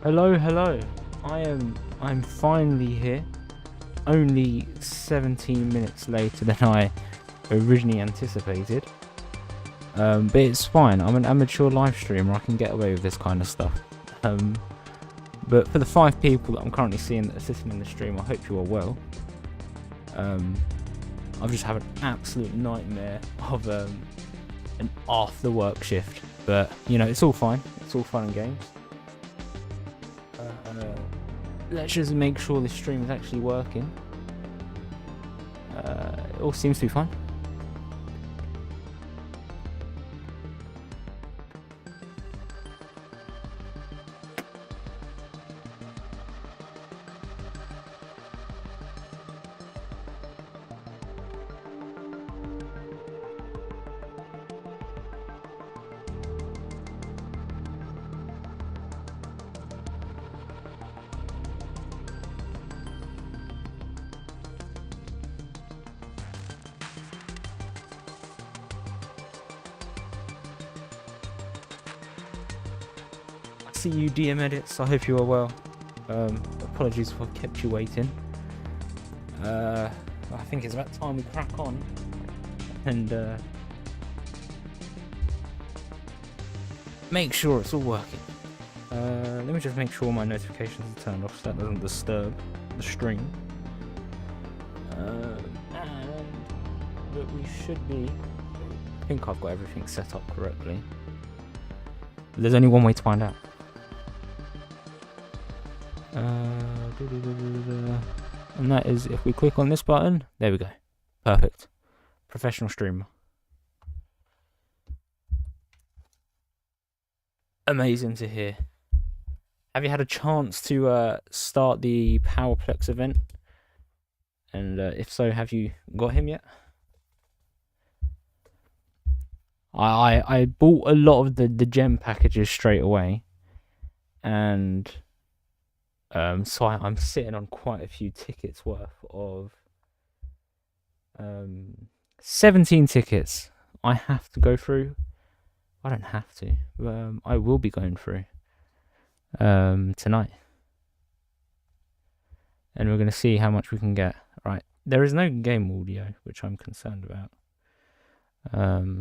Hello, hello. I'm finally here. Only 17 minutes later than I originally anticipated. But it's fine. I'm an amateur live streamer. I can get away with this kind of stuff. But for the 5 people that I'm currently seeing that are sitting in the stream, I hope you are well. I've just had an absolute nightmare of an after work shift. But, you know, it's all fine. It's all fun and games. Let's just make sure this stream is actually working. It all seems to be fine. See you DM edits, I hope you are well. Apologies if I've kept you waiting. I think it's about time we crack on and make sure it's all working. Let me just make sure my notifications are turned off so that doesn't disturb the stream. But we should be, I think I've got everything set up correctly. There's only one way to find out. And that is if we click on this button. There we go. Perfect. Professional streamer. Amazing to hear. Have you had a chance to start the Powerplex event? And if so, have you got him yet? I bought a lot of the gem packages straight away. And so I'm sitting on quite a few tickets worth of 17 tickets I have to go through. I don't have to. I will be going through tonight. And we're going to see how much we can get. Right. There is no game audio, which I'm concerned about.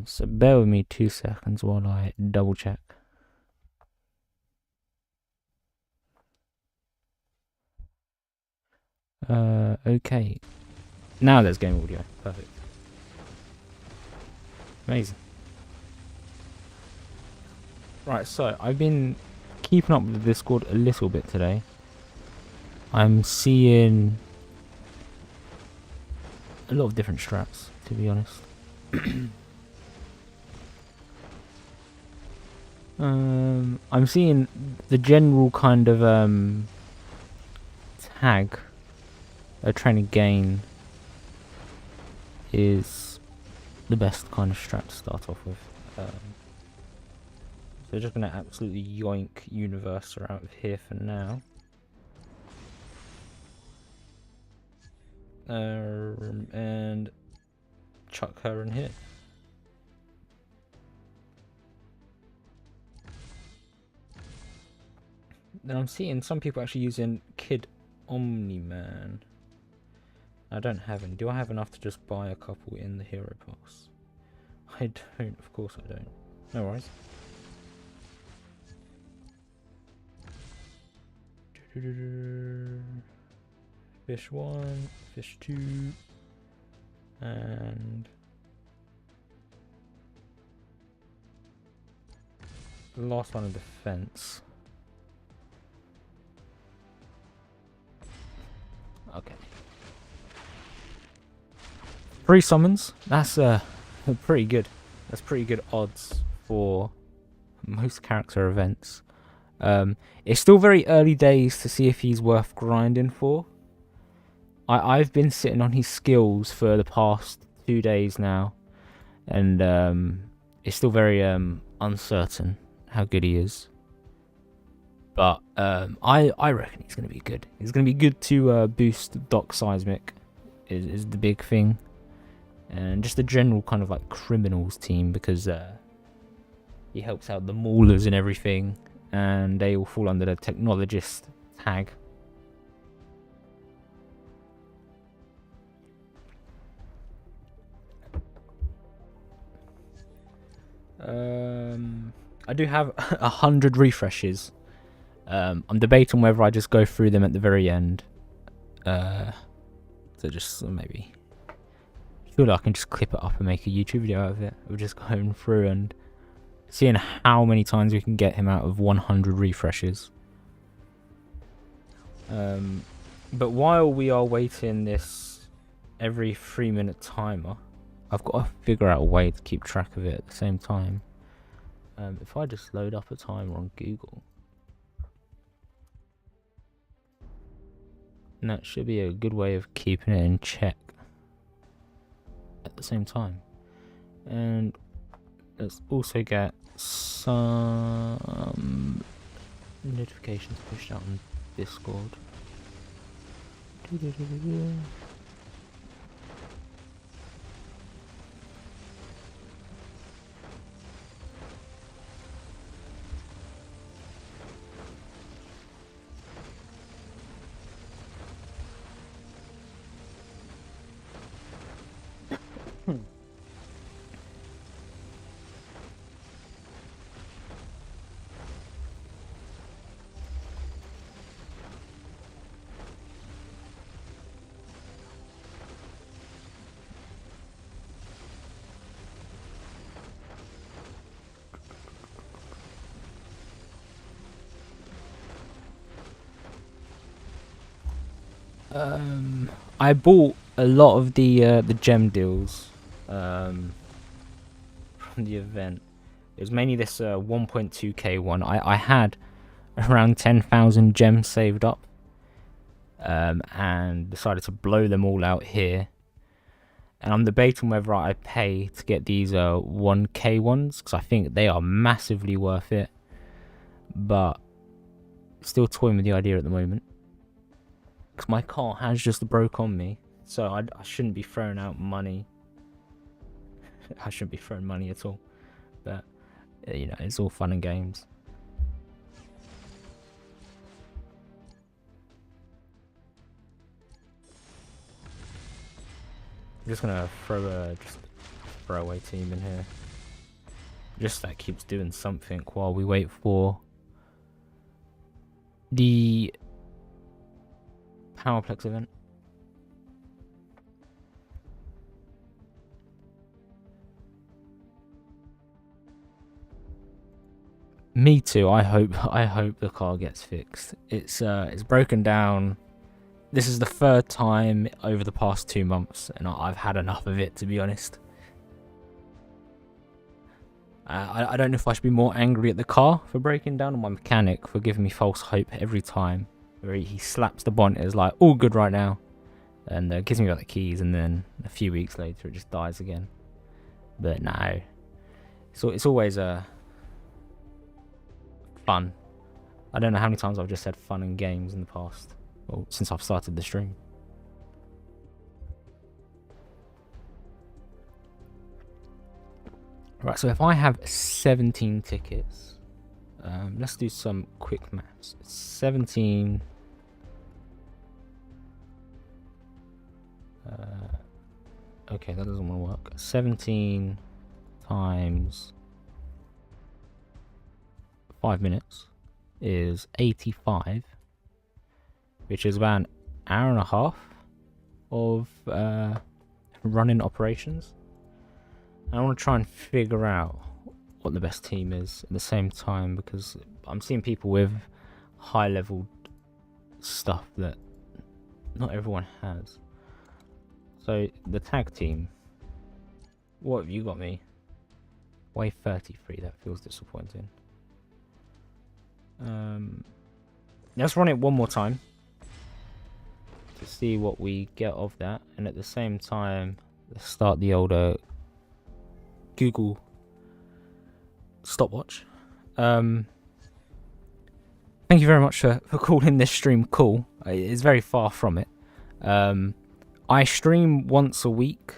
So bear with me 2 seconds while I double check. Okay. Now there's game audio. Perfect. Amazing. Right, so I've been keeping up with the Discord a little bit today. I'm seeing a lot of different straps, to be honest. I'm seeing the general kind of tag trying to gain is the best kind of strap to start off with. So just gonna absolutely yoink Universa out of here for now. And chuck her in here. Then I'm seeing some people actually using Kid Omni-Man. I don't have any. Do I have enough to just buy a couple in the hero box? I don't. Of course I don't. No worries. Fish 1, fish 2, and the last one of defense. Okay. 3 summons. That's pretty good. That's pretty good odds for most character events. It's still very early days to see if he's worth grinding for. I've been sitting on his skills for the past 2 days now, and it's still very uncertain how good he is. But I reckon he's going to be good. He's going to be good to boost Doc Seismic is the big thing. And just a general kind of like criminals team, because he helps out the maulers and everything. and they all fall under the technologist tag. I do have 100 refreshes. I'm debating whether I just go through them at the very end. So just maybe feel like I can just clip it up and make a YouTube video out of it. We're just going through and seeing how many times we can get him out of 100 refreshes. But while we are waiting this every 3-minute timer, I've got to figure out a way to keep track of it at the same time. If I just load up a timer on Google, and that should be a good way of keeping it in check at the same time. And let's also get some notifications pushed out on Discord. I bought a lot of the gem deals from the event. It was mainly this 1.2k one. I had around 10,000 gems saved up, and decided to blow them all out here. And I'm debating whether I pay to get these 1k ones, because I think they are massively worth it. But still toying with the idea at the moment, because my car has just broke on me, so I shouldn't be throwing out money. I shouldn't be throwing money at all, but you know, it's all fun and games. I'm just gonna throw a throwaway team in here, just that keeps doing something while we wait for the Powerplex event. Me too. I hope the car gets fixed. It's broken down. This is the third time over the past 2 months, and I've had enough of it, to be honest. I don't know if I should be more angry at the car for breaking down, or my mechanic for giving me false hope every time. Where he slaps the bonnet, is like all good right now, and gives me back the keys, and then a few weeks later it just dies again. But no, so it's always fun. I don't know how many times I've just said fun and games in the past, well, since I've started the stream. Right, so if I have 17 tickets, let's do some quick maths. 17 okay, that doesn't want to work. 17 times 5 minutes is 85, which is about an hour and a half of running operations. I want to try and figure out what the best team is at the same time, because I'm seeing people with high level stuff that not everyone has. So the tag team, what have you got me? Wave 33, that feels disappointing. Let's run it one more time to see what we get of that, and at the same time let's start the older Google stopwatch. Thank you very much for calling this stream cool. It's very far from it. I stream once a week.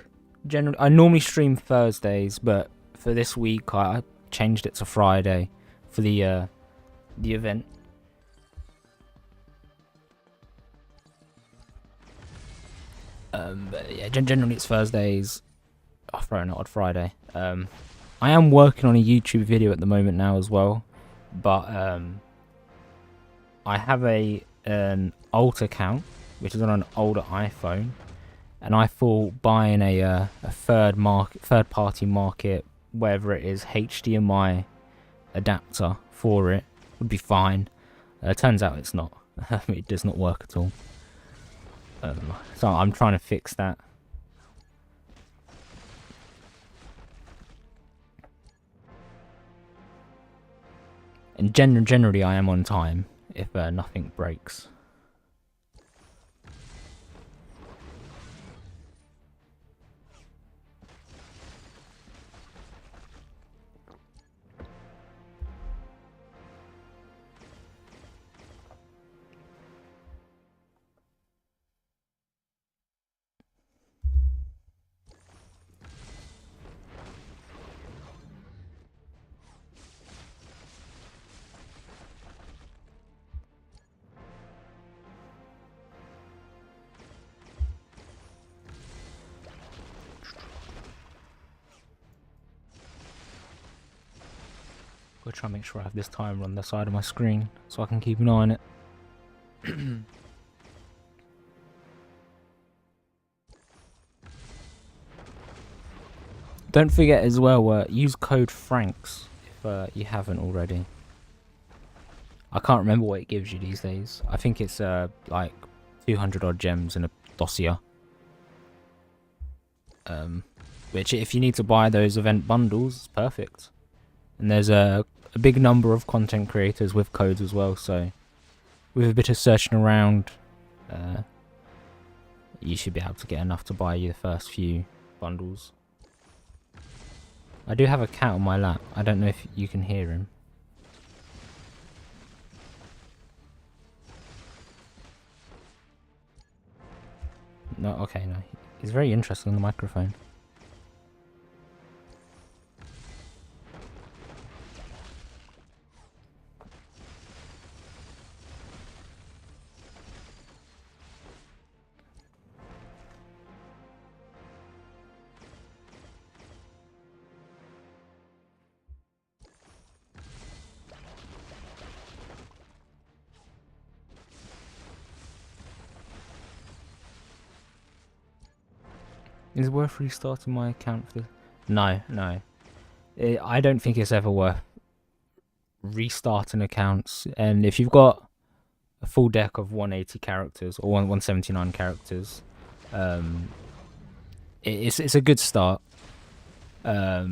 Generally, I normally stream Thursdays, but for this week I changed it to Friday for the the event. But yeah, generally it's Thursdays. Oh, Friday, not on Friday. I am working on a YouTube video at the moment now as well, but I have an old account which is on an older iPhone, and I thought buying a third party market, whatever it is, HDMI adapter for it would be fine. Turns out it's not. It does not work at all. So I'm trying to fix that. And generally I am on time if nothing breaks. I'll try and make sure I have this timer on the side of my screen so I can keep an eye on it. Don't forget as well, use code FRANKS if you haven't already. I can't remember what it gives you these days. I think it's like 200 odd gems in a dossier. Which if you need to buy those event bundles, it's perfect. And there's a big number of content creators with codes as well, so with a bit of searching around, you should be able to get enough to buy you the first few bundles. I do have a cat on my lap. I don't know if you can hear him. No, okay, no. He's very interested in the microphone. Is it worth restarting my account for this? No. I don't think it's ever worth restarting accounts. And if you've got a full deck of 180 characters or 179 characters, it's a good start. By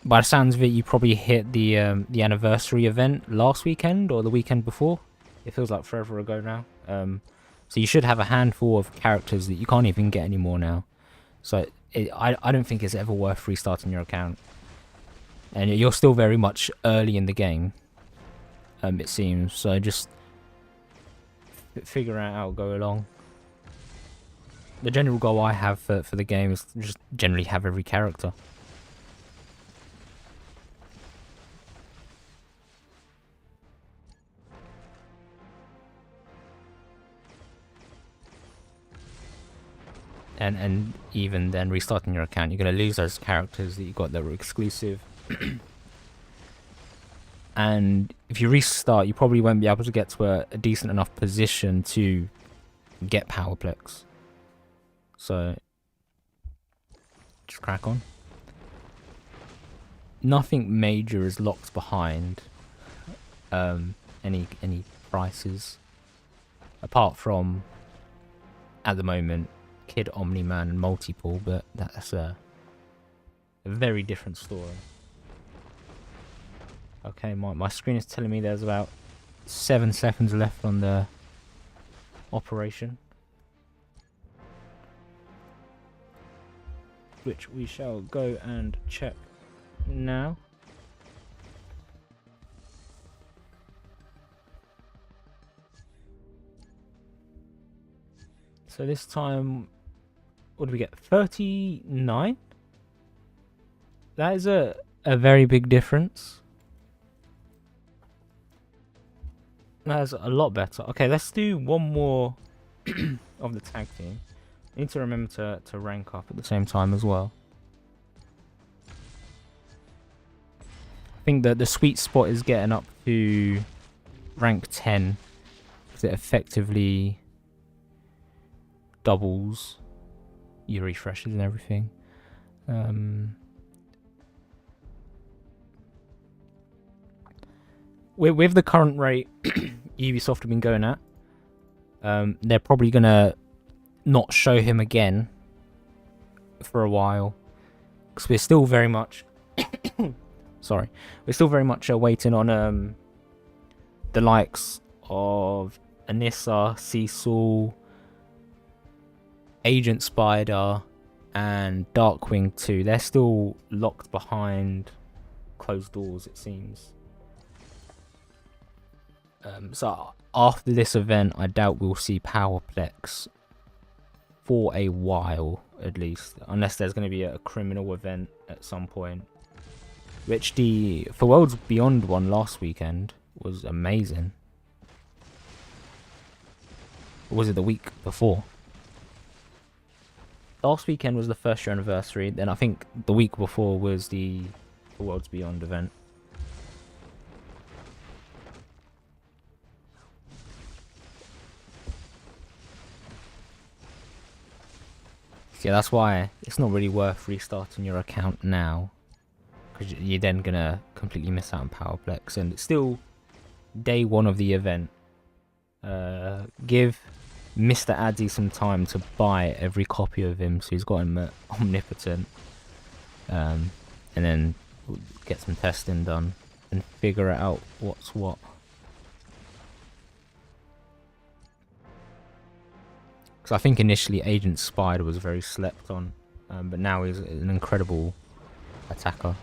the sounds of it, you probably hit the anniversary event last weekend or the weekend before. It feels like forever ago now. So you should have a handful of characters that you can't even get anymore now. So I don't think it's ever worth restarting your account. And you're still very much early in the game, it seems. So just figure out how to go along. The general goal I have for the game is to just generally have every character. And even then, restarting your account, you're going to lose those characters that you got that were exclusive. And if you restart, you probably won't be able to get to a decent enough position to get Powerplex. So, just crack on. Nothing major is locked behind any prices, apart from, at the moment, Kid Omni-Man and Multiple, but that's a very different story. Okay, my screen is telling me there's about 7 seconds left on the operation, which we shall go and check now. So this time, what do we get? 39? That is a very big difference. That's a lot better. Okay, let's do one more of the tag team. I need to remember to rank up at the same time as well. I think that the sweet spot is getting up to rank 10 because it effectively doubles your refreshes and everything. With the current rate Ubisoft have been going at, they're probably gonna not show him again for a while because we're still very much sorry, we're still very much waiting on the likes of Anissa, Cecil, Agent Spider, and Darkwing 2. They're still locked behind closed doors, it seems. So after this event, I doubt we'll see Powerplex for a while, at least, unless there's going to be a criminal event at some point. Which the For Worlds Beyond one last weekend was amazing. Or was it the week before? Last weekend was the first year anniversary. Then I think the week before was the For Worlds Beyond event. Yeah, that's why it's not really worth restarting your account now, because you're then gonna completely miss out on Powerplex. And it's still day one of the event. Give Mr. Adzi some time to buy every copy of him, so he's got him omnipotent, and then get some testing done and figure out what's what. Because I think initially Agent Spider was very slept on, but now he's an incredible attacker.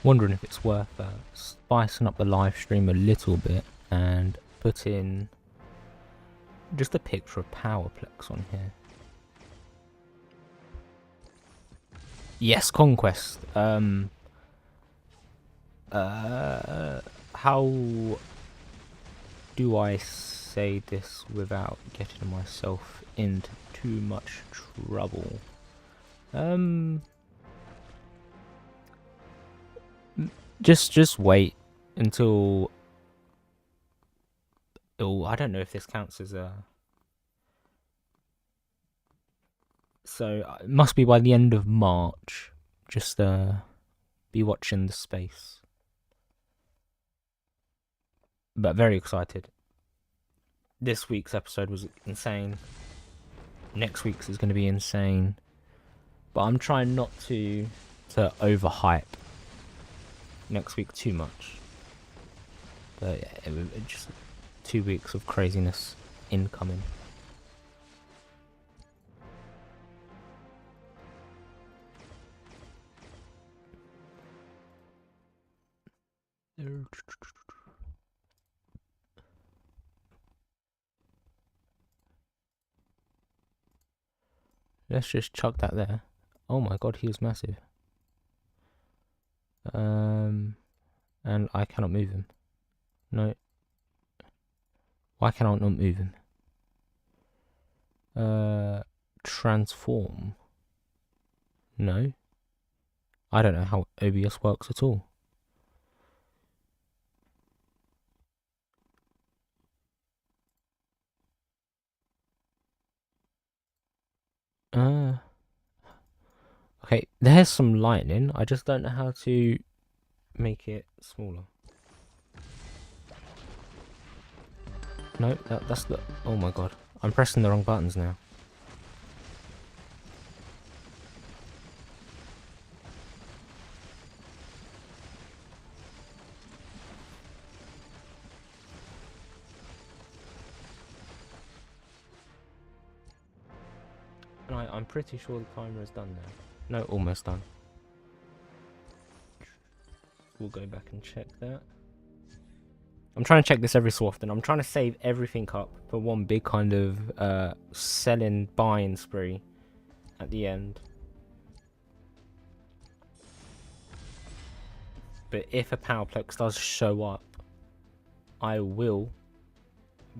Wondering if it's worth spicing up the live stream a little bit and put in just a picture of Powerplex on here. Yes, Conquest. How do I say this without getting myself into too much trouble? Just wait until. Oh, I don't know if this counts as a. So it must be by the end of March. Just be watching the space. But very excited. This week's episode was insane. Next week's is going to be insane. But I'm trying not to overhype next week too much. But yeah, it just 2 weeks of craziness incoming. Let's just chuck that there. Oh my god, he is massive. And I cannot move him. No. Why can I not move him? Transform. No. I don't know how OBS works at all. Okay, there's some lightning. I just don't know how to make it smaller. No, that's the... Oh my god. I'm pressing the wrong buttons now. I'm pretty sure the timer is done now. No, almost done. We'll go back and check that. I'm trying to check this every so often. I'm trying to save everything up for one big kind of selling, buying spree at the end. But if a Powerplex does show up, I will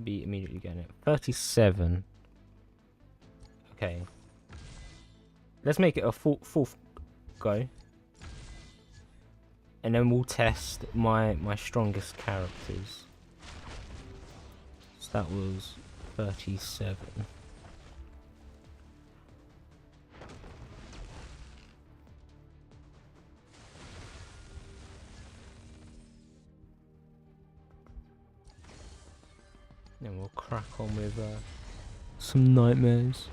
be immediately getting it. 37. Okay. Let's make it a fourth go. And then we'll test my strongest characters. So that was 37. Then we'll crack on with some nightmares.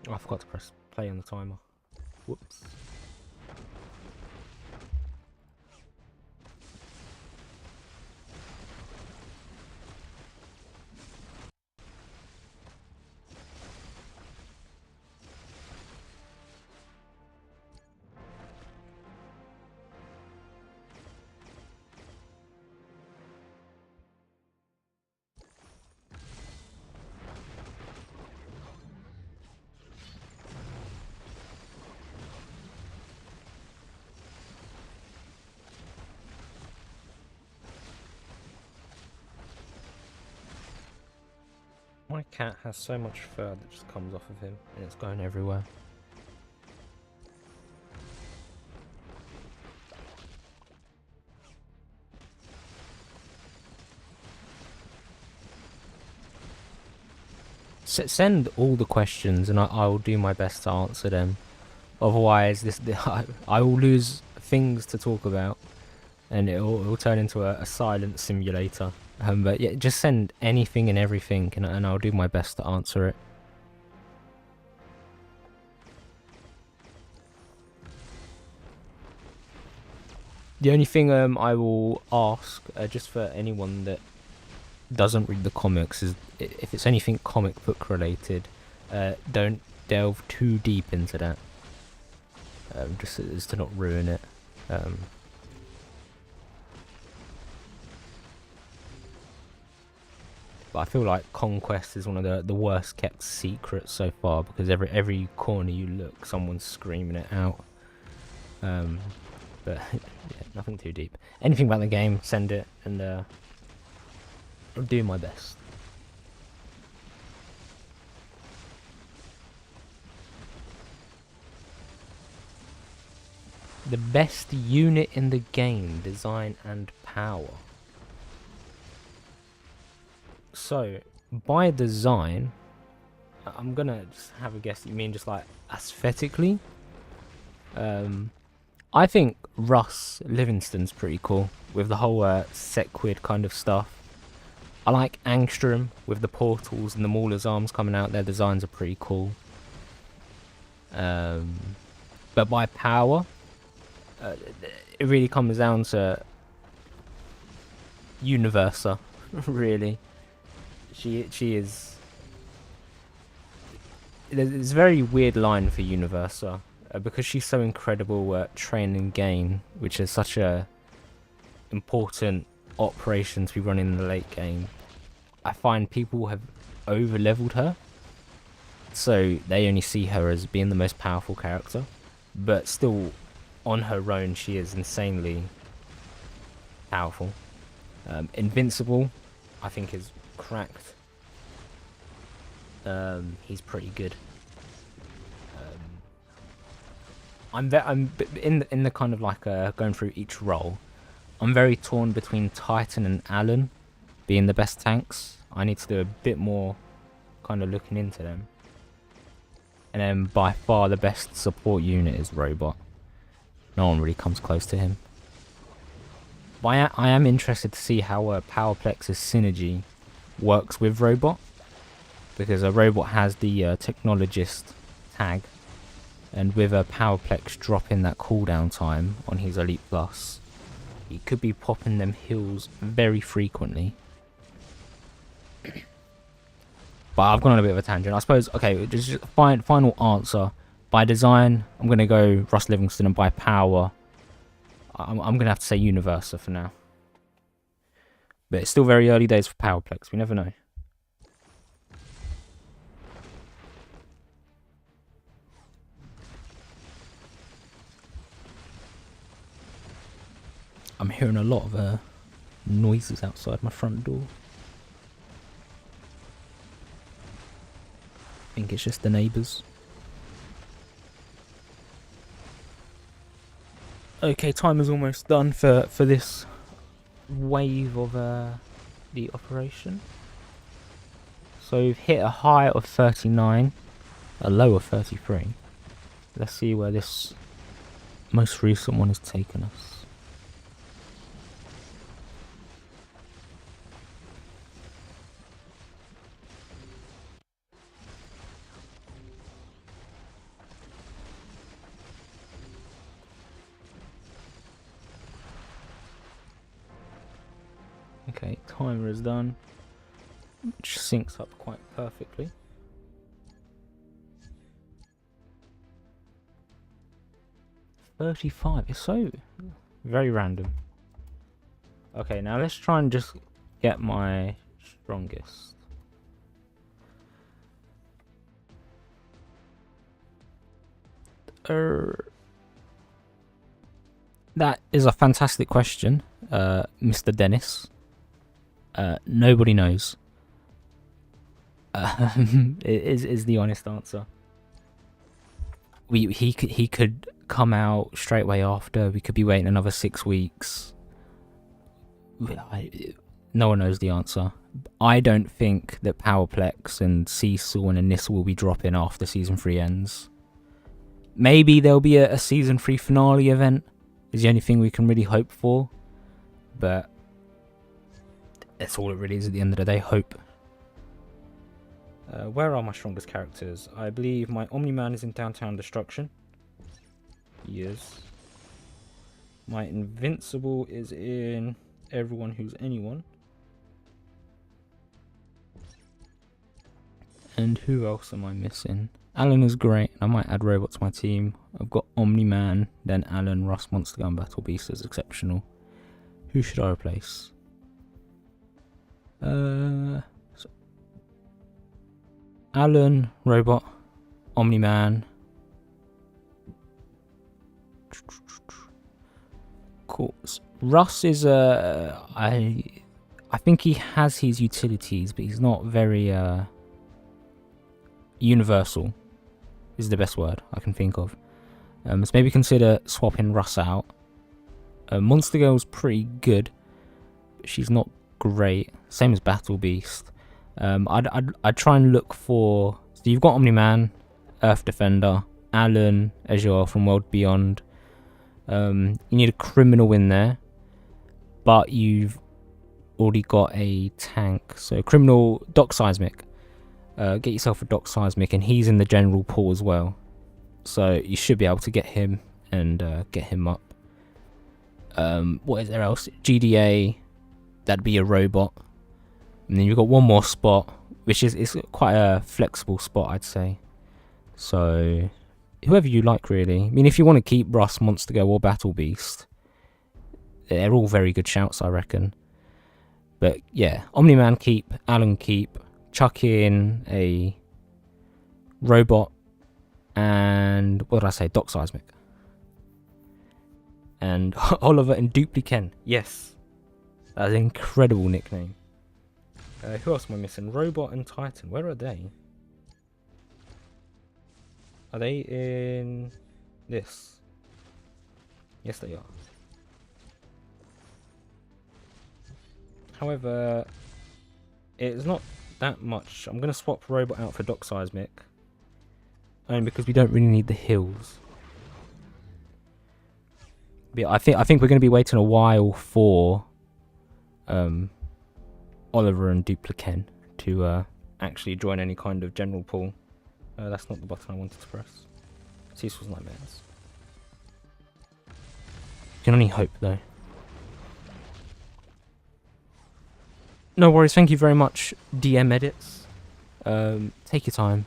Oh, I forgot to press play on the timer. Whoops. My cat has so much fur that just comes off of him, and it's going everywhere. Send all the questions, and I will do my best to answer them. Otherwise, I will lose things to talk about, and it'll turn into a silent simulator. But yeah, just send anything and everything, and I'll do my best to answer it. The only thing I will ask, just for anyone that doesn't read the comics, is if it's anything comic book related, don't delve too deep into that. Just as to not ruin it. But I feel like Conquest is one of the worst kept secrets so far, because every corner you look, someone's screaming it out. But yeah, nothing too deep. Anything about the game, send it, and I'll do my best. The best unit in the game, design and power. So, by design, I'm gonna just have a guess. You mean just like aesthetically? I think Russ Livingston's pretty cool with the whole Sequid kind of stuff. I like Angstrom with the portals and the Mauler's arms coming out. Their designs are pretty cool. But by power, it really comes down to Universa, really. She is. It's a very weird line for Universa because she's so incredible at train and gain, which is such a important operation to be running in the late game. I find people have over leveled her, so they only see her as being the most powerful character, but still on her own she is insanely powerful. Invincible, I think, is cracked. He's pretty good. I'm in the kind of like going through each role. I'm very torn between Titan and Alan being the best tanks. I need to do a bit more kind of looking into them. And then by far the best support unit is Robot. No one really comes close to him. But I am interested to see how Powerplex's synergy works with Robot. because a robot has the technologist tag, and with a Powerplex dropping that cooldown time on his Elite Plus, he could be popping them heals very frequently. But I've gone on a bit of a tangent. I suppose, okay, just final answer. By design, I'm going to go Russ Livingston, and by power, I'm going to have to say Universa for now. But it's still very early days for Powerplex. We never know. I'm hearing a lot of noises outside my front door. I think it's just the neighbours. Okay, timer's almost done for this wave of the operation. So we've hit a high of 39, a low of 33. Let's see where this most recent one has taken us. Okay, timer is done, which syncs up quite perfectly. $35, it's so very random. Okay, now let's try and just get my strongest. That is a fantastic question, Mr. Dennis. Nobody knows. Is the honest answer. He could come out straight away after. We could be waiting another 6 weeks. No one knows the answer. I don't think that Powerplex and Cecil and Anissa will be dropping after Season 3 ends. Maybe there'll be a Season 3 finale event, is the only thing we can really hope for. But that's all it really is at the end of the day, hope. Where are my strongest characters? I believe my Omni-Man is in Downtown Destruction. Yes. My Invincible is in Everyone Who's Anyone. And who else am I missing? Alan is great. I might add Robot to my team. I've got Omni-Man, then Alan, Russ, Monster Gun, Battle Beast is exceptional. Who should I replace? Alan, Robot, Omni-Man. Cool. Russ is I think he has his utilities, but he's not very universal. Is the best word I can think of. So maybe consider swapping Russ out. Monster Girl's pretty good, but she's not great. Same as Battle Beast. I'd try and look for. So you've got Omni-Man, Earth Defender, Alan, Azure from World Beyond. You need a criminal in there, but you've already got a tank. So criminal, Doc Seismic. Get yourself a Doc Seismic, and he's in the general pool as well. So you should be able to get him and get him up. What is there else? GDA, that'd be a robot. And then you've got one more spot, which is quite a flexible spot, I'd say. So whoever you like, really. I mean, if you want to keep Russ, Monster Girl, or Battle Beast, they're all very good shouts, I reckon. But yeah, Omni-Man keep, Alan keep, chuck in a robot, and what did I say? Doc Seismic. And Oliver and Dupliken. Yes. That's an incredible nickname. Who else am I missing? Robot and Titan. Where are they? Are they in this? Yes, they are. However, it's not that much. I'm going to swap Robot out for Doc Seismic. Only because we don't really need the hills. But I think we're going to be waiting a while for Oliver and Dupliken to actually join any kind of general pool. That's not the button I wanted to press. Cecil's Nightmares. You can only hope, though. No worries, thank you very much, DM Edits. Take your time.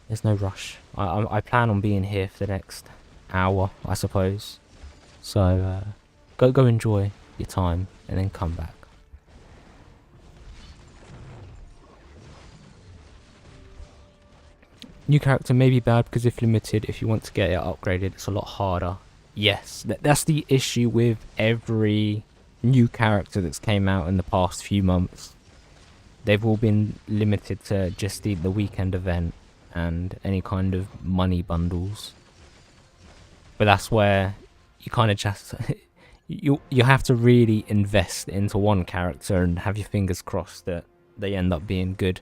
There's no rush. I plan on being here for the next hour, I suppose. So, go enjoy your time, and then come back. New character may be bad because if limited, if you want to get it upgraded, it's a lot harder. Yes, that's the issue with every new character that's came out in the past few months. They've all been limited to just the weekend event and any kind of money bundles. But that's where you kind of just you have to really invest into one character and have your fingers crossed that they end up being good.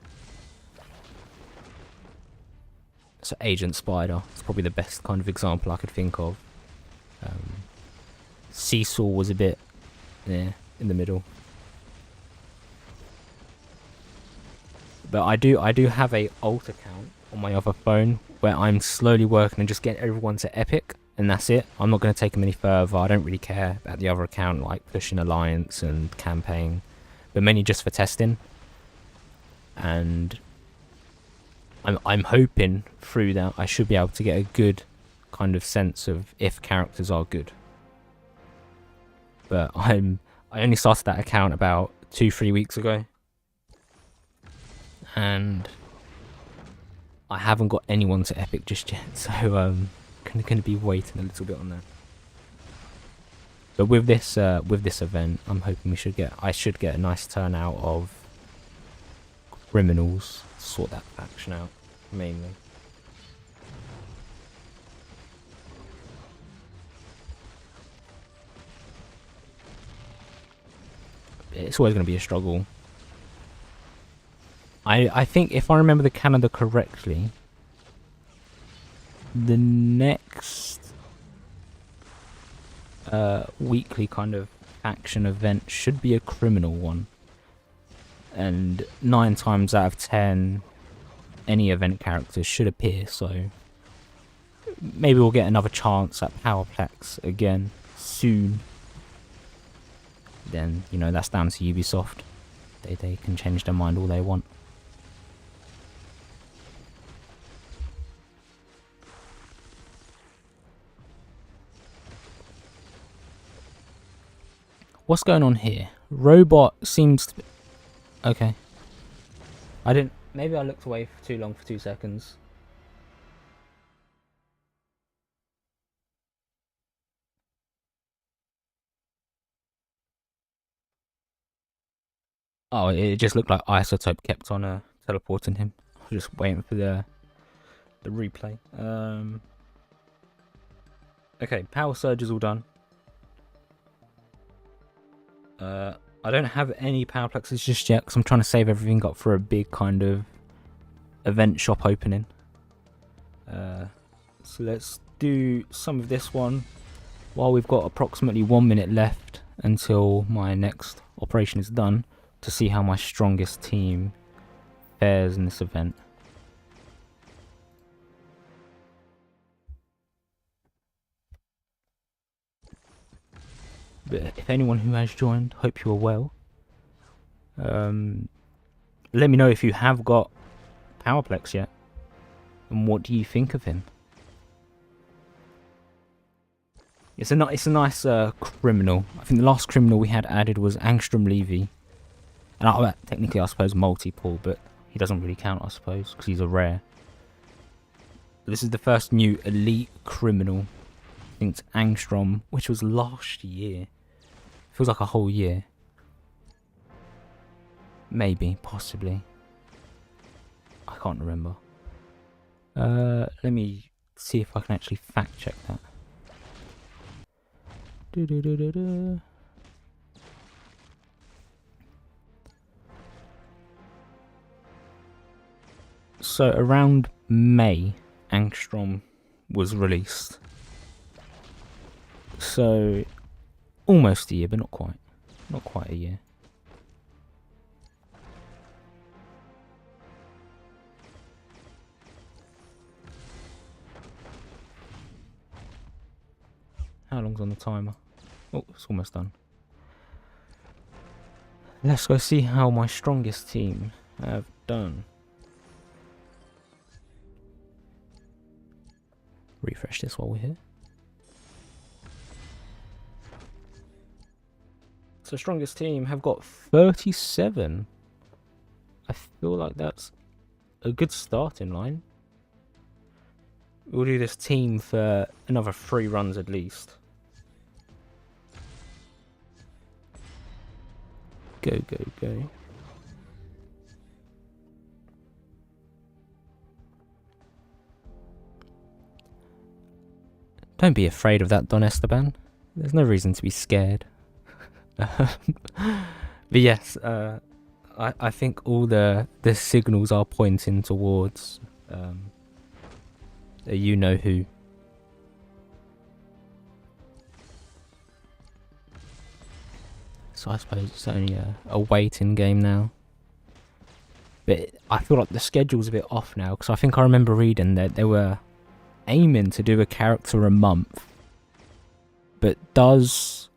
So Agent Spider is probably the best kind of example I could think of. Cecil was a bit in the middle. But I do have a alt account on my other phone where I'm slowly working and just getting everyone to epic, and that's it. I'm not going to take them any further. I don't really care about the other account, like pushing alliance and campaign, but mainly just for testing. And I'm hoping through that I should be able to get a good kind of sense of if characters are good. But I only started that account about 2-3 weeks ago, and I haven't got anyone to epic just yet, so gonna be waiting a little bit on that. But with this event, I'm hoping I should get a nice turnout of criminals. Sort that faction out mainly. It's always going to be a struggle. I think if I remember the calendar correctly, the next weekly kind of action event should be a criminal one. And 9 times out of 10, any event characters should appear, so maybe we'll get another chance at Powerplex again soon. Then, you know, that's down to Ubisoft. They can change their mind all they want. What's going on here? Robot seems to be... Okay. I didn't... Maybe I looked away for too long for 2 seconds. Oh, it just looked like Isotope kept on teleporting him. I was just waiting for the replay. Okay, Power Surge is all done. I don't have any Powerplexes just yet because I'm trying to save everything up for a big kind of event shop opening. So let's do some of this one while we've got approximately 1 minute left until my next operation is done, to see how my strongest team fares in this event. But if anyone who has joined, hope you are well. Let me know if you have got Powerplex yet, and what do you think of him? It's a nice criminal. I think the last criminal we had added was Angstrom Levy, and technically I suppose multi-pull, but he doesn't really count, I suppose, because he's a rare. But this is the first new elite criminal. I think it's Angstrom, which was last year. Feels like a whole year. Maybe, possibly. I can't remember. Let me see if I can actually fact check that. So around May, Angstrom was released. So almost a year, but not quite. Not quite a year. How long's on the timer? Oh, it's almost done. Let's go see how my strongest team have done. Refresh this while we're here. So strongest team have got 37. I feel like that's a good starting line. We'll do this team for another 3 runs at least. Go, go, go. Don't be afraid of that, Don Esteban. There's no reason to be scared. But yes, I think all the signals are pointing towards you know who. So I suppose it's only a waiting game now. But I feel like the schedule's a bit off now, because I think I remember reading that they were aiming to do a character a month. But does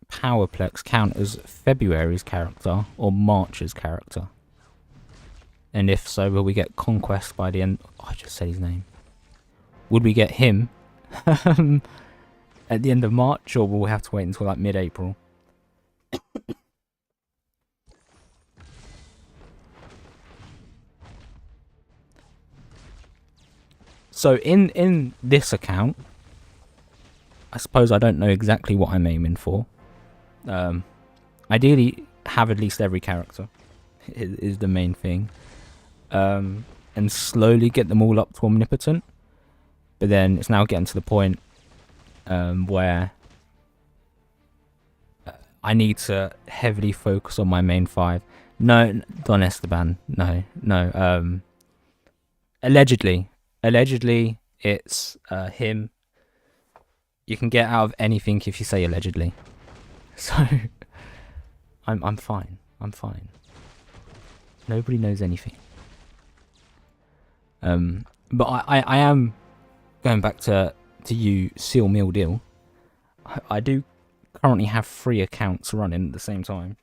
Powerplex count as February's character or March's character? And if so, will we get Conquest by the end? Oh, I just said his name. Would we get him at the end of March, or will we have to wait until like mid-April? So in this account, I suppose I don't know exactly what I'm aiming for. Ideally, have at least every character is the main thing, and slowly get them all up to omnipotent. But then it's now getting to the point where I need to heavily focus on my main 5. No, Don Esteban. No. Allegedly, it's him. You can get out of anything if you say allegedly. So I'm fine. I'm fine. Nobody knows anything. But I am going back to you, Seal Meal Deal. I do currently have 3 accounts running at the same time.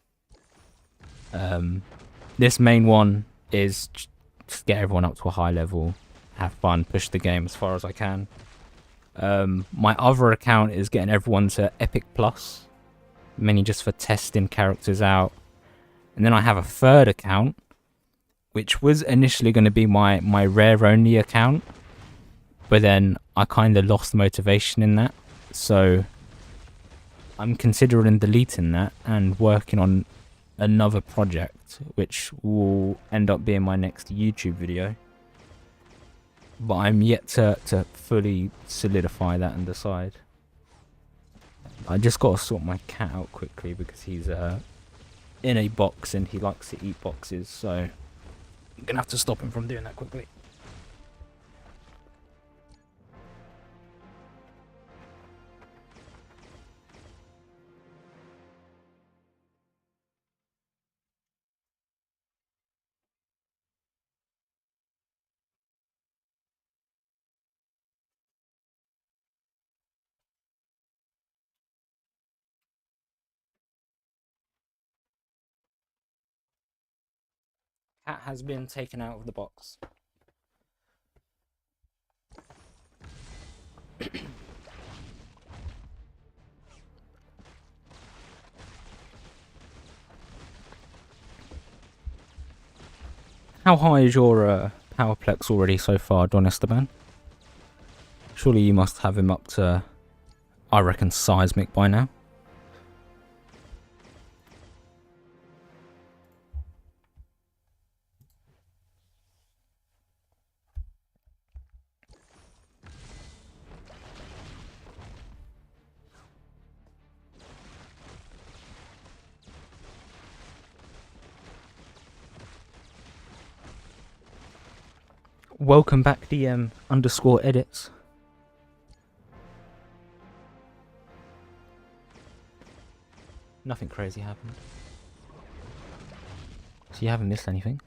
This main one is just get everyone up to a high level, have fun, push the game as far as I can. My other account is getting everyone to Epic Plus, mainly just for testing characters out. And then I have a 3rd account, which was initially going to be my rare only account, but then I kind of lost motivation in that, so I'm considering deleting that and working on another project, which will end up being my next YouTube video. But I'm yet to fully solidify that and decide. I just got to sort my cat out quickly because he's in a box and he likes to eat boxes, so I'm going to have to stop him from doing that quickly. Cat has been taken out of the box. How high is your Powerplex already so far, Don Esteban? Surely you must have him up to, I reckon, seismic by now. Welcome back, DM_edits. Nothing crazy happened. So you haven't missed anything?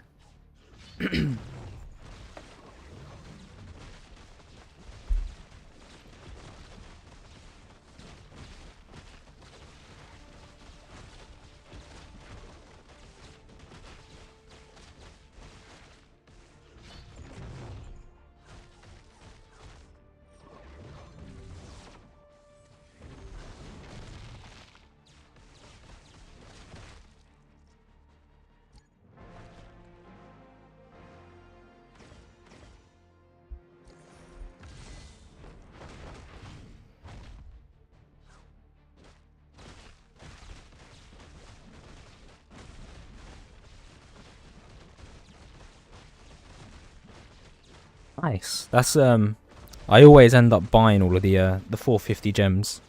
Nice. That's I always end up buying all of the 450 gems.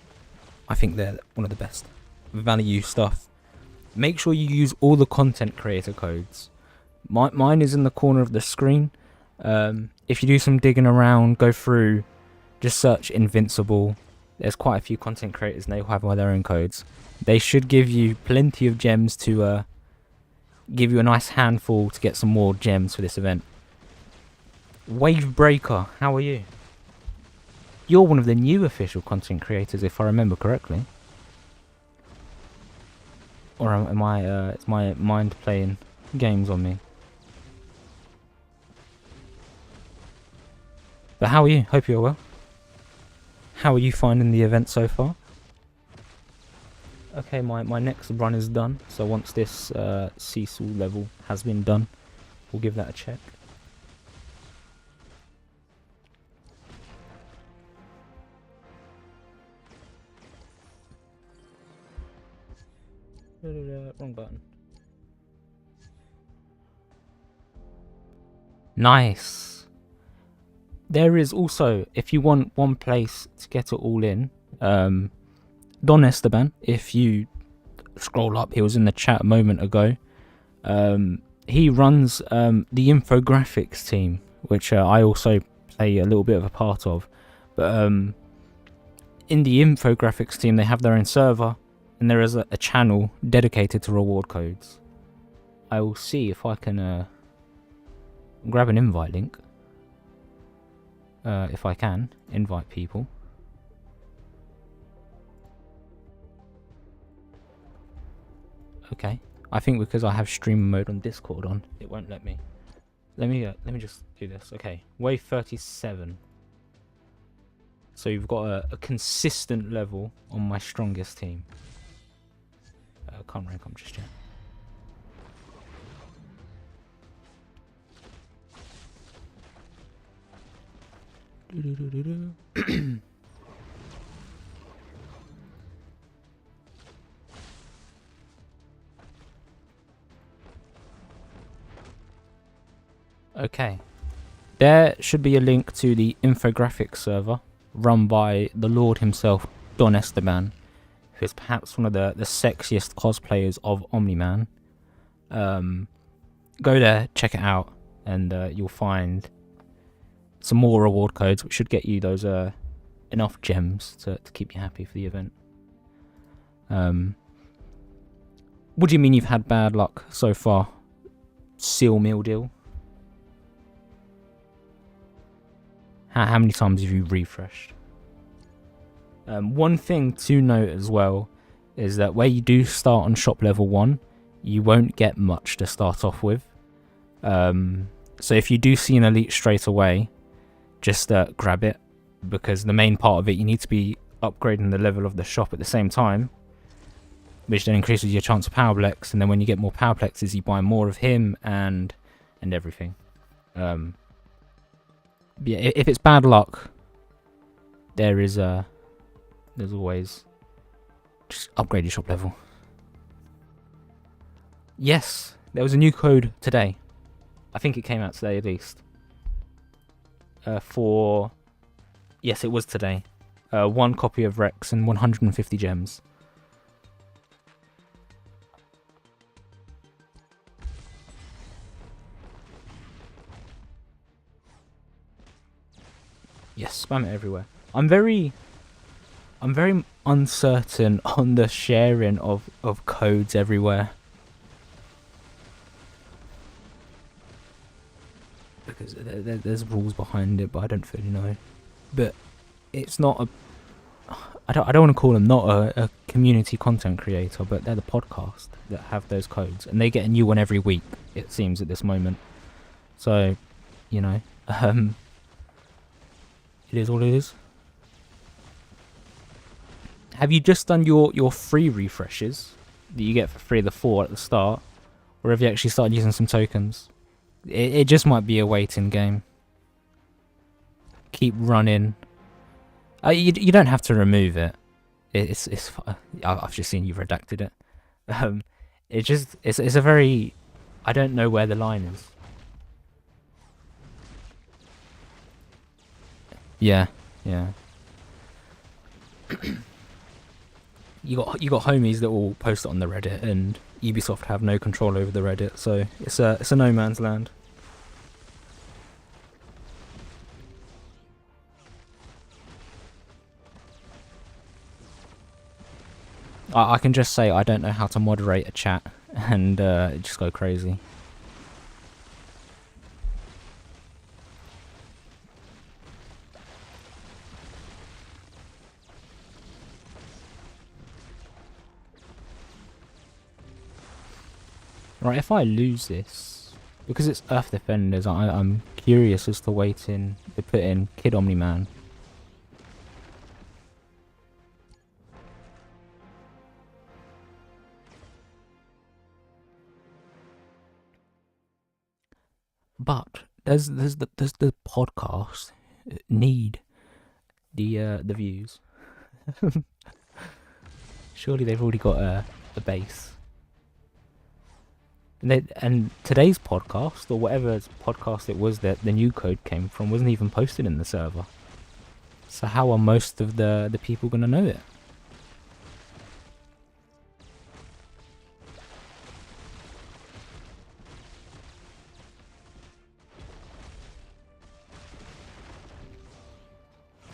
I think they're one of the best value stuff. Make sure you use all the content creator codes. Mine is in the corner of the screen. If you do some digging around, go through, just search Invincible. There's quite a few content creators and they all have all their own codes. They should give you plenty of gems to give you a nice handful to get some more gems for this event. Wavebreaker, how are you? You're one of the new official content creators, if I remember correctly. Or am I? Is my mind playing games on me? But how are you? Hope you're well. How are you finding the event so far? Okay, my next run is done. So once this Cecil level has been done, we'll give that a check. Wrong button. Nice. There is also, if you want one place to get it all in, Don Esteban, if you scroll up, he was in the chat a moment ago. He runs the infographics team, which I also play a little bit of a part of. But in the infographics team, they have their own server, and there is a channel dedicated to reward codes. I will see if I can grab an invite link. If I can, invite people. Okay, I think because I have streamer mode on Discord on, it won't let me. Let me just do this. Okay, wave 37. So you've got a consistent level on my strongest team. Can't rank up just yet. Okay, there should be a link to the infographics server run by the Lord himself, Don Esteban, who is perhaps one of the sexiest cosplayers of Omni-Man. Go there, check it out, and you'll find some more reward codes, which should get you those enough gems to keep you happy for the event. What do you mean you've had bad luck so far? Seal meal deal? How many times have you refreshed? One thing to note as well is that where you do start on shop level 1, you won't get much to start off with. So if you do see an elite straight away, just grab it, because the main part of it, you need to be upgrading the level of the shop at the same time, which then increases your chance of Powerplex, and then when you get more Powerplexes, you buy more of him and everything. Yeah, if it's bad luck, there's always just upgrade your shop level. Yes, there was a new code today. I think it came out today at least. Yes, it was today. 1 copy of Rex and 150 gems. Yes, spam it everywhere. I'm very uncertain on the sharing of codes everywhere. Because there's rules behind it, but I don't fully know. But it's not I don't want to call them not a community content creator, but they're the podcast that have those codes, and they get a new one every week, it seems, at this moment. So, you know, it is what it is. Have you just done your free refreshes that you get for free, the 4 at the start, or have you actually started using some tokens? It just might be a waiting game. Keep running. You don't have to remove it. It's I've just seen you've redacted it. It's a very, I don't know where the line is. Yeah, yeah. You got homies that will post it on the Reddit, and Ubisoft have no control over the Reddit, so it's a no man's land. I can just say I don't know how to moderate a chat, and just go crazy. Right, if I lose this, because it's Earth Defenders, I'm curious as to waiting to put in Kid Omni-Man. But does the podcast need the views? Surely they've already got a base. And today's podcast, or whatever podcast it was that the new code came from, wasn't even posted in the server. So how are most of the people going to know it?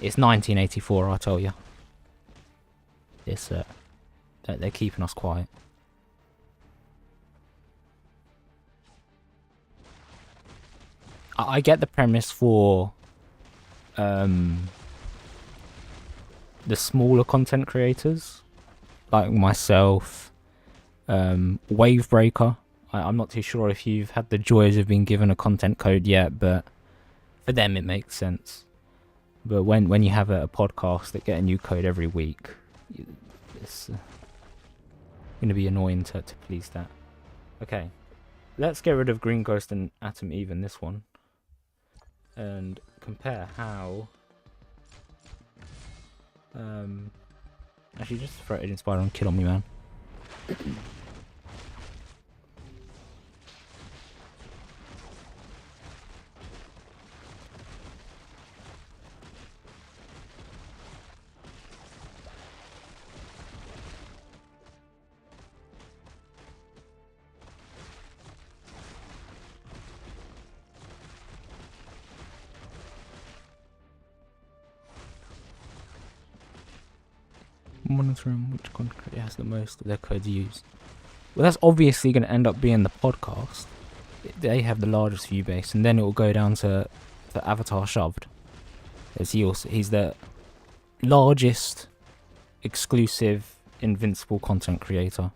It's 1984, I tell you. It's they're keeping us quiet. I get the premise for the smaller content creators, like myself, Wavebreaker. I'm not too sure if you've had the joys of being given a content code yet, but for them it makes sense. But when you have a podcast that get a new code every week, it's going to be annoying to please that. Okay, let's get rid of Green Ghost and Atom Even this one, and compare how. Actually, just throw it Inspire on Kid Omni-Man. Monitoring which content has the most of their codes used. Well, that's obviously going to end up being the podcast. They have the largest view base, and then it will go down to Avatar Shoved. As he's the largest exclusive Invincible content creator.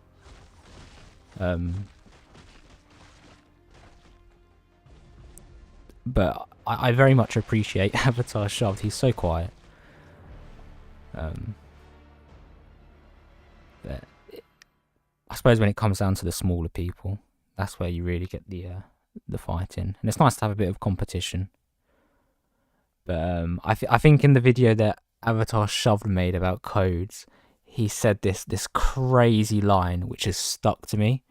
But I very much appreciate Avatar Shoved. He's so quiet. But I suppose when it comes down to the smaller people, that's where you really get the fighting, and it's nice to have a bit of competition. But I think in the video that Avatar Shoved made about codes, he said this crazy line which has stuck to me,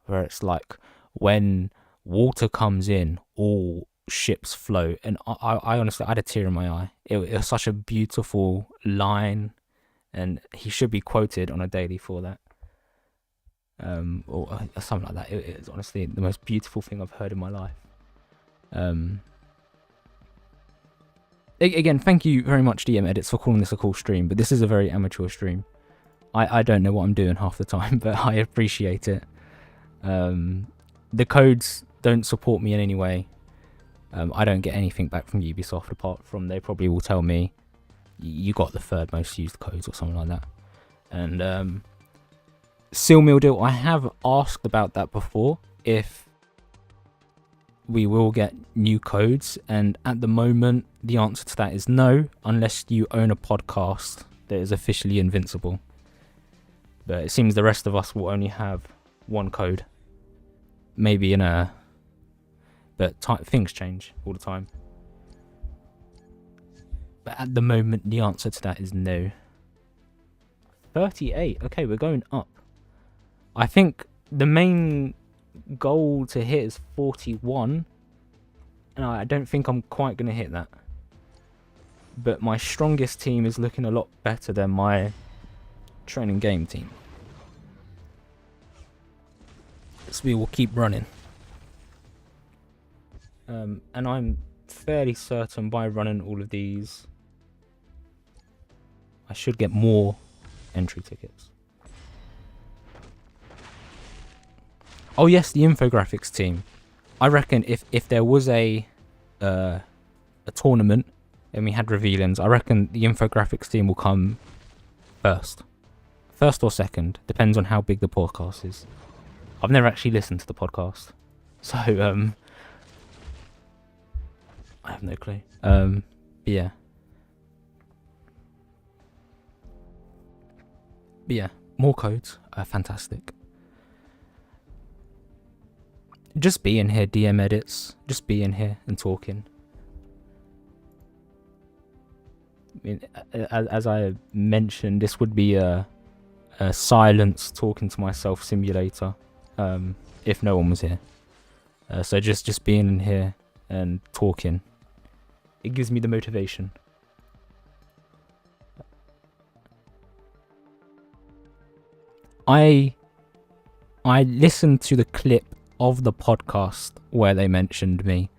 where it's like, when water comes in, all ships float. And I honestly, I had a tear in my eye. It was such a beautiful line, and he should be quoted on a daily for that. Or something like that. It is honestly the most beautiful thing I've heard in my life. Again, thank you very much, DM Edits, for calling this a cool stream, but this is a very amateur stream. I don't know what I'm doing half the time, but I appreciate it. The codes don't support me in any way. I don't get anything back from Ubisoft apart from they probably will tell me you got the third most used codes or something like that. And Seal Meal Deal, I have asked about that before, if we will get new codes, and at the moment the answer to that is no, unless you own a podcast that is officially Invincible. But it seems the rest of us will only have one code. Maybe in a... But things change all the time. But at the moment the answer to that is no. 38, okay, we're going up. I think the main goal to hit is 41, and I don't think I'm quite going to hit that. but my strongest team is looking a lot better than my training game team. So we will keep running. And I'm fairly certain by running all of these, I should get more entry tickets. Oh yes, the infographics team. I reckon if there was a tournament and we had revealings, I reckon the infographics team will come first or second, depends on how big the podcast is. I've never actually listened to the podcast, so I have no clue. But yeah, more codes are fantastic. Just being here, DM edits, just being here and talking. I mean, as I mentioned, this would be a silence talking to myself simulator, if no one was here. So just being in here and talking, it gives me the motivation. I listened to the clip of the podcast where they mentioned me.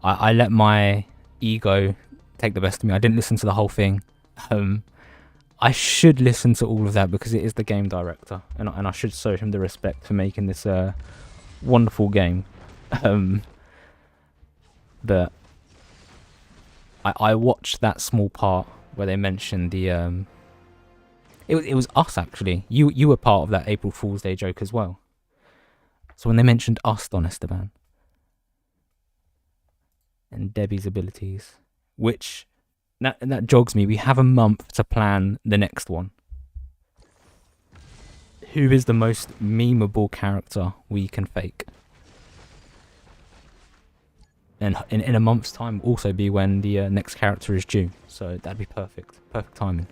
I let my ego take the best of me. I didn't listen to the whole thing. I should listen to all of that because it is the game director, and I should show him the respect for making this wonderful game. But I watched that small part where they mentioned the it was us actually. You were part of that April Fool's Day joke as well. So when they mentioned us, Don Esteban, and Debbie's abilities, which that jogs me. We have a month to plan the next one. Who is the most memeable character we can fake? And in a month's time will also be when the next character is due. So that'd be perfect. Perfect timing.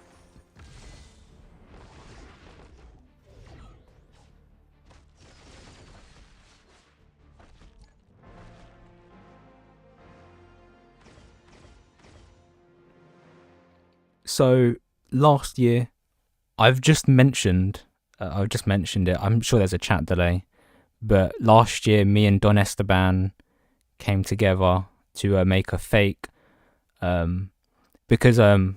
So last year, I've just mentioned it. I'm sure there's a chat delay, but last year, me and Don Esteban came together to make a fake, because you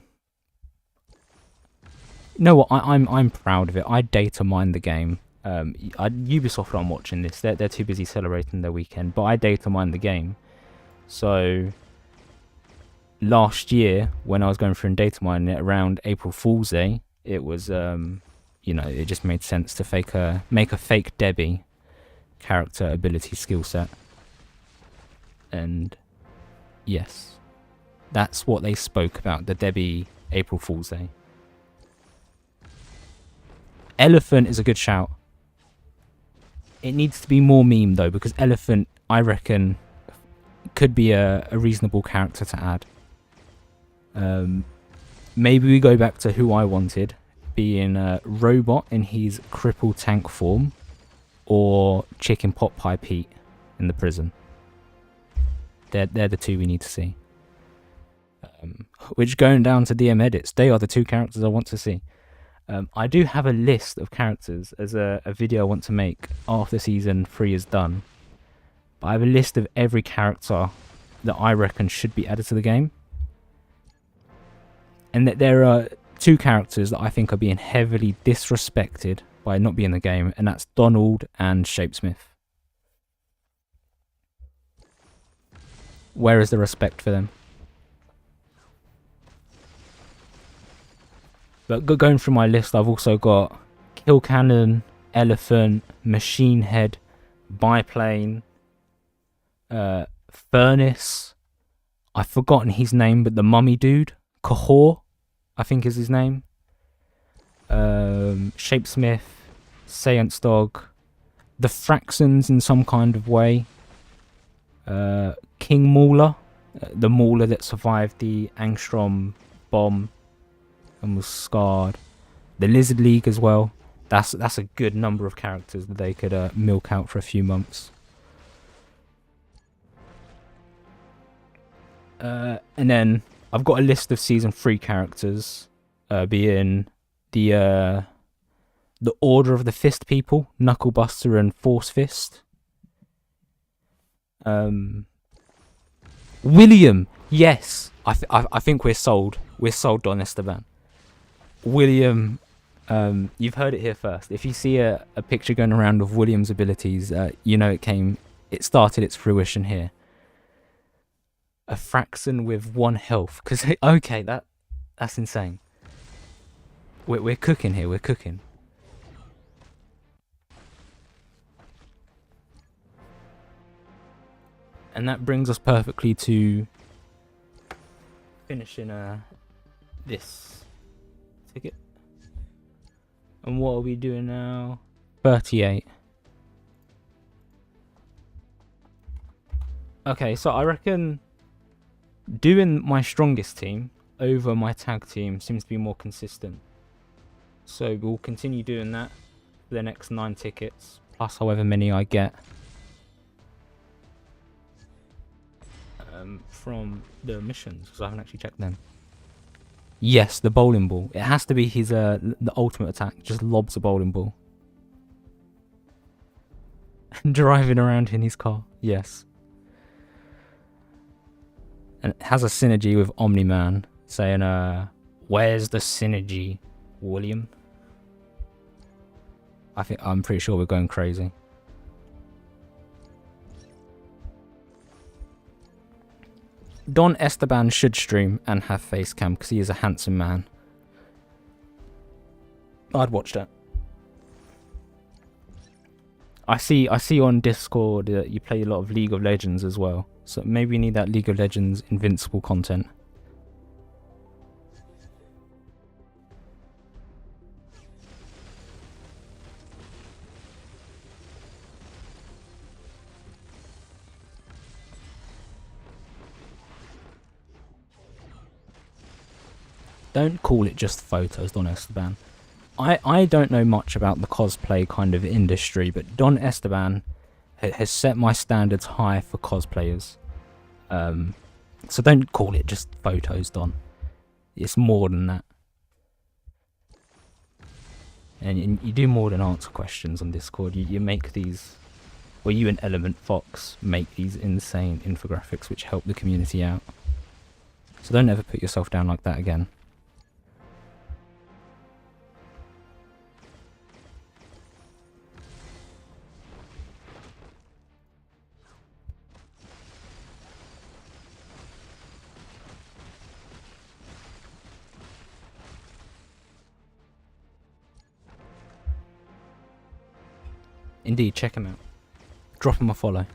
know what? I'm proud of it. I data mined the game. Ubisoft aren't watching this. They're too busy celebrating their weekend. But I data mined the game, so last year when I was going through and data mining it around April Fool's Day, it was it just made sense to make a fake Debbie character ability skill set. And yes, that's what they spoke about, the Debbie April Fool's Day. Elephant is a good shout. It needs to be more meme though, because Elephant, I reckon, could be a reasonable character to add. Maybe we go back to who I wanted, being a Robot in his crippled tank form, or Chicken Pot Pie Pete in the prison. They're the two we need to see. Which, going down to DM edits, they are the two characters I want to see. I do have a list of characters as a video I want to make after season 3 is done. But I have a list of every character that I reckon should be added to the game. And that there are two characters that I think are being heavily disrespected by not being in the game, and that's Donald and Shapesmith. Where is the respect for them? But going through my list, I've also got Kill Cannon, Elephant, Machine Head, Biplane, Furnace. I've forgotten his name, but the mummy dude, Kahor, I think is his name. Shapesmith, Seance Dog, the Fraxons in some kind of way. King Mauler, the Mauler that survived the Angstrom bomb and was scarred. The Lizard League as well. That's a good number of characters that they could milk out for a few months. And then I've got a list of season 3 characters, being the Order of the Fist People, Knucklebuster and Force Fist. William, yes, I think we're sold. We're sold, Don Esteban. William, you've heard it here first. If you see a picture going around of William's abilities, you know it started its fruition here. A Fraxon with 1 health, because okay, that's insane. We're cooking here. We're cooking. And that brings us perfectly to finishing this ticket. And what are we doing now? 38. Okay, so I reckon doing my strongest team over my tag team seems to be more consistent. So we'll continue doing that for the next 9 tickets, plus however many I get from the missions, because I haven't actually checked them. Yes, the bowling ball. It has to be his the ultimate attack. Just lobs a bowling ball. Driving around in his car. Yes. And it has a synergy with Omni-Man, saying, where's the synergy, William? I'm pretty sure we're going crazy. Don Esteban should stream and have face cam because he is a handsome man. I'd watch that. I see on Discord that you play a lot of League of Legends as well. So maybe we need that League of Legends Invincible content. Don't call it just photos, Don Esteban. I don't know much about the cosplay kind of industry, but Don Esteban has set my standards high for cosplayers. So don't call it just photos, Don. It's more than that. And you do more than answer questions on Discord. You make these... Well, you and Element Fox make these insane infographics which help the community out. So don't ever put yourself down like that again. Indeed, check him out. Drop him a follow.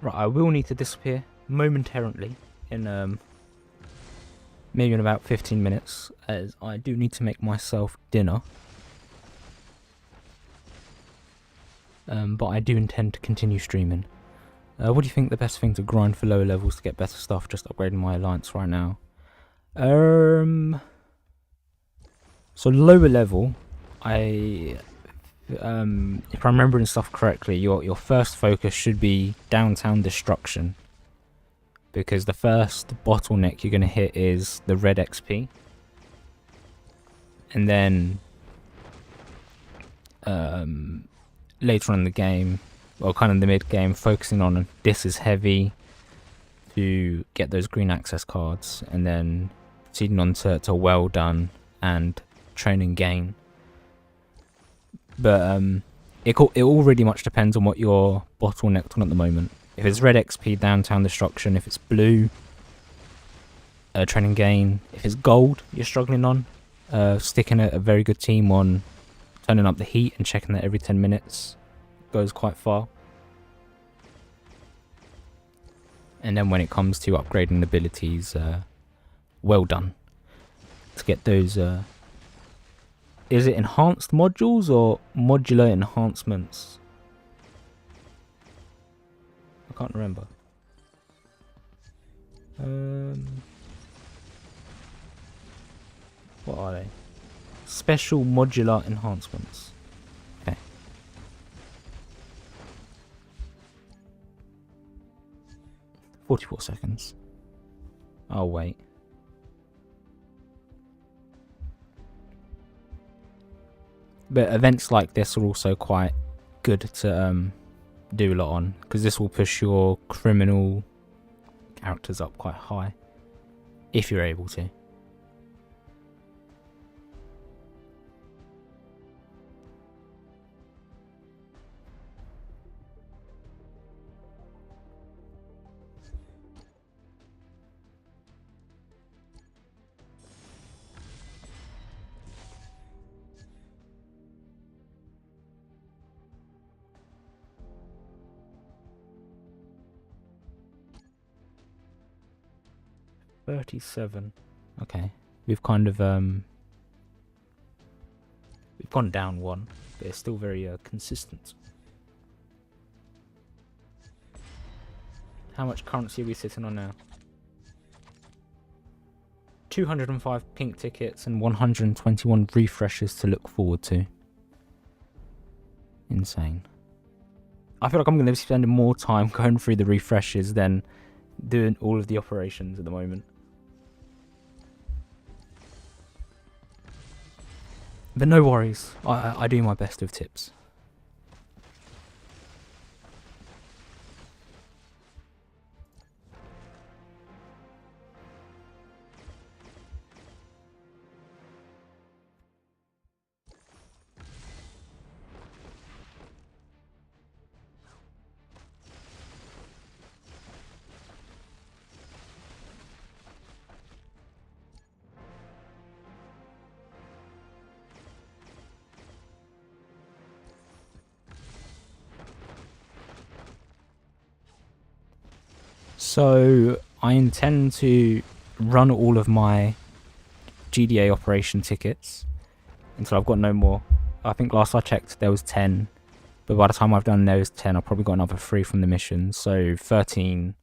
Right, I will need to disappear momentarily in maybe in about 15 minutes, as I do need to make myself dinner. But I do intend to continue streaming. What do you think the best thing to grind for lower levels to get better stuff? Just upgrading my alliance right now. So lower level, if I'm remembering stuff correctly, your first focus should be downtown destruction, because the first bottleneck you're going to hit is the red XP, and then later on in the game, or kind of the mid game, focusing on this is heavy to get those green access cards, and then proceeding on to well done and training gain. But it all really much depends on what you're bottlenecked on at the moment. If it's red XP, downtown destruction. If it's blue, training gain. If it's gold, you're struggling on, sticking a very good team on turning up the heat and checking that every 10 minutes goes quite far. And then when it comes to upgrading abilities, well done. To get those, is it enhanced modules or modular enhancements? I can't remember. What are they? Special modular enhancements. Okay. $44. I'll wait. But events like this are also quite good to do a lot on, because this will push your criminal characters up quite high, if you're able to. $37. Okay, we've kind of we've gone down one, but it's still very consistent. How much currency are we sitting on now? 205 pink tickets and 121 refreshes to look forward to. Insane. I feel like I'm going to be spending more time going through the refreshes than doing all of the operations at the moment. But no worries, I do my best with tips. So I intend to run all of my GDA operation tickets until I've got no more. I think last I checked there was 10, but by the time I've done those 10 I've probably got another 3 from the mission, so 13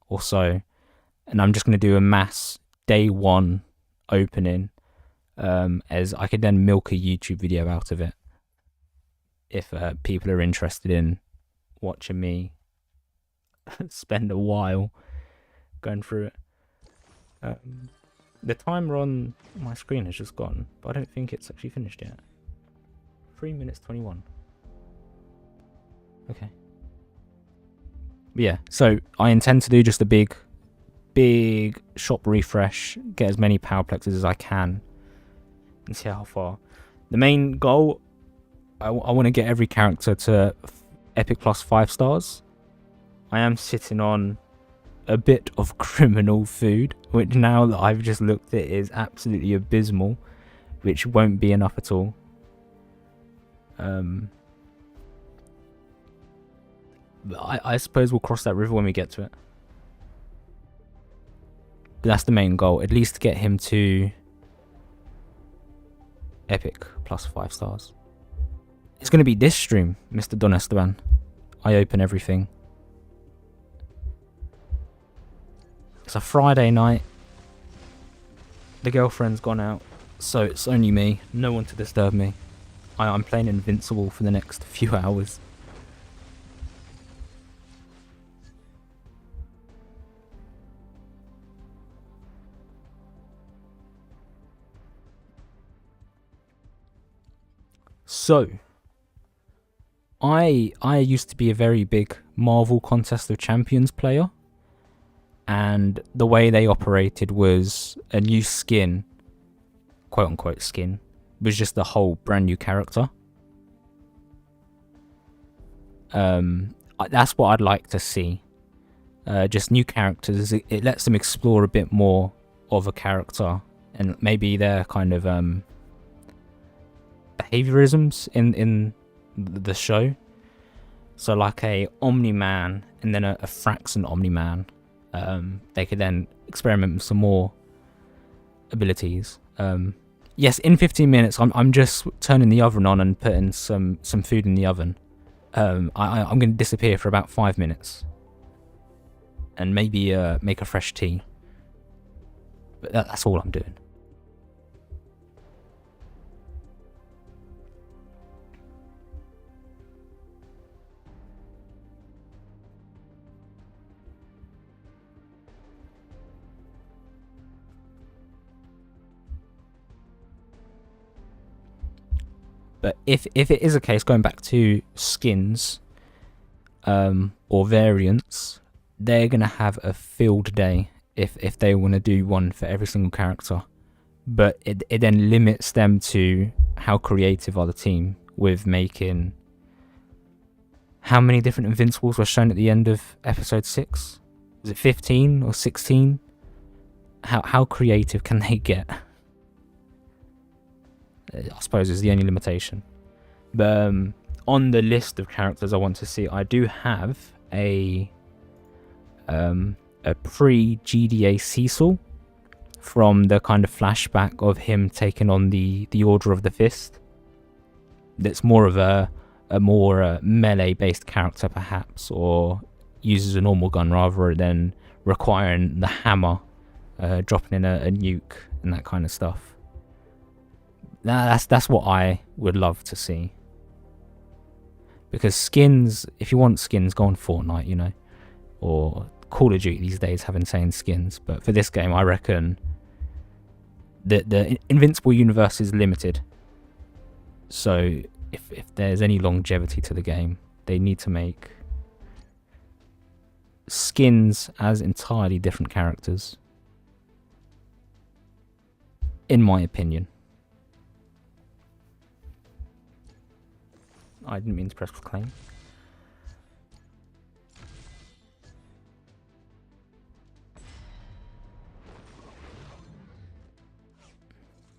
or so. And I'm just going to do a mass day 1 opening, as I could then milk a YouTube video out of it if people are interested in watching me spend a while going through it. The timer on my screen has just gone, but I don't think it's actually finished yet. 3 minutes 21. Okay. But yeah, so I intend to do just a big shop refresh, get as many Powerplexes as I can, and see how far. The main goal, I want to get every character to Epic Plus 5 stars. I am sitting on a bit of criminal food, which now that I've just looked at is absolutely abysmal, which won't be enough at all. But I suppose we'll cross that river when we get to it. But that's the main goal, at least to get him to Epic Plus 5 stars. It's going to be this stream, Mr. Don Esteban. I open everything. It's a Friday night. The girlfriend's gone out, so it's only me. No one to disturb me. I'm playing Invincible for the next few hours. So, I used to be a very big Marvel Contest of Champions player. And the way they operated was a new skin, quote unquote skin, was just a whole brand new character. That's what I'd like to see. Just new characters. It lets them explore a bit more of a character and maybe their kind of behaviorisms in the show. So like a Omni-Man and then a Fraxon Omni-Man. They could then experiment with some more abilities. Yes, in 15 minutes, I'm just turning the oven on and putting some food in the oven. I'm going to disappear for about 5 minutes. And maybe make a fresh tea. But that's all I'm doing. But if it is a case, going back to skins or variants, they're going to have a field day if they want to do one for every single character. But it then limits them to how creative are the team with making... How many different Invincibles were shown at the end of episode 6? Was it 15 or 16? How creative can they get? I suppose is the only limitation. But on the list of characters I want to see, I do have a pre-GDA Cecil from the kind of flashback of him taking on the Order of the Fist. That's more of a more melee-based character, perhaps, or uses a normal gun rather than requiring the hammer, dropping in a nuke and that kind of stuff. That's what I would love to see. Because skins, if you want skins, go on Fortnite, you know, or Call of Duty these days have insane skins. But for this game, I reckon the Invincible universe is limited. So if there's any longevity to the game, they need to make skins as entirely different characters. In my opinion. I didn't mean to press claim.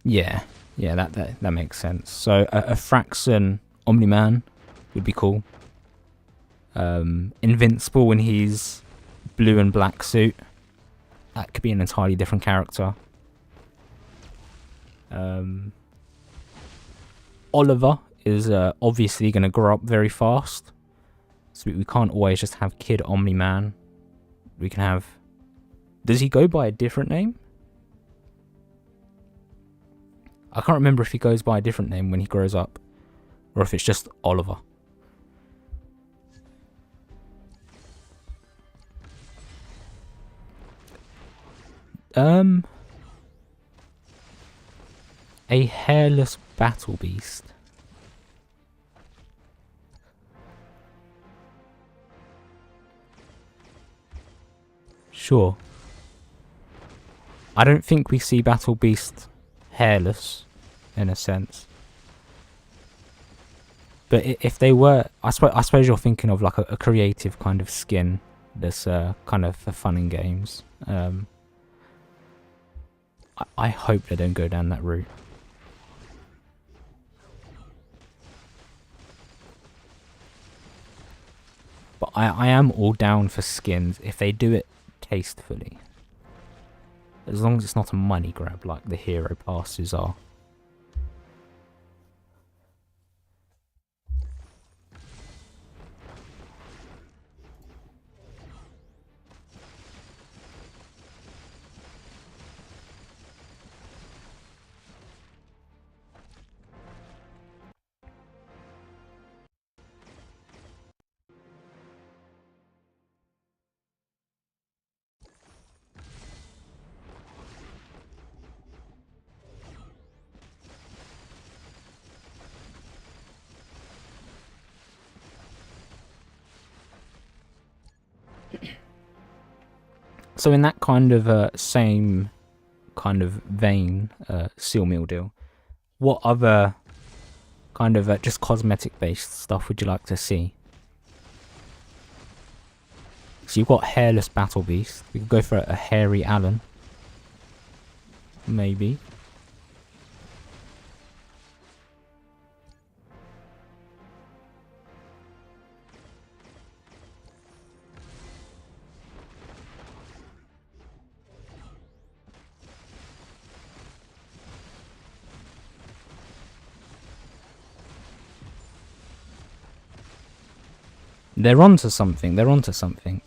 Yeah, that makes sense. So a Fraxon Omni-Man would be cool. Invincible when he's blue and black suit. That could be an entirely different character. Oliver is obviously going to grow up very fast. So we can't always just have Kid Omni-Man. We can have... Does he go by a different name? I can't remember if he goes by a different name when he grows up. Or if it's just Oliver. A hairless battle beast. Sure. I don't think we see Battle Beast hairless, in a sense. But if they were... I suppose you're thinking of like a creative kind of skin that's kind of for fun in games. I hope they don't go down that route. But I am all down for skins if they do it tastefully. As long as it's not a money grab like the hero passes are. So in that kind of same kind of vein, seal meal deal, what other kind of just cosmetic based stuff would you like to see? So you've got hairless Battle Beast. We could go for a hairy Alan. Maybe. They're onto something. They're onto something.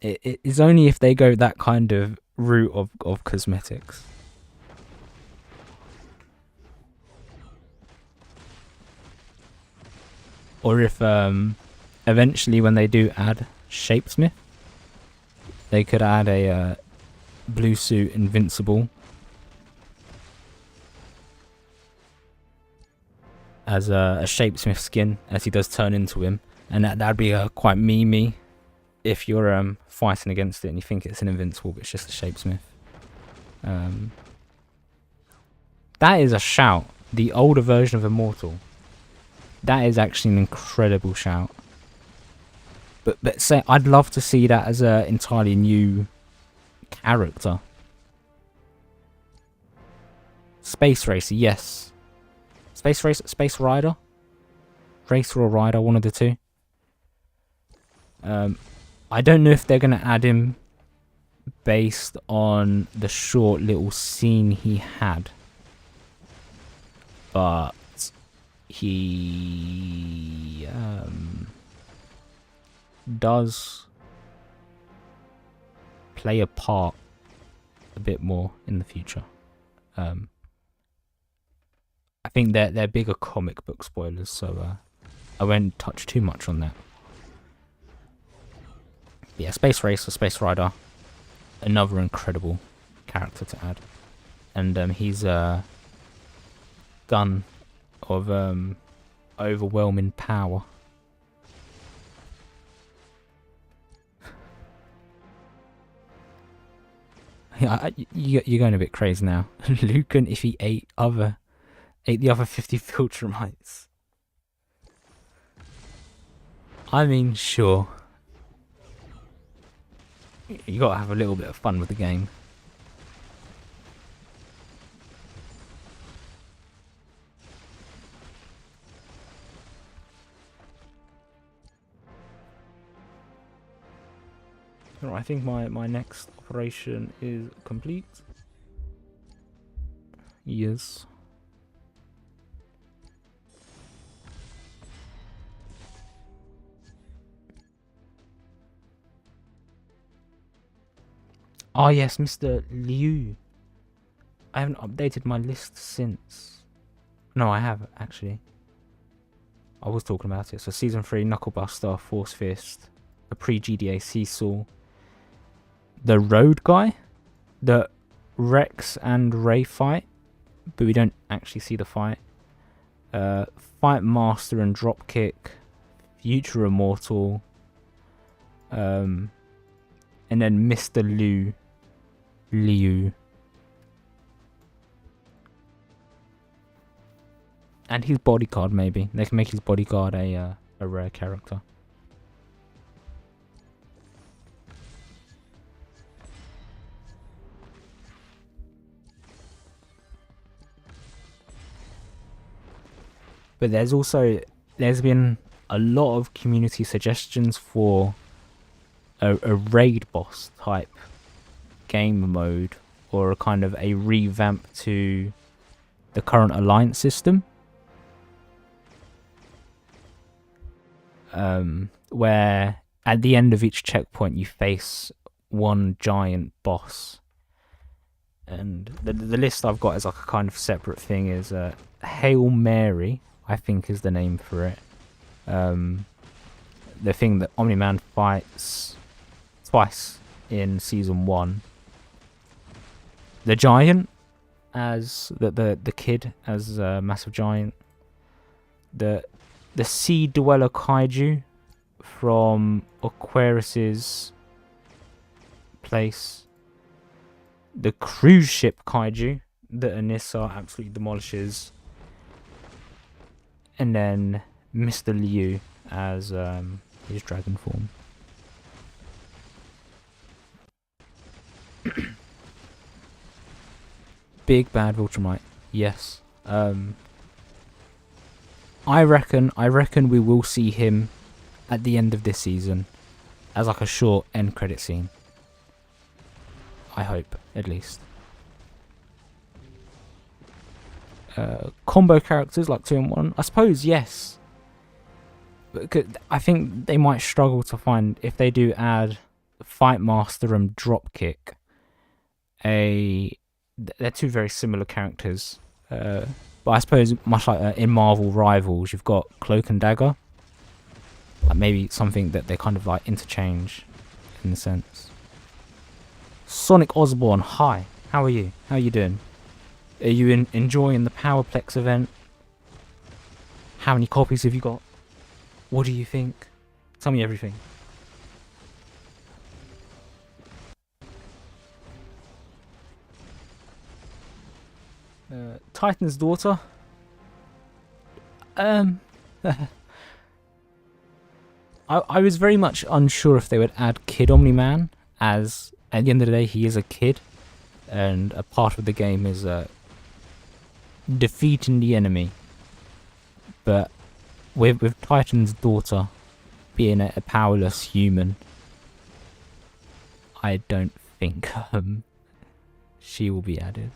It is only if they go that kind of route of cosmetics. Or if eventually when they do add Shapesmith, they could add a blue suit Invincible as a Shapesmith skin, as he does turn into him, and that'd be quite memey if you're fighting against it and you think it's an Invincible but it's just a Shapesmith. That is a shout. The older version of Immortal. That is actually an incredible shout. But say I'd love to see that as an entirely new character. Space Racer, yes. Space Racer, Space Rider? Racer or Rider, one of the two. I don't know if they're going to add him based on the short little scene he had. But he does play a part a bit more in the future. I think they're bigger comic book spoilers, so I won't touch too much on that. But yeah, Space Racer, Space Rider, another incredible character to add, and he's a gun of overwhelming power. You're going a bit crazy now. Lucan, if he ate the other 50 Filtramites. I mean, sure. You gotta have a little bit of fun with the game. Alright, I think my next operation is complete. Yes. Oh yes, Mr. Liu. I haven't updated my list since. No, I have, actually. I was talking about it. So Season 3, Knucklebuster, Force Fist, a pre-GDA Seesaw, the Road Guy, the Rex and Ray fight, but we don't actually see the fight. Fight Master and Dropkick, Future Immortal, and then Mr. Liu. And his bodyguard, maybe. They can make his bodyguard a rare character. But there's been a lot of community suggestions for a raid boss type game mode, or a kind of a revamp to the current alliance system, where at the end of each checkpoint you face one giant boss. And the list I've got is like a kind of separate thing. Is Hail Mary, I think is the name for it. The thing that Omni-Man fights twice in Season 1. The Giant as the kid as a massive giant. The Sea Dweller Kaiju from Aquarius's place. The cruise ship Kaiju that Anissa absolutely demolishes. And then Mr. Liu as his dragon form. Big bad Viltrumite, yes. I reckon we will see him at the end of this season. as like a short end credit scene. I hope, at least. Combo characters like 2 in 1? I suppose yes. But I think they might struggle to find, if they do add Fight Master and Dropkick, they're 2 very similar characters. But I suppose much like in Marvel Rivals, you've got Cloak and Dagger. Like maybe something that they kind of like interchange in a sense. Sonic Osborne, hi. How are you? How are you doing? Are you enjoying the Powerplex event? How many copies have you got? What do you think? Tell me everything. Titan's daughter. I was very much unsure if they would add Kid Omni-Man, as at the end of the day he is a kid, and a part of the game is defeating the enemy. But with Titan's daughter being a powerless human, I don't think she will be added.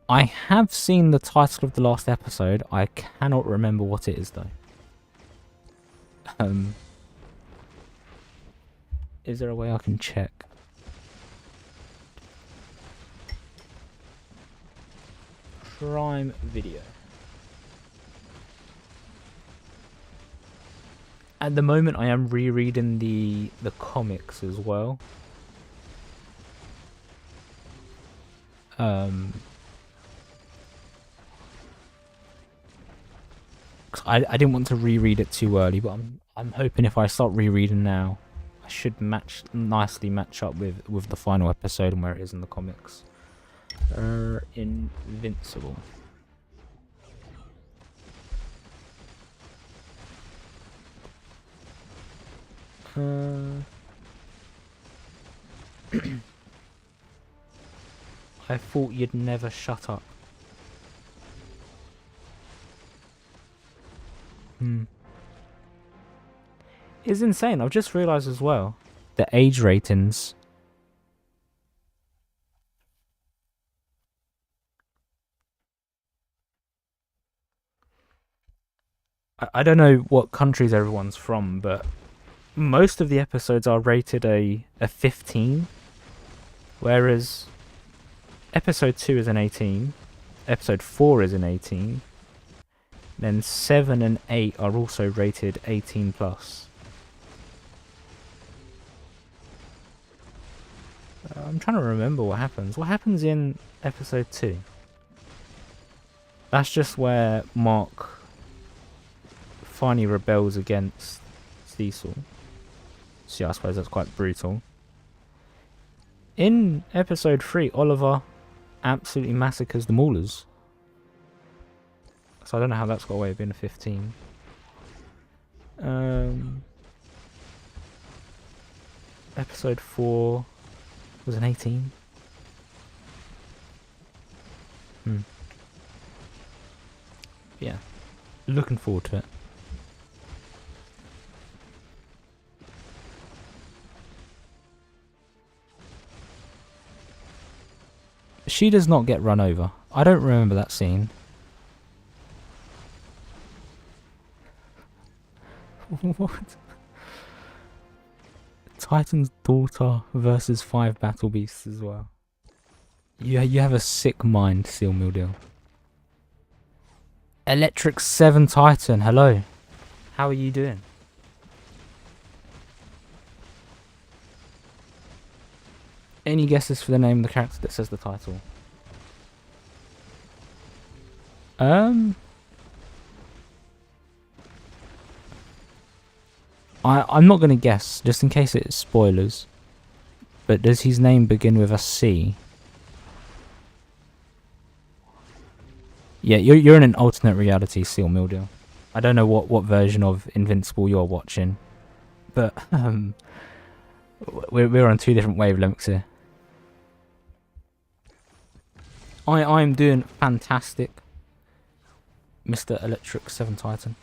I have seen the title of the last episode. I cannot remember what it is though. Is there a way I can check? Prime Video. At the moment I am rereading the comics as well. I didn't want to reread it too early, but I'm hoping if I start rereading now, I should nicely match up with the final episode and where it is in the comics. Invincible. I thought you'd never shut up. It's insane. I've just realised as well, the age ratings. I don't know what countries everyone's from, but most of the episodes are rated a 15, whereas episode 2 is an 18, episode 4 is an 18, then 7 and 8 are also rated 18 plus. I'm trying to remember what happens. What happens in episode 2? That's just where Mark finally rebels against Cecil. So yeah, I suppose that's quite brutal. In episode 3, Oliver absolutely massacres the Maulers. So I don't know how that's got away with being a 15. Episode 4 was an 18. Yeah, looking forward to it. She does not get run over. I don't remember that scene. What? Titan's daughter versus 5 battle beasts as well. You have a sick mind, Seal Mildew. Electric 7 Titan, hello. How are you doing? Any guesses for the name of the character that says the title? I'm not going to guess, just in case it's spoilers. But does his name begin with a C? Yeah, you're in an alternate reality, Seal Mildew. I don't know what version of Invincible you're watching, but we're on 2 different wavelengths here. I'm doing fantastic, Mr. Electric 7 Titan.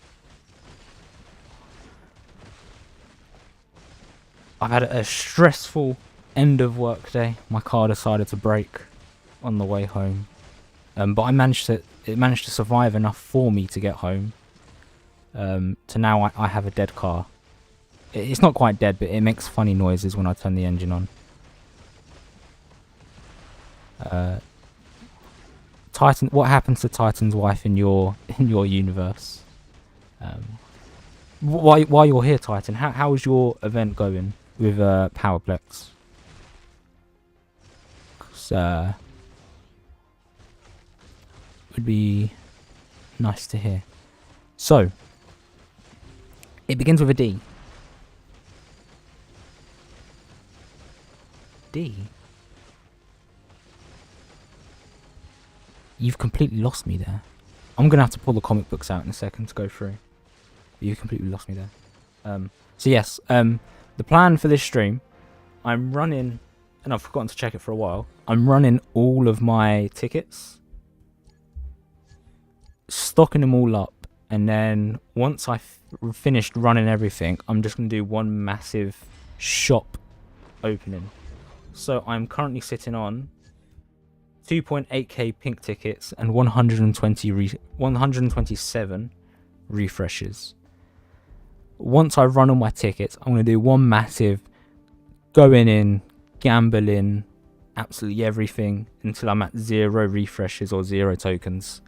I've had a stressful end of work day. My car decided to break on the way home, but it managed to survive enough for me to get home. To now I have a dead car. It's not quite dead, but it makes funny noises when I turn the engine on. Titan, what happens to Titan's wife in your universe? While you're here, Titan, how's your event going with Powerplex? 'Cause, would be nice to hear. So, it begins with a D. D? You've completely lost me there. I'm going to have to pull the comic books out in a second to go through. You completely lost me there. So yes, the plan for this stream, I'm running, and I've forgotten to check it for a while, I'm running all of my tickets, stocking them all up, and then once I've finished running everything, I'm just going to do one massive shop opening. So I'm currently sitting on 2.8k pink tickets and 127 refreshes. Once I run all my tickets, I'm going to do one massive going in, gambling, absolutely everything until I'm at 0 refreshes or 0 tokens.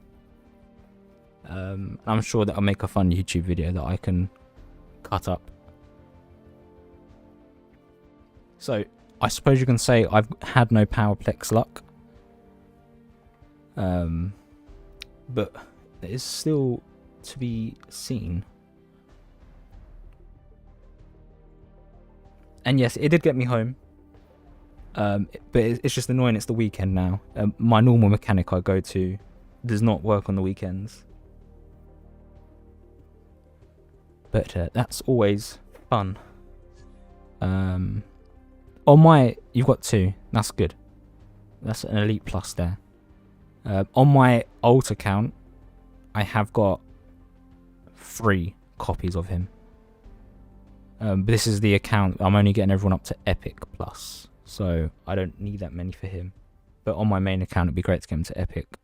I'm sure that'll make a fun YouTube video that I can cut up. So I suppose you can say I've had no Powerplex luck. But it is still to be seen. And yes, it did get me home. But it's just annoying. It's the weekend now. My normal mechanic I go to does not work on the weekends. But that's always fun. On my, you've got 2. That's good. That's an Elite Plus there. On my alt account, I have got 3 copies of him. But this is the account. I'm only getting everyone up to Epic Plus, so I don't need that many for him. But on my main account, it'd be great to get him to Epic.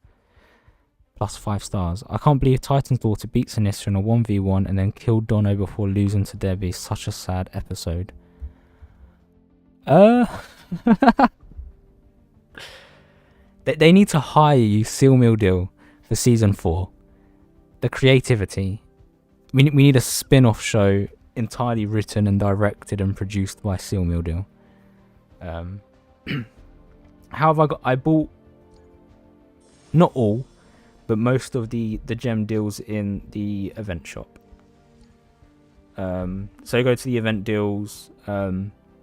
Plus 5 stars. I can't believe Titan's daughter beat Sinistcha in a 1v1 and then killed Dono before losing to Debbie. Such a sad episode. They need to hire you, Seal Meal Deal, for season 4. The creativity. We need a spin-off show entirely written and directed and produced by Seal Meal Deal. How have I got? I bought not all, but most of the gem deals in the event shop. So go to the event deals.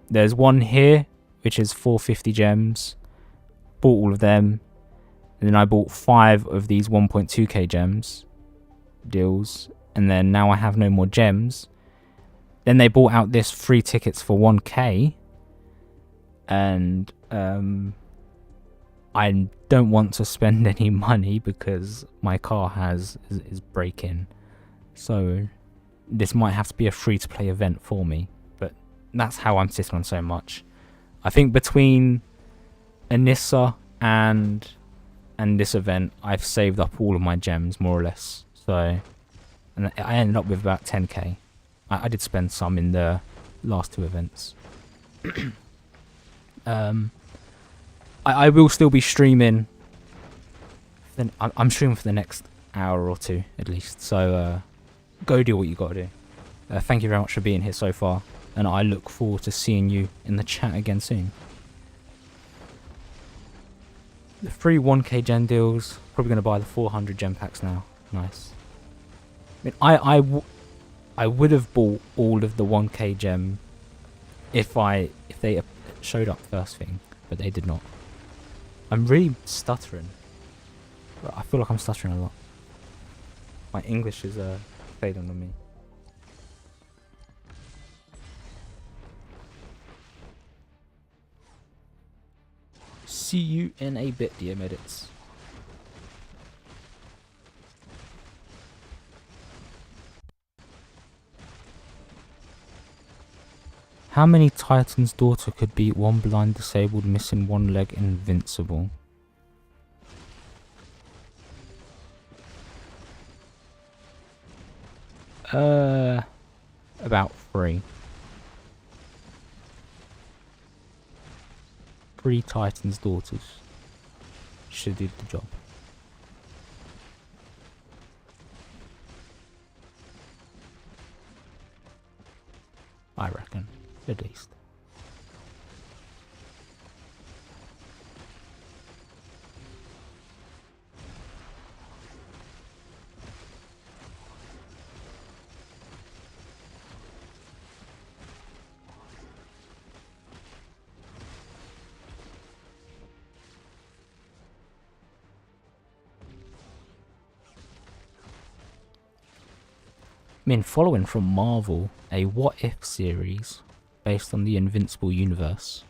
There's one here which is 450 gems. Bought all of them, and then I bought 5 of these 1.2k gems deals, and then now I have no more gems. Then they bought out this free tickets for 1k, and I don't want to spend any money because my car is breaking, so this might have to be a free to play event for me. But that's how I'm sitting on so much. I think between Anissa and this event, I've saved up all of my gems more or less. So, and I ended up with about 10k. I did spend some in the last 2 events. I will still be streaming. I'm streaming for the next hour or 2 at least. So go do what you gotta do. Thank you very much for being here so far, and I look forward to seeing you in the chat again soon. The free 1k gem deals. Probably going to buy the 400 gem packs now. Nice. I mean, I would have bought all of the 1k gem if they showed up first thing, but they did not. I'm really stuttering. I feel like I'm stuttering a lot. My English is failing on me. See you in a bit, dear medits. How many Titan's daughter could beat one blind, disabled, missing one leg, invincible? About 3. 3 Titan's daughters should do the job. I reckon, at least. I mean, following from Marvel, a What If series based on the Invincible universe.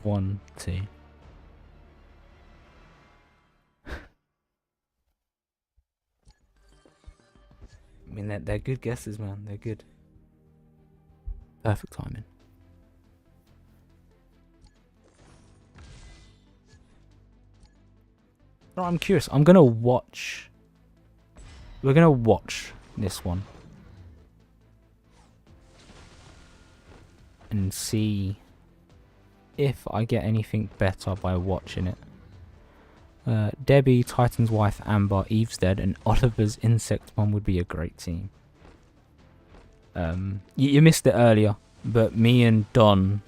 1, 2. I mean, they're good guesses, man. They're good. Perfect timing. No, I'm curious. We're gonna watch this one and see if I get anything better by watching it. Debbie, Titan's wife, Amber, Eve's dead, and Oliver's insect mom would be a great team. You missed it earlier, but me and Don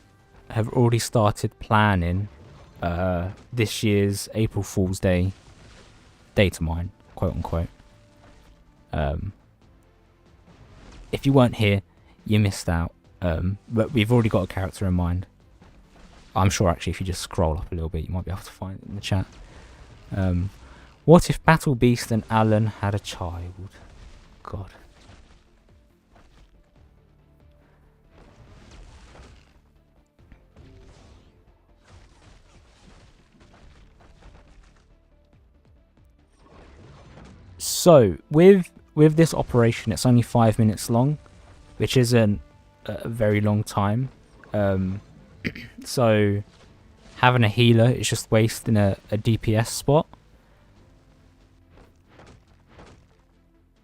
have already started planning this year's April Fool's Day data mine, quote unquote. If you weren't here, you missed out. But we've already got a character in mind. I'm sure actually if you just scroll up a little bit, you might be able to find it in the chat. What if Battle Beast and Alan had a child? God. So, with this operation, it's only 5 minutes long, which isn't a very long time. So, having a healer is just wasting a DPS spot.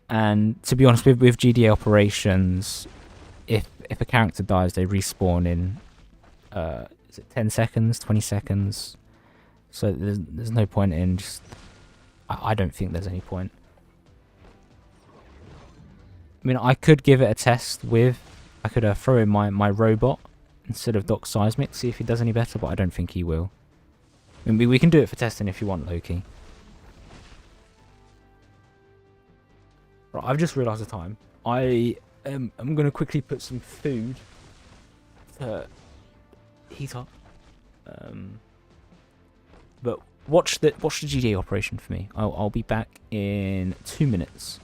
And to be honest, with GDA operations, if a character dies, they respawn in is it 10 seconds, 20 seconds? So there's no point in just... I don't think there's any point. I mean, I could give it a test with... I could throw in my robot instead of Doc Seismic, see if he does any better, but I don't think he will. I mean, we can do it for testing if you want, Loki. Right, I've just realised the time. I'm going to quickly put some food to heat up. But watch the GDA operation for me. I'll be back in 2 minutes.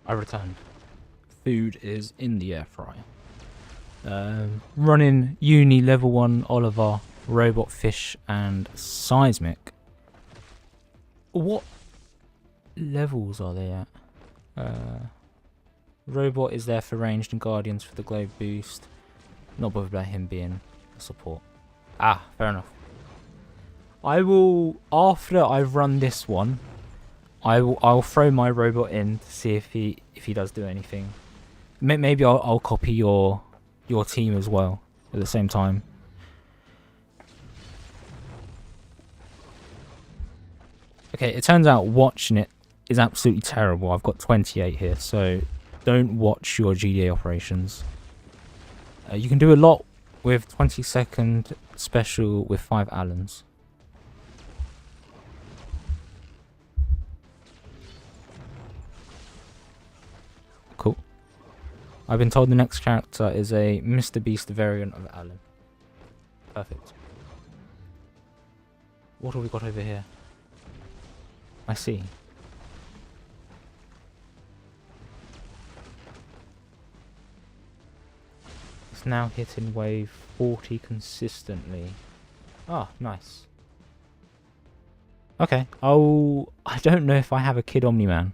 I returned. Food is in the air fryer. Running Uni level 1 Oliver, Robot Fish and Seismic. What levels are they at? Robot is there for ranged and Guardians for the globe boost. Not bothered about him being a support. Ah, fair enough. I will, after I've run this one, I'll throw my robot in to see if he does do anything. Maybe I'll copy your team as well at the same time. Okay, it turns out watching it is absolutely terrible. I've got 28 here, so don't watch your GDA operations. You can do a lot with 20-second special with 5 Allens. Cool. I've been told the next character is a Mr. Beast variant of Allen. Perfect. What have we got over here? I see. It's now hitting wave 40 consistently. Ah, nice. Okay, I don't know if I have a Kid Omni-Man.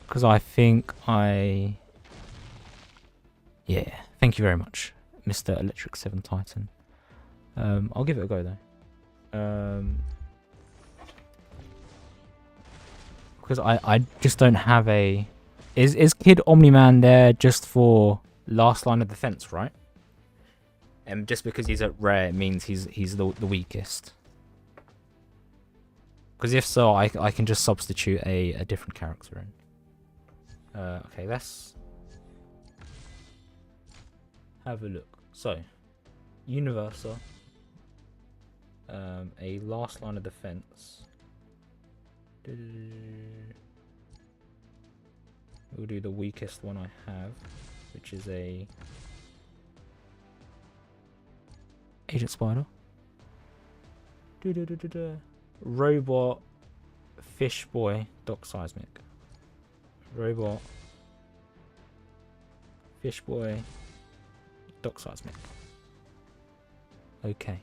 Because I think yeah, thank you very much, Mr. Electric 7 Titan. I'll give it a go though. Because I just don't have a... Is Kid Omni-Man there just for last line of defense, right? And just because he's at rare, it means he's the weakest. Because if so, I can just substitute a different character in. Okay, let's have a look. So, Universa, a last line of defense. We'll do the weakest one I have, which is a Agent Spider. Robot Fish Boy Doc Seismic. Robot Fish Boy Doc Seismic. Okay.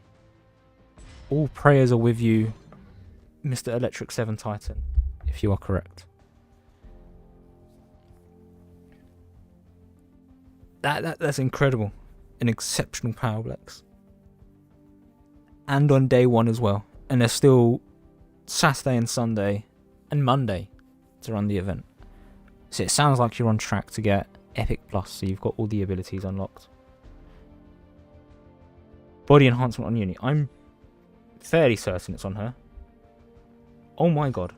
All prayers are with you, Mr. Electric 7 Titan, if you are correct. That's incredible. An exceptional Powerplex. And on day 1 as well. And there's still Saturday and Sunday and Monday to run the event. So it sounds like you're on track to get Epic Plus, so you've got all the abilities unlocked. Body enhancement on Uni. I'm fairly certain it's on her. Oh my god.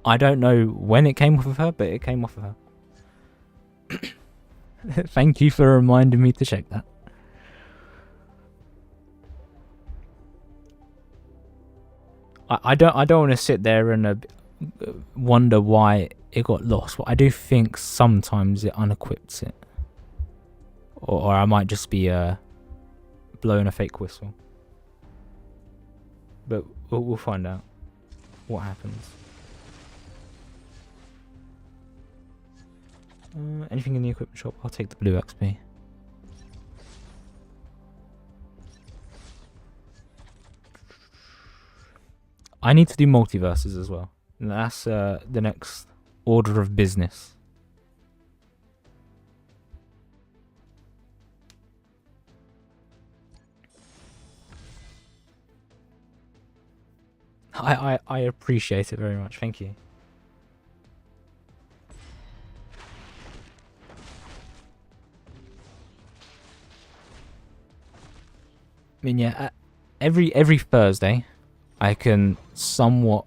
I don't know when it came off of her, but it came off of her. Thank you for reminding me to check that. I don't want to sit there and wonder why it got lost. But I do think sometimes it unequips it, or I might just be blowing a fake whistle. But we'll find out what happens. Anything in the equipment shop? I'll take the blue XP. I need to do multiverses as well. And that's the next order of business. I appreciate it very much. Thank you. I mean, yeah, every Thursday, I can somewhat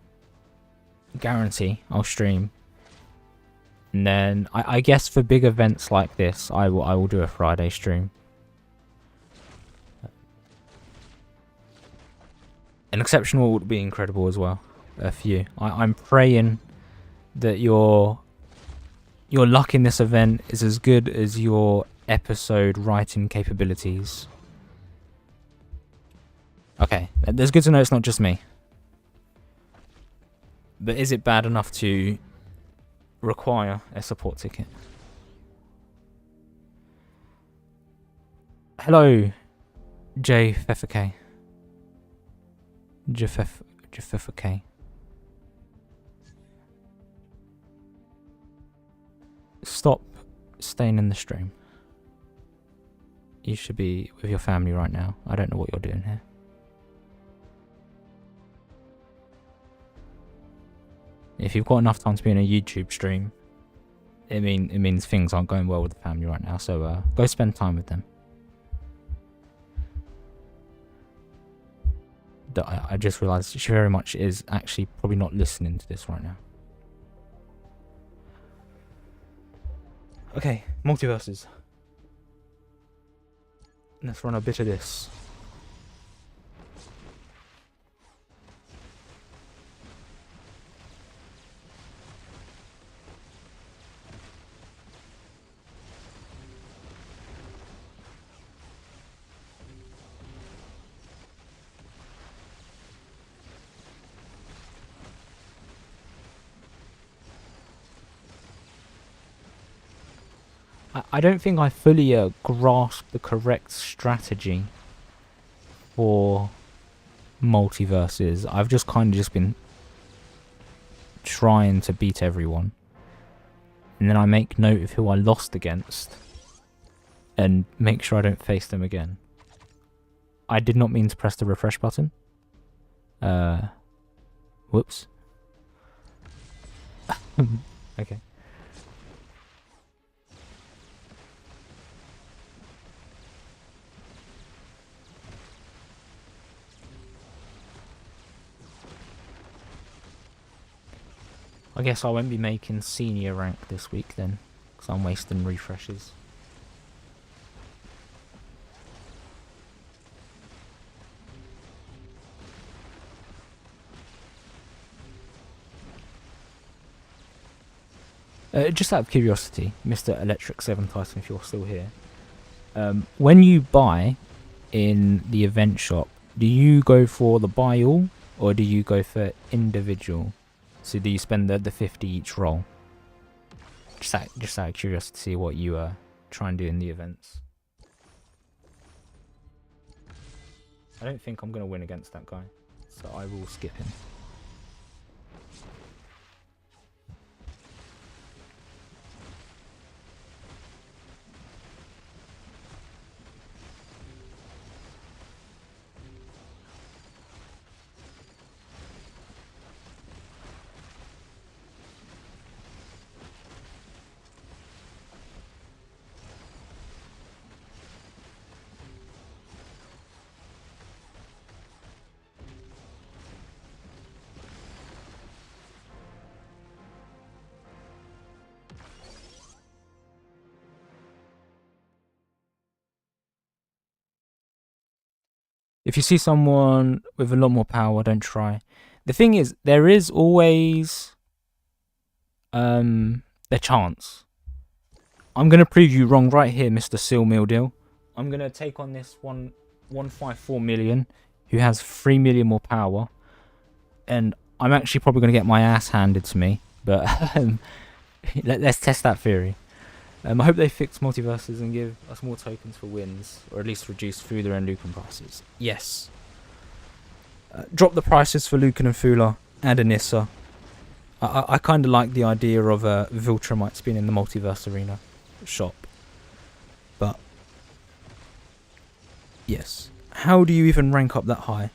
guarantee I'll stream. And then I guess for big events like this, I will do a Friday stream. An exceptional would be incredible as well for you. I'm praying that your luck in this event is as good as your episode writing capabilities. Okay, it's good to know it's not just me. But is it bad enough to require a support ticket. Hello, J Fefake. Jafefake. Stop staying in the stream. You should be with your family right now. I don't know what you're doing here. If you've got enough time to be in a YouTube stream, it means things aren't going well with the family right now. So go spend time with them. I just realised she very much is actually probably not listening to this right now. Okay, multiverses. Let's run a bit of this. I don't think I fully grasped the correct strategy for multiverses. I've just kind of just been trying to beat everyone. And then I make note of who I lost against and make sure I don't face them again. I did not mean to press the refresh button. Whoops. Okay. I guess I won't be making senior rank this week then, because I'm wasting refreshes. Just out of curiosity, Mr. Electric 7 Tyson, if you're still here, when you buy in the event shop, do you go for the buy all or do you go for individual? So do you spend the 50 each roll? Just out of curiosity to see what you try and do in the events. I don't think I'm going to win against that guy, so I will skip him. If you see someone with a lot more power, don't try. The thing is, there is always a chance. I'm going to prove you wrong right here, Mr. Seal Meal Deal. I'm going to take on this 154 million, who has 3 million more power. And I'm actually probably going to get my ass handed to me. But let's test that theory. I hope they fix multiverses and give us more tokens for wins, or at least reduce Fula and Lucan prices. Yes. Drop the prices for Lucan and Fula and Anissa. I kind of like the idea of Viltrumites being in the multiverse arena shop. But, yes. How do you even rank up that high?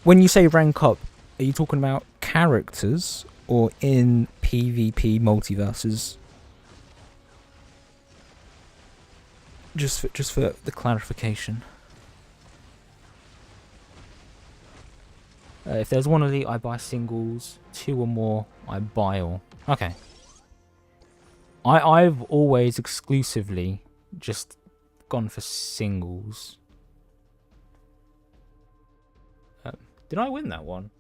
When you say rank up, are you talking about characters or in PvP multiverses? Just for the clarification. If there's one elite, I buy singles. 2 or more, I buy all. Okay. I've always exclusively just gone for singles. Did I win that one?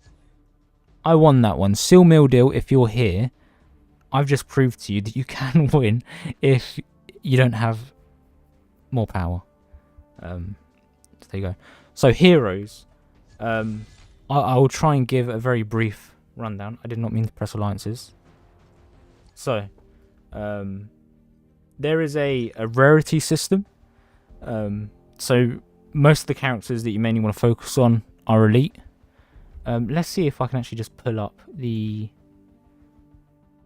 I won that one. Seal Meal Deal, if you're here, I've just proved to you that you can win if you don't have more power. So there you go. So heroes. I will try and give a very brief rundown. I did not mean to press alliances. So, there is a rarity system. So most of the characters that you mainly want to focus on are elite. Let's see if I can actually just pull up the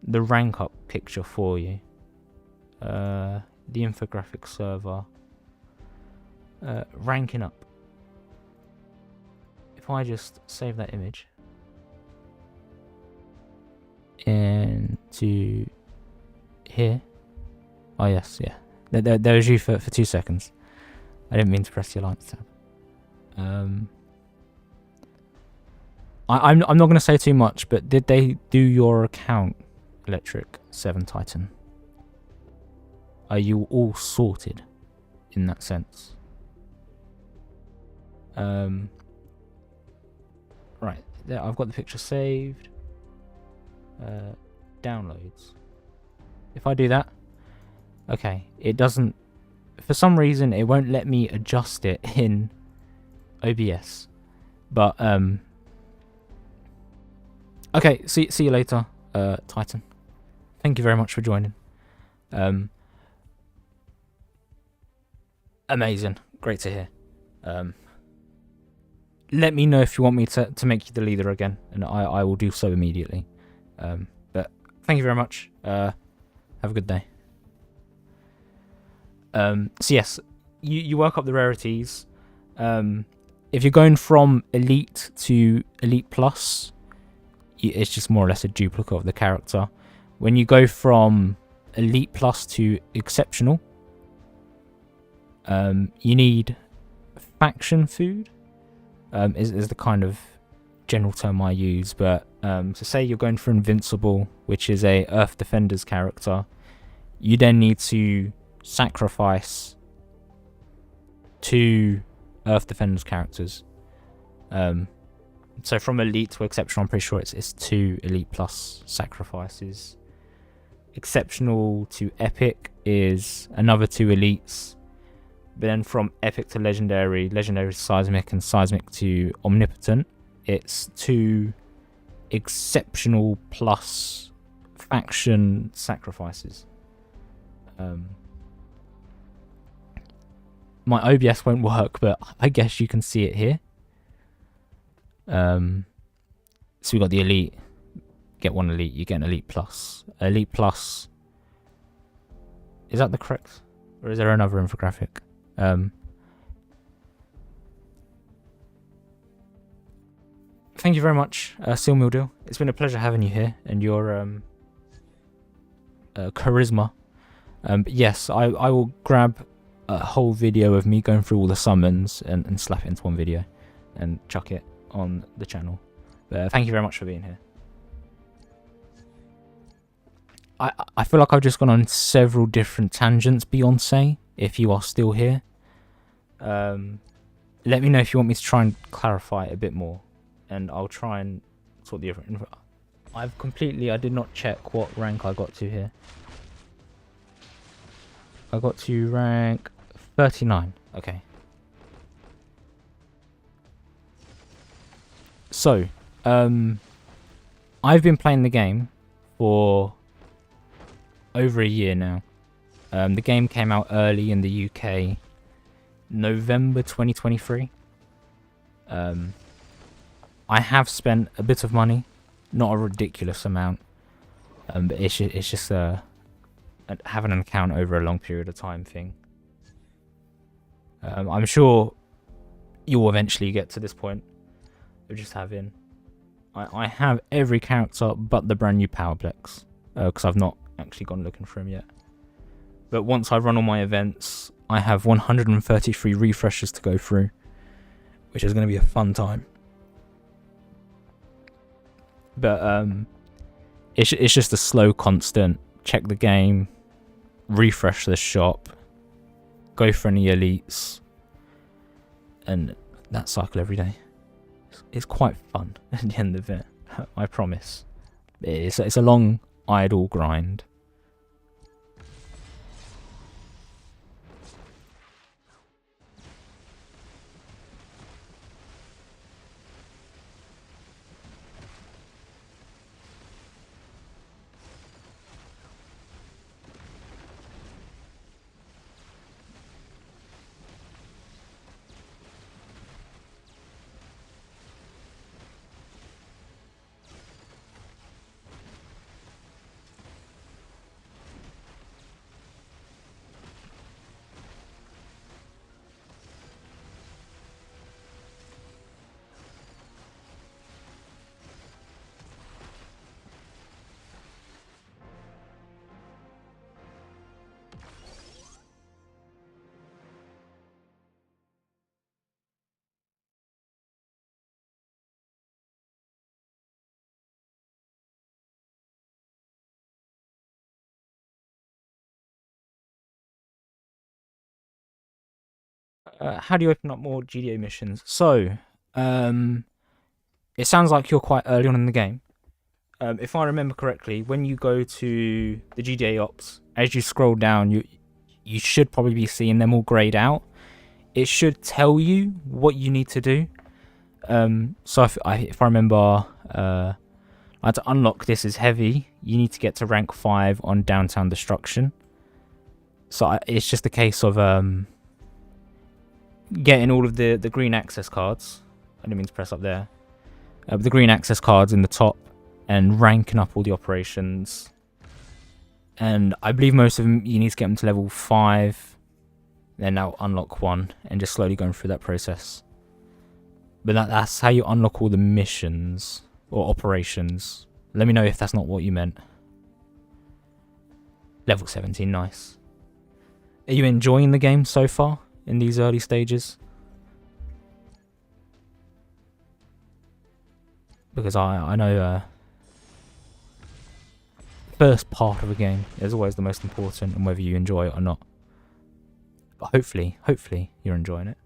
rank up picture for you. The infographic server. Ranking up. If I just save that image into here. Oh yes, yeah. There was you for 2 seconds. I didn't mean to press the alliance tab. I'm not going to say too much, but did they do your account, Electric 7 Titan? Are you all sorted in that sense? Right, there, I've got the picture saved. Downloads. If I do that, okay, it doesn't. For some reason, it won't let me adjust it in OBS. But okay, see you later, Titan. Thank you very much for joining. Amazing, great to hear. Let me know if you want me to make you the leader again, and I will do so immediately. But thank you very much. Have a good day. So yes, you work up the rarities. If you're going from elite to elite plus, it's just more or less a duplicate of the character. When you go from elite plus to exceptional, you need faction food. Is the kind of general term I use, but so say you're going for Invincible, which is a Earth Defenders character, you then need to sacrifice 2 Earth Defenders characters. So from elite to exceptional, I'm pretty sure it's 2 elite plus sacrifices. Exceptional to epic is another 2 elites. But then from epic to legendary, legendary to seismic, and seismic to omnipotent, it's 2 exceptional plus faction sacrifices. My OBS won't work, but I guess you can see it here. So we got the elite. Get 1 elite, you get an elite plus. Elite plus. Is that the correct? Or is there another infographic? Thank you very much, Seal Mildil. It's been a pleasure having you here and your charisma. But yes, I will grab a whole video of me going through all the summons and slap it into one video and chuck it on the channel. But thank you very much for being here. I feel like I've just gone on several different tangents, Beyonce, if you are still here. Let me know if you want me to try and clarify it a bit more, and I'll try and sort the different. I did not check what rank I got to here. I got to rank 39. Okay. So, I've been playing the game for over a year now. The game came out early in the UK, November 2023. I have spent a bit of money, not a ridiculous amount, but it's just having an account over a long period of time thing. I'm sure you'll eventually get to this point of just having. I have every character but the brand new Powerplex, because I've not actually gone looking for him yet. But once I run all my events, I have 133 refreshes to go through, which is going to be a fun time. But it's just a slow, constant check the game, refresh the shop, go for any elites, and that cycle every day. It's quite fun at the end of it, I promise. It's a long, idle grind. How do you open up more GDA missions? So, um, it sounds like you're quite early on in the game. If I remember correctly, when you go to the GDA ops, as you scroll down, you should probably be seeing them all grayed out. It should tell you what you need to do. So if I remember, to unlock this as heavy, you need to get to rank 5 on Downtown Destruction. So it's just a case of getting all of the green access cards. I didn't mean to press up there. The green access cards in the top and ranking up all the operations. And I believe most of them, you need to get them to level 5. Then that'll unlock 1 and just slowly going through that process. But that's how you unlock all the missions or operations. Let me know if that's not what you meant. Level 17, nice. Are you enjoying the game so far in these early stages? Because I know first part of a game is always the most important, and whether you enjoy it or not. But hopefully you're enjoying it.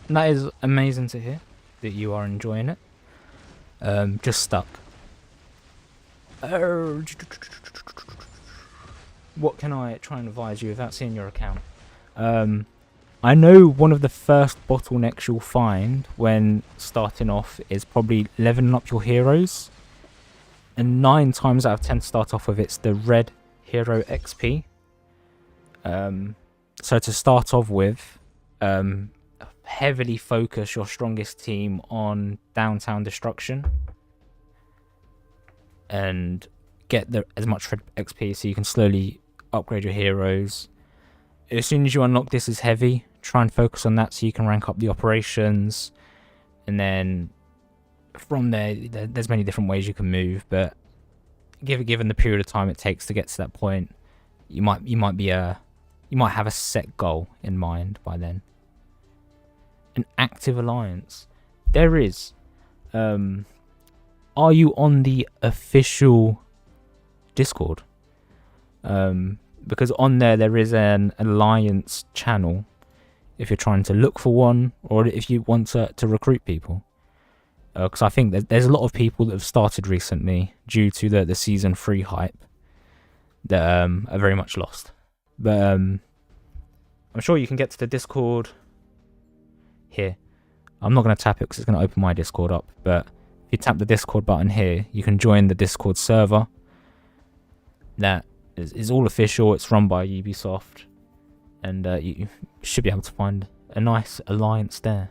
And that is amazing to hear that you are enjoying it. Just stuck. What can I try and advise you without seeing your account? I know one of the first bottlenecks you'll find when starting off is probably leveling up your heroes. And 9 times out of 10 to start off with, it's the red hero XP. So to start off with, heavily focus your strongest team on Downtown Destruction. And get as much red XP so you can slowly upgrade your heroes. As soon as you unlock this as heavy, try and focus on that so you can rank up the operations. And then from there, there's many different ways you can move, but given the period of time it takes to get to that point, you might have a set goal in mind by then. An active alliance. There is. Are you on the official Discord? Because on there is an alliance channel if you're trying to look for one, or if you want to recruit people. Because I think that there's a lot of people that have started recently due to the season 3 hype that are very much lost. But I'm sure you can get to the Discord here. I'm not going to tap it because it's going to open my Discord up, but if you tap the Discord button here, you can join the Discord server. That is all official. It's run by Ubisoft, and you should be able to find a nice alliance there.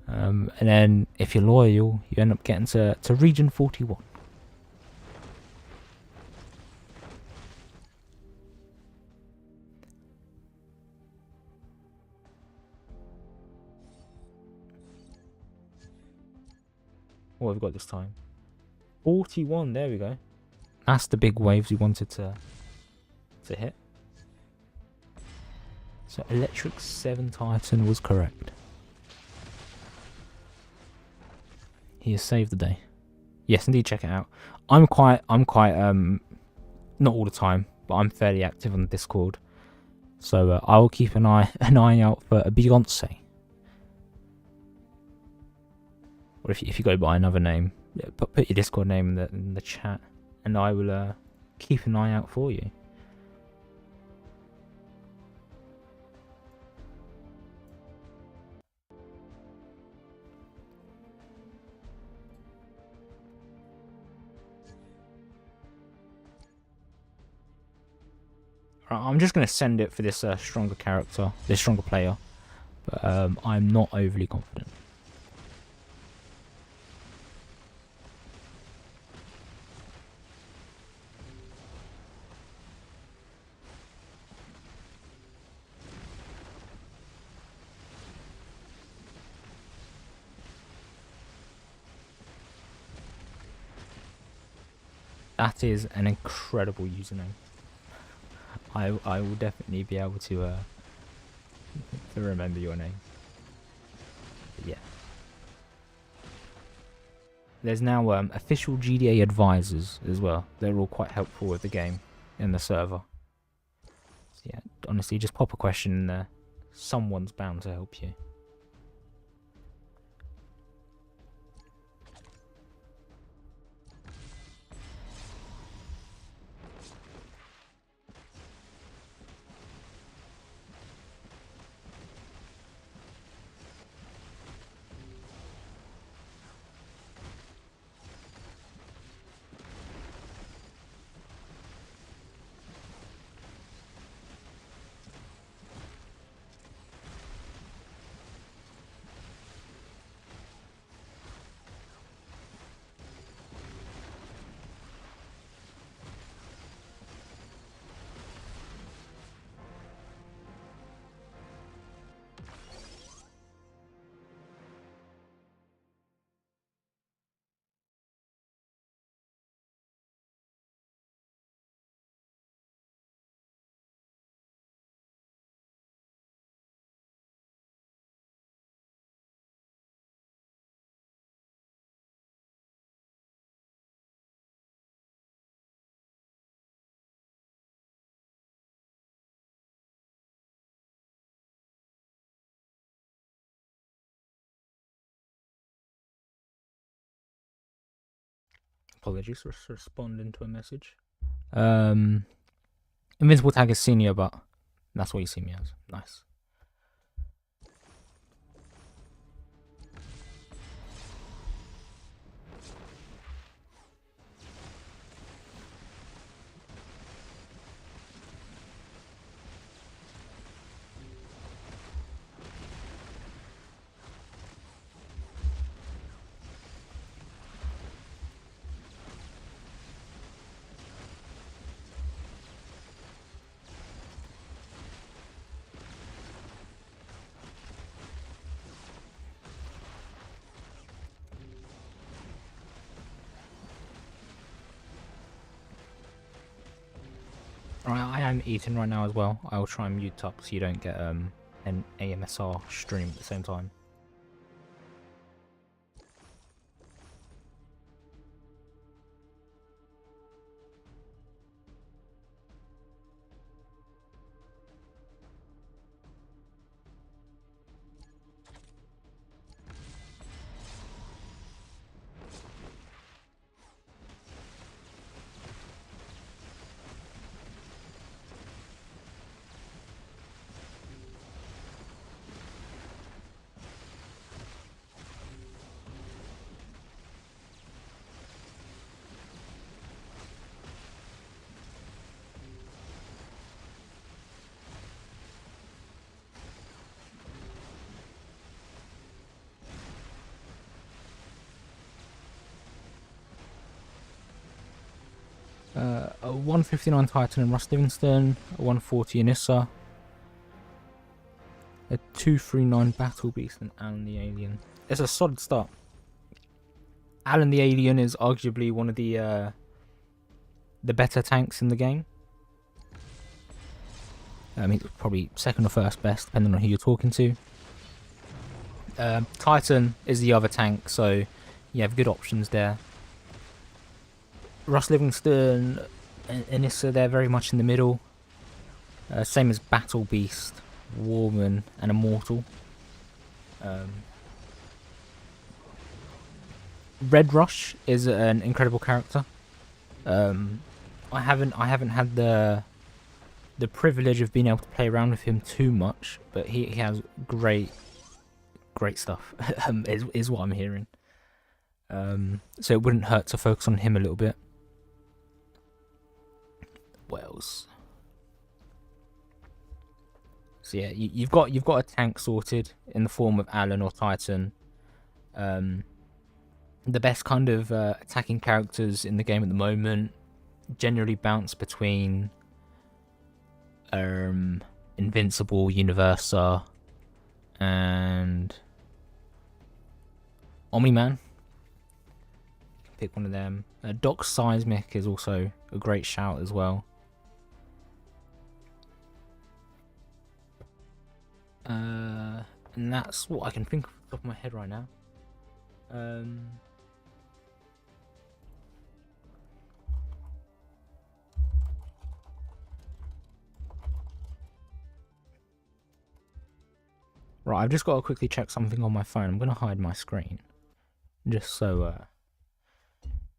And then if you're loyal, you end up getting to Region 41. What have we got this time? 41, there we go. That's the big waves we wanted to hit. So Electric 7 Titan was correct. He has saved the day. Yes, indeed, check it out. I'm quite not all the time, but I'm fairly active on the Discord. So I will keep an eye out for a Beyonce. Or if you go by another name, put your Discord name in the chat, and I will keep an eye out for you. I'm just going to send it for this stronger character, this stronger player, but I'm not overly confident. That is an incredible username. I will definitely be able to remember your name. But yeah. There's now official GDA advisors as well. They're all quite helpful with the game in the server. So yeah, honestly, just pop a question in there. Someone's bound to help you. Apologies for responding to a message. Invincible tag is senior, but that's what you see me as. Nice. Alright, I am eating right now as well. I will try and mute up so you don't get an AMSR stream at the same time. A 159 Titan and Rust Livingston, a 140 Anissa, a 239 Battle Beast and Alan the Alien. It's a solid start. Alan the Alien is arguably one of the better tanks in the game. He's probably second or first best, depending on who you're talking to. Titan is the other tank, so you have good options there. Rust Livingston and Anissa, they're very much in the middle. Same as Battle Beast, Warman, and Immortal. Red Rush is an incredible character. I haven't had the privilege of being able to play around with him too much, but he has great stuff. is what I'm hearing. So it wouldn't hurt to focus on him a little bit. What else? So yeah, you've got a tank sorted in the form of Alan or Titan. The best kind of attacking characters in the game at the moment generally bounce between Invincible, Universa, and Omni-Man. pick one of them. Doc Seismic is also a great shout as well. And that's what I can think of off the top of my head right now. Right, I've just got to quickly check something on my phone. I'm going to hide my screen, just so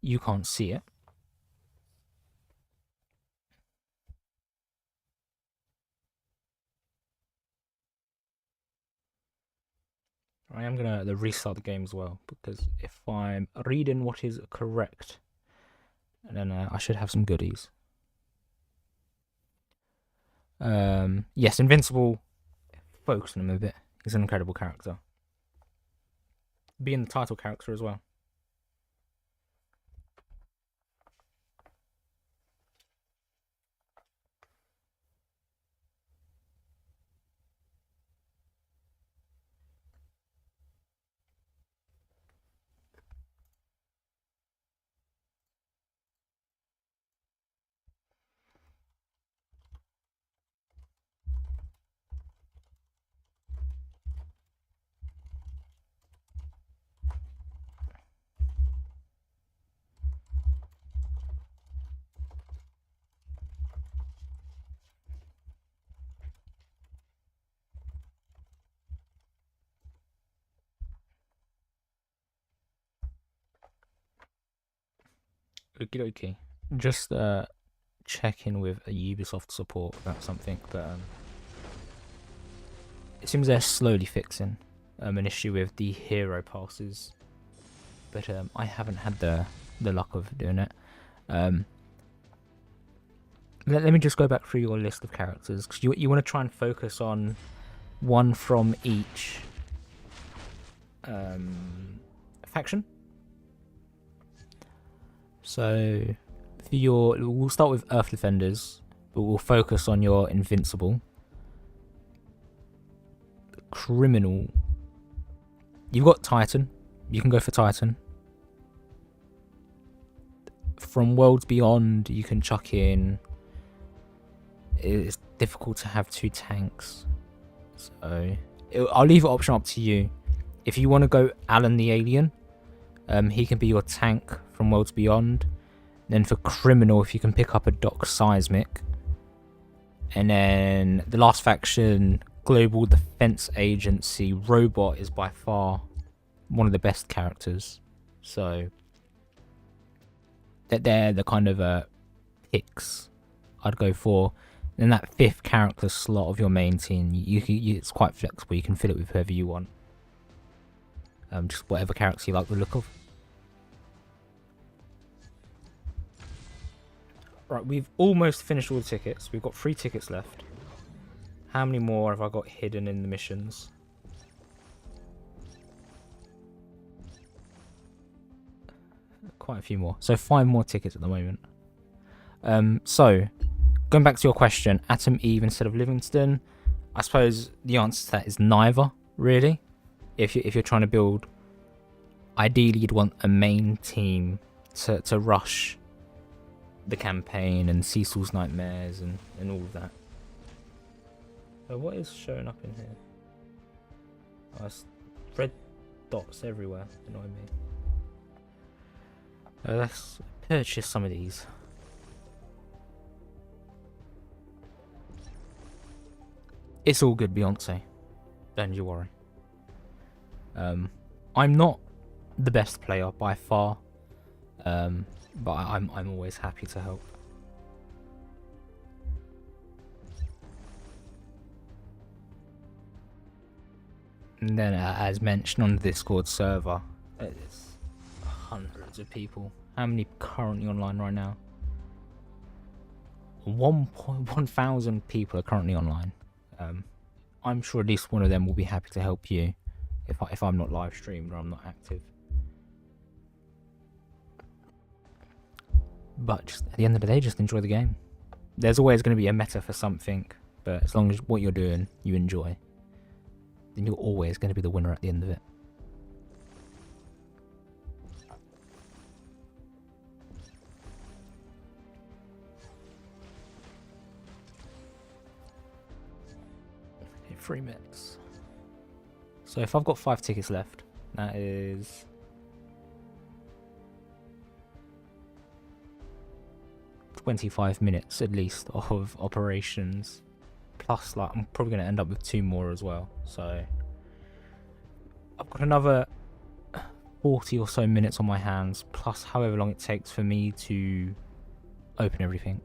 you can't see it. I am going to restart the game as well, because if I'm reading what is correct, then I should have some goodies. Yes, Invincible, focus on him a bit. He's an incredible character. Being the title character as well. Okie dokie. Just check in with a Ubisoft support about something, but it seems they're slowly fixing an issue with the hero passes, but I haven't had the luck of doing it. Let me just go back through your list of characters, because you want to try and focus on one from each faction. So for we'll start with Earth Defenders, but we'll focus on your Invincible. Criminal. You've got Titan. You can go for Titan. From Worlds Beyond, you can chuck in. It's difficult to have two tanks, so I'll leave it option up to you. If you want to go Alan the Alien, he can be your tank from Worlds Beyond. Then for Criminal, if you can pick up a Doc Seismic. And then the last faction, Global Defense Agency, Robot is by far one of the best characters. So they're the kind of picks I'd go for. Then that fifth character slot of your main team, it's quite flexible. You can fill it with whoever you want. Just whatever character you like the look of. Right, we've almost finished all the tickets. We've got 3 tickets left. How many more have I got hidden in the missions? Quite a few more. So 5 more tickets at the moment. So, going back to your question, Atom Eve instead of Livingston, I suppose the answer to that is neither, really. If you're trying to build, ideally you'd want a main team to rush the campaign and Cecil's Nightmares and all of that. So what is showing up in here? Oh, it's red dots everywhere, annoying me. Let's purchase some of these. It's all good, Beyonce. Don't you worry. I'm not the best player by far, but I'm always happy to help. And then, as mentioned on the Discord server, it's hundreds of people. How many currently online right now? 1,000 people are currently online. I'm sure at least one of them will be happy to help you if I'm not live streamed or I'm not active. But just at the end of the day, just enjoy the game. There's always going to be a meta for something, but as long as what you're doing you enjoy, then you're always going to be the winner at the end of it. 3 minutes. So if I've got 5 tickets left, that is 25 minutes at least of operations. Plus, like, I'm probably going to end up with 2 more as well. So I've got another 40 or so minutes on my hands, plus however long it takes for me to open everything.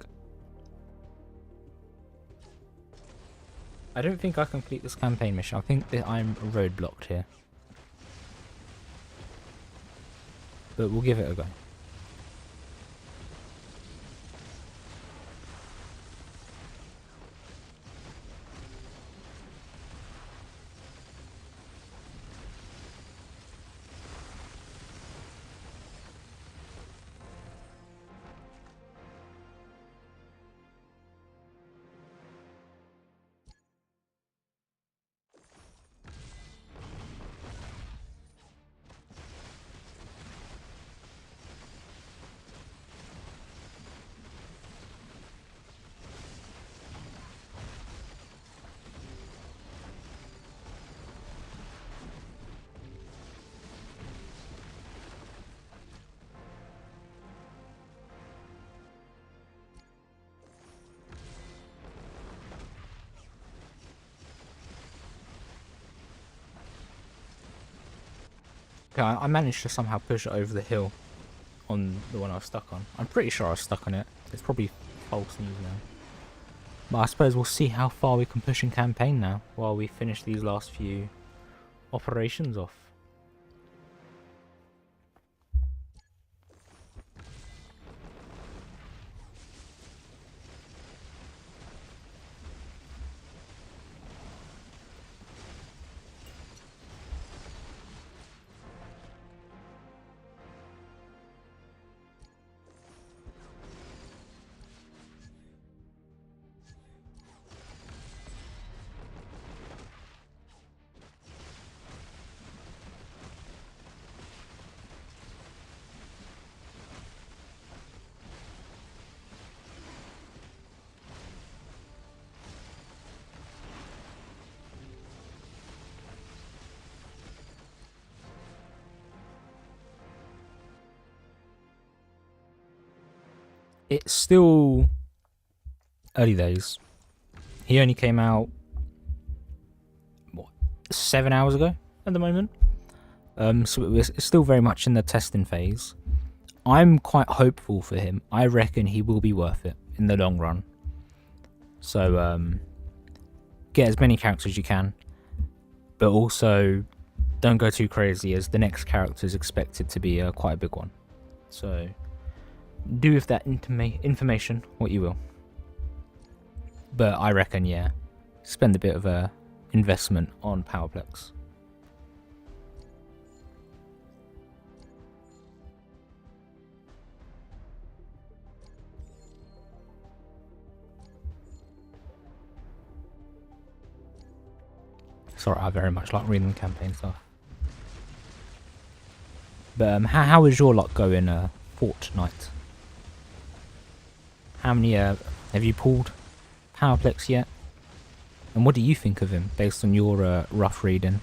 I don't think I complete this campaign mission. I think that I'm roadblocked here. But we'll give it a go. Okay, I managed to somehow push it over the hill on the one I was stuck on. I'm pretty sure I was stuck on it. It's probably false news now. But I suppose we'll see how far we can push in campaign now while we finish these last few operations off. It's still early days. He only came out, what, 7 hours ago at the moment. So it's still very much in the testing phase. I'm quite hopeful for him. I reckon he will be worth it in the long run. So get as many characters as you can, but also don't go too crazy, as the next character is expected to be quite a big one. So do with that information what you will. But I reckon, yeah, spend a bit of a investment on Powerplex. Sorry, I very much like reading campaign stuff. But how is your lot going, Fortnite? How many have you pulled Powerplex yet? And what do you think of him based on your rough reading?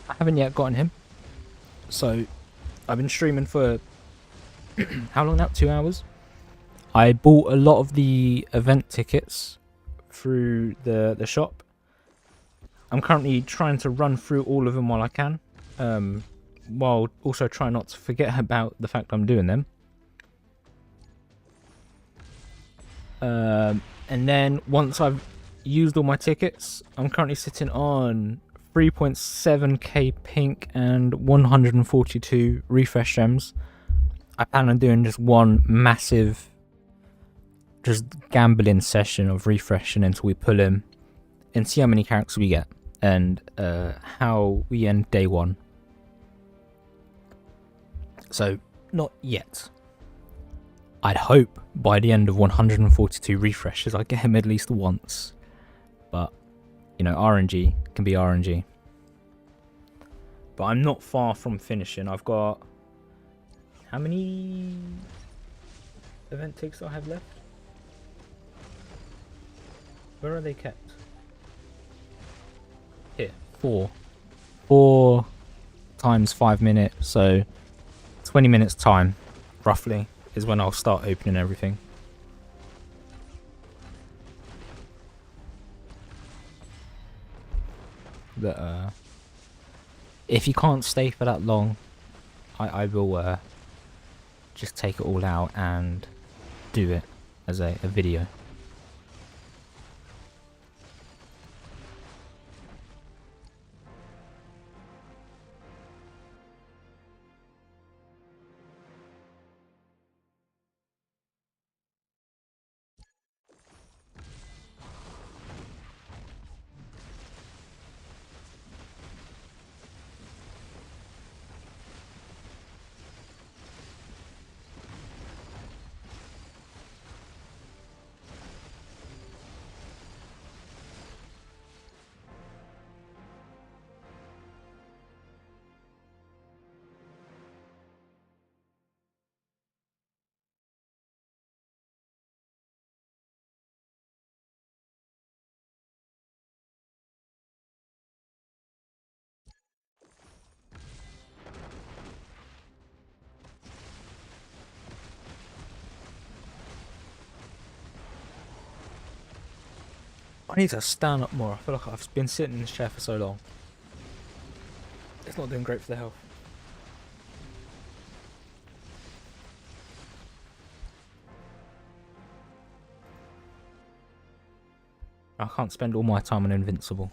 I haven't yet gotten him. So I've been streaming for how long now? 2 hours. I bought a lot of the event tickets through the shop. I'm currently trying to run through all of them while I can. while also trying not to forget about the fact I'm doing them. And then once I've used all my tickets, I'm currently sitting on 3.7k pink and 142 refresh gems. I plan on doing just one massive just gambling session of refreshing until we pull him and see how many characters we get and how we end day one. So not yet. I'd hope by the end of 142 refreshes I get him at least once. But, you know, RNG can be RNG. But I'm not far from finishing. I've got... How many event tickets do I have left? Where are they kept? Here. 4. 4 times 5 minutes, so 20 minutes time, roughly, is when I'll start opening everything. But if you can't stay for that long, I will just take it all out and do it as a video. I need to stand up more. I feel like I've been sitting in this chair for so long. It's not doing great for the health. I can't spend all my time on Invincible.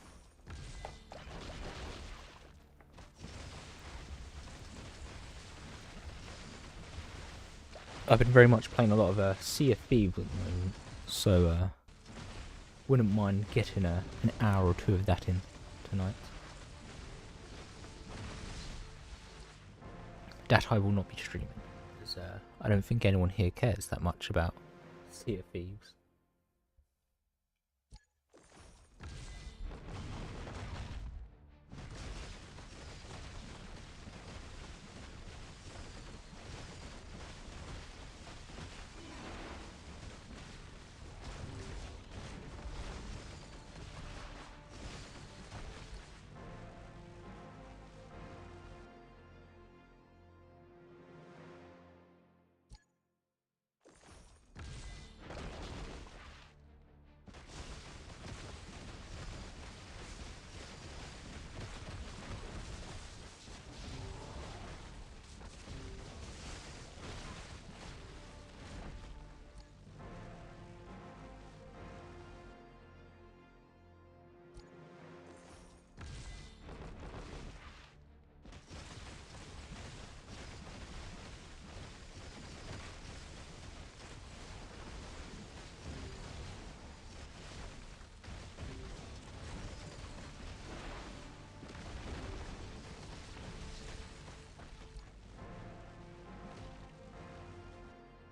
I've been very much playing a lot of Sea of Thieves at the moment, so wouldn't mind getting an hour or two of that in tonight. That I will not be streaming, because I don't think anyone here cares that much about Sea of Thieves.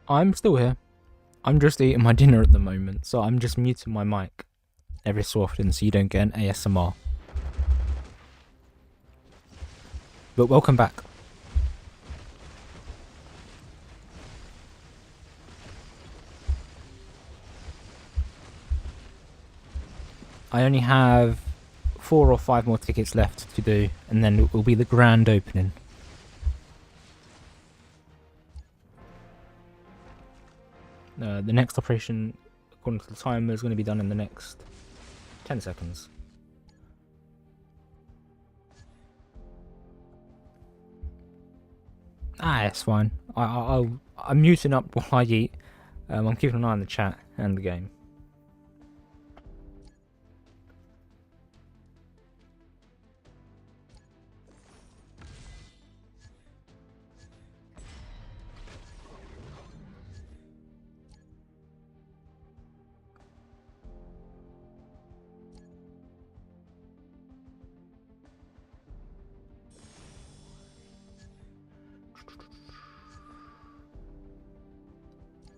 I'm still here. I'm just eating my dinner at the moment, so I'm just muting my mic every so often so you don't get an ASMR. But welcome back. I only have 4 or 5 more tickets left to do, and then it will be the grand opening. The next operation, according to the timer, is going to be done in the next 10 seconds. It's fine. I'm muting up while I eat. I'm keeping an eye on the chat and the game.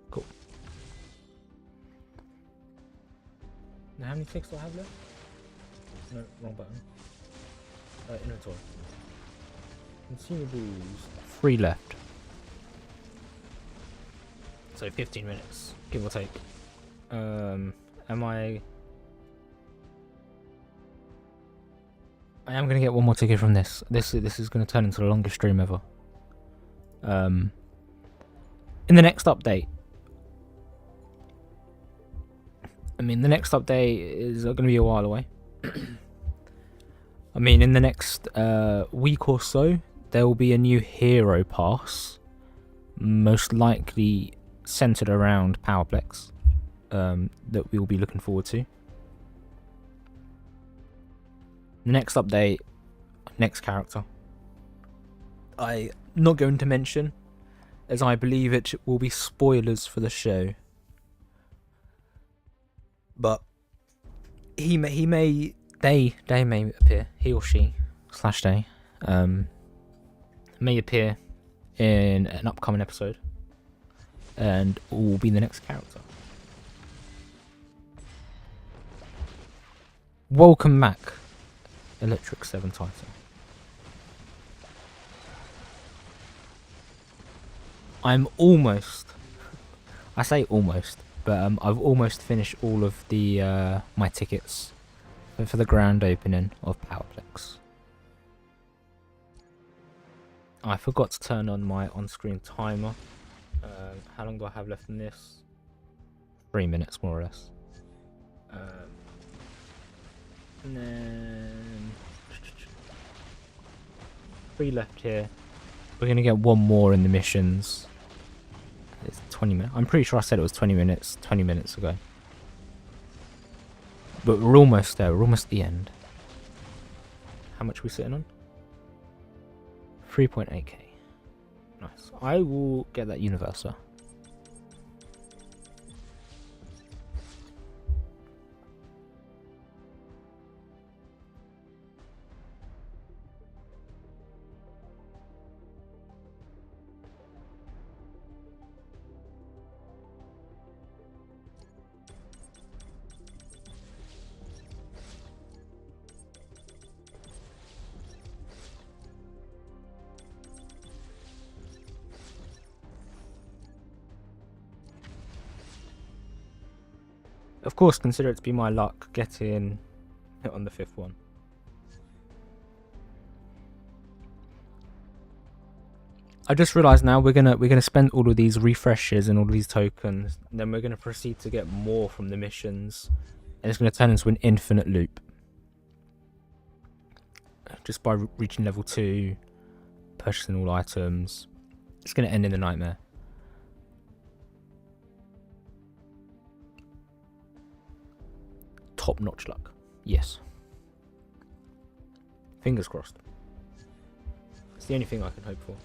Cool. Now, how many ticks do I have left? No, wrong button. Inventory. Consumables. 3 left. So 15 minutes, give or take. Am I am gonna get one more ticket from this. This is gonna turn into the longest stream ever. In the next update. I mean, the next update is going to be a while away. I mean, in the next week or so, there will be a new hero pass, most likely centered around Powerplex, that we will be looking forward to. The next update, next character. I'm not going to mention, as I believe it will be spoilers for the show. But they may appear, he or she / they may appear in an upcoming episode and will be the next character. Welcome back, Electric 7 Titan. I'm almost, I say almost, but I've almost finished all of the my tickets for the grand opening of Powerplex. I forgot to turn on my on-screen timer. How long do I have left in this? 3 minutes, more or less. And then 3 left here. We're gonna get one more in the missions. It's 20 minutes. I'm pretty sure I said it was 20 minutes 20 minutes ago. But we're almost there. We're almost at the end. How much are we sitting on? 3.8k. Nice. I will get that Universa. Of course, consider it to be my luck getting hit on the 5th one. I just realised now we're gonna spend all of these refreshes and all of these tokens, and then we're gonna proceed to get more from the missions, and it's gonna turn into an infinite loop. Just by reaching level 2, purchasing all items, it's gonna end in a nightmare. Top-notch luck. Yes. Fingers crossed. It's the only thing I can hope for.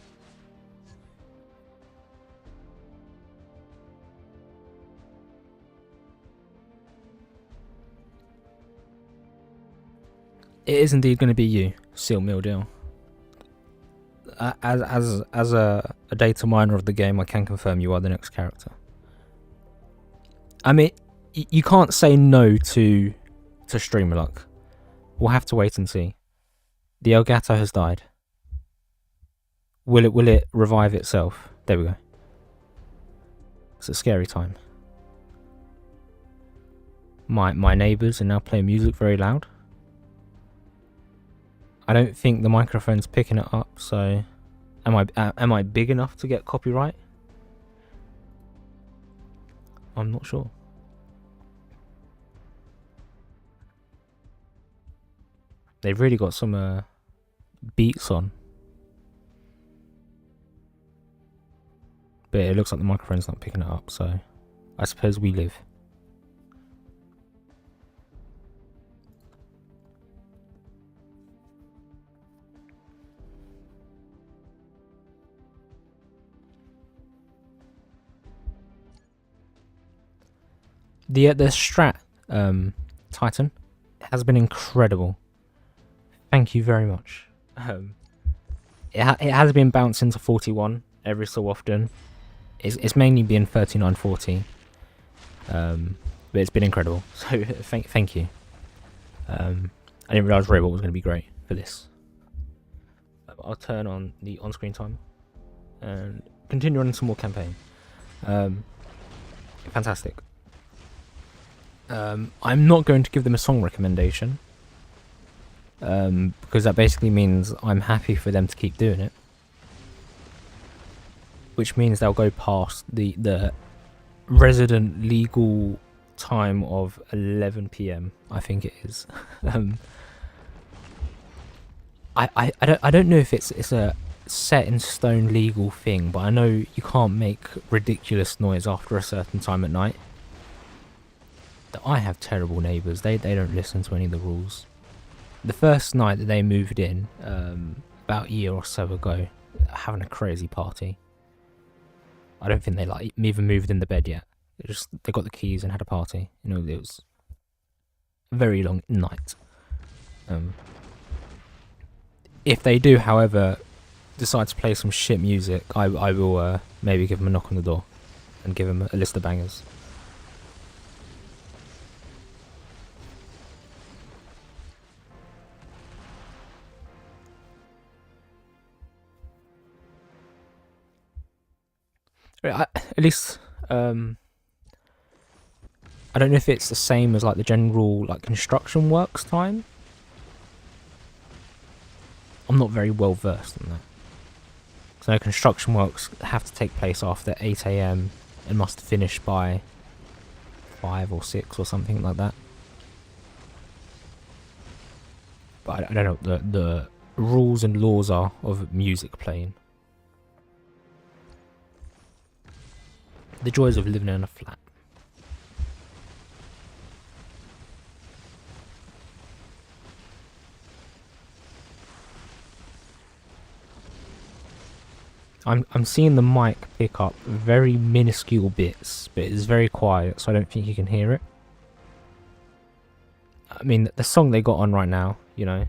It is indeed going to be you, Seal Mildew. As a data miner of the game, I can confirm you are the next character. I mean, you can't say no to streamer luck. We'll have to wait and see. The Elgato has died. Will it revive itself? There we go. It's a scary time. My neighbours are now playing music very loud. I don't think the microphone's picking it up, so am I big enough to get copyright? I'm not sure. They've really got some beats on. but it looks like the microphone's not picking it up, so I suppose we live. The Strat Titan has been incredible. Thank you very much. It has been bouncing to 41 every so often. It's mainly been 39.40, but it's been incredible. So thank you. I didn't realise Robot was going to be great for this. I'll turn on the on-screen timer and continue on some more campaign. Fantastic. I'm not going to give them a song recommendation, because that basically means I'm happy for them to keep doing it, which means they'll go past the resident legal time of 11 p.m. I think it is. I don't know if it's a set in stone legal thing, but I know you can't make ridiculous noise after a certain time at night. I have terrible neighbours. They don't listen to any of the rules. The first night that they moved in, about a year or so ago, having a crazy party. I don't think they even moved in the bed yet. They got the keys and had a party. You know, it was a very long night. If they do, however, decide to play some shit music, I will maybe give them a knock on the door and give them a list of bangers. At least, I don't know if it's the same as like the general like construction works time. I'm not very well versed in that. So construction works have to take place after 8 a.m. and must finish by 5 or 6 or something like that. But I don't know what the rules and laws are of music playing. The joys of living in a flat. I'm seeing the mic pick up very minuscule bits, but it's very quiet, so I don't think you can hear it. I mean, the song they got on right now, you know,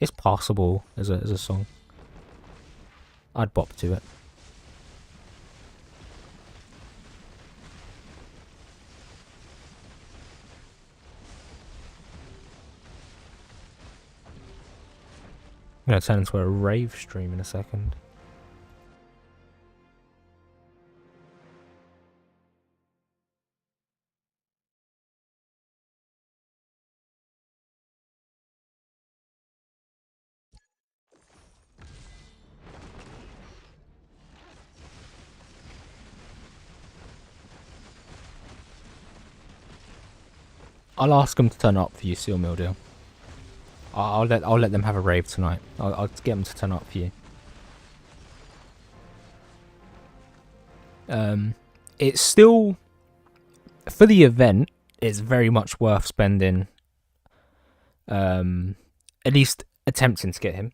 it's passable as a song. I'd bop to it. I'm going to turn into a rave stream in a second. I'll ask them to turn up for you, Seal Mill Deal. I'll let them have a rave tonight. I'll get them to turn up for you. It's still, for the event, it's very much worth spending. At least attempting to get him.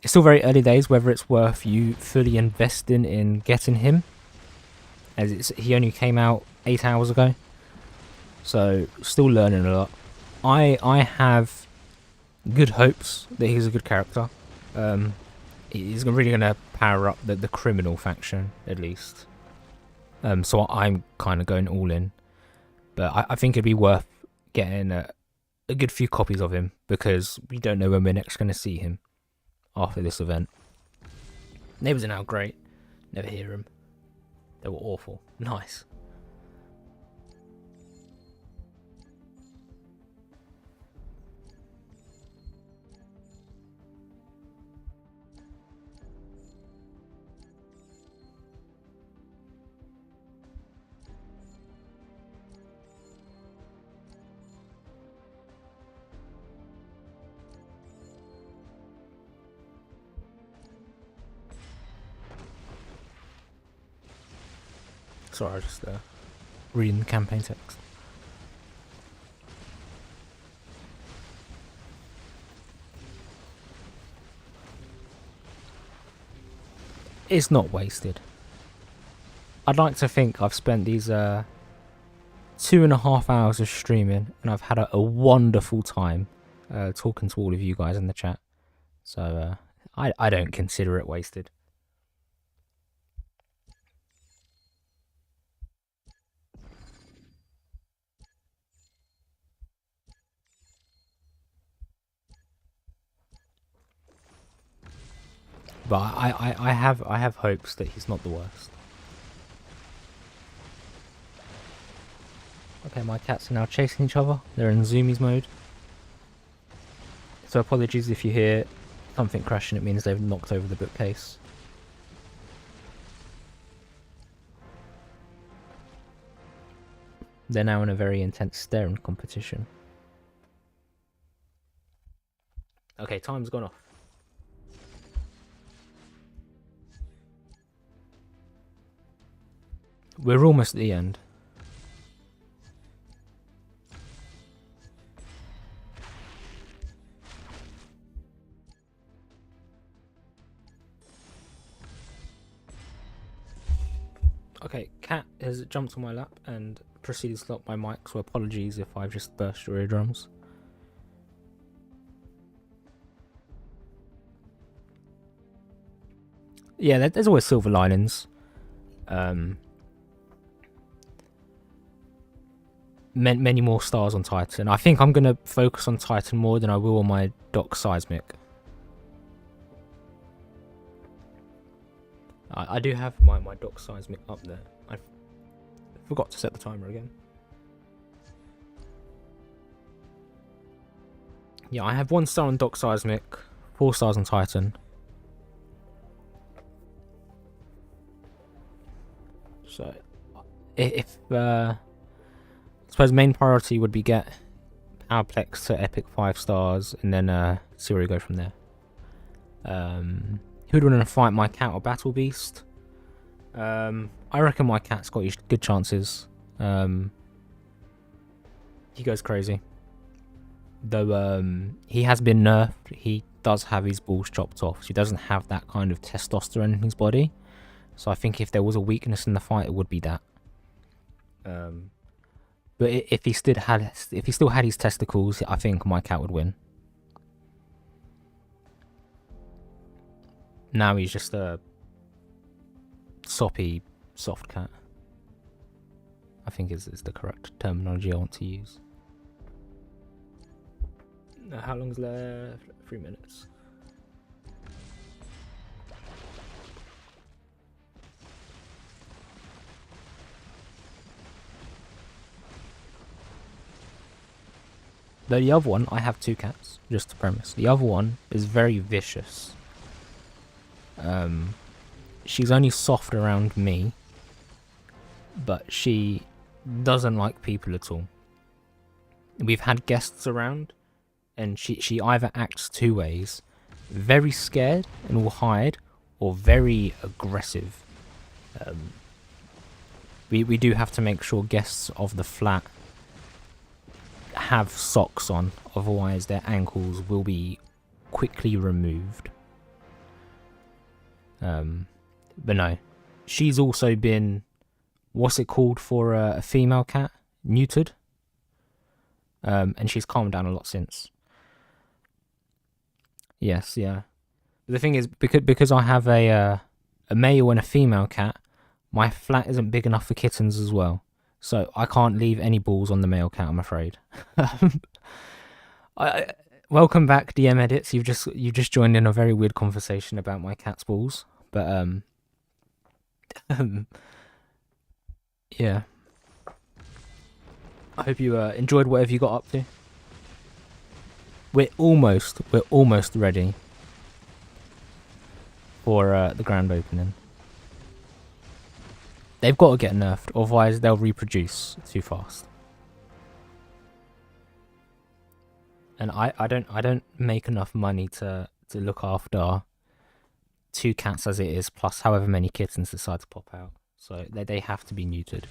It's still very early days whether it's worth you fully investing in getting him, as he only came out 8 hours ago, so still learning a lot. I have good hopes that he's a good character. He's really going to power up the criminal faction, at least. So I'm kind of going all in. But I think it'd be worth getting a good few copies of him, because we don't know when we're next going to see him after this event. Neighbours are now great. Never hear them. They were awful. Nice. Sorry, I just reading the campaign text. It's not wasted. I'd like to think I've spent these 2.5 hours of streaming, and I've had a wonderful time talking to all of you guys in the chat. So I don't consider it wasted. But I have hopes that he's not the worst. Okay, my cats are now chasing each other. They're in zoomies mode. So apologies if you hear something crashing, it means they've knocked over the bookcase. They're now in a very intense staring competition. Okay, time's gone off. We're almost at the end. Okay, Cat has jumped on my lap and proceeded to lock my mic, so apologies if I've just burst your eardrums. Yeah, there's always silver linings. Many more stars on Titan. I think I'm going to focus on Titan more than I will on my Dock Seismic. I do have my Dock Seismic up there. I forgot to set the timer again. Yeah, I have 1 star on Dock Seismic, 4 stars on Titan. So, if I suppose main priority would be get Powerplex to epic 5 stars, and then see where we go from there. Who'd want to fight, my cat or Battle Beast? I reckon my cat's got good chances. He goes crazy. Though he has been nerfed, he does have his balls chopped off. So he doesn't have that kind of testosterone in his body. So I think if there was a weakness in the fight, it would be that. But if he still had his testicles, I think my cat would win. Now he's just a soppy, soft cat. I think is the correct terminology I want to use. How long's left? 3 minutes. The other one, I have 2 cats, just to premise. The other one is very vicious. She's only soft around me, but she doesn't like people at all. We've had guests around, and she either acts 2 ways: very scared and will hide, or very aggressive. We do have to make sure guests of the flat have socks on, otherwise their ankles will be quickly removed. But no, she's also been, what's it called for a female cat? Neutered. And she's calmed down a lot since. Yes, yeah. The thing is, because I have a male and a female cat, my flat isn't big enough for kittens as well. So I can't leave any balls on the male cat, I'm afraid. Welcome back, DM Edits. You've just joined in a very weird conversation about my cat's balls. But yeah. I hope you enjoyed whatever you got up to. We're almost ready for the grand opening. They've got to get nerfed, otherwise they'll reproduce too fast. And I don't make enough money to look after 2 cats as it is, plus however many kittens decide to pop out. so they have to be neutered.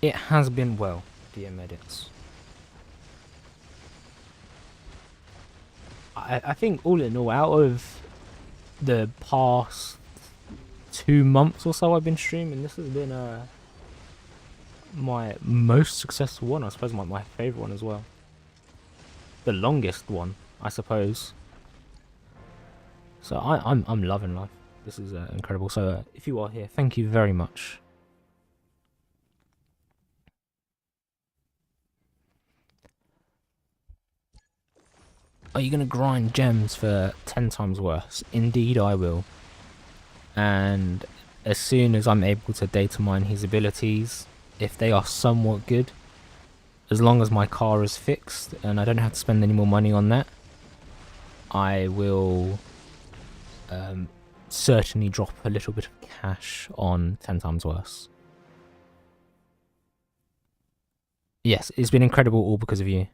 It has been well, dear medics. I think all in all, out of the past 2 months or so I've been streaming, this has been my most successful one. I suppose my favourite one as well. The longest one, I suppose. So I'm loving life. This is incredible. So if you are here, thank you very much. Are you going to grind gems for 10 times worse? Indeed I will. And as soon as I'm able to data mine his abilities, if they are somewhat good, as long as my car is fixed and I don't have to spend any more money on that, I will certainly drop a little bit of cash on 10 times worse. Yes, it's been incredible all because of you.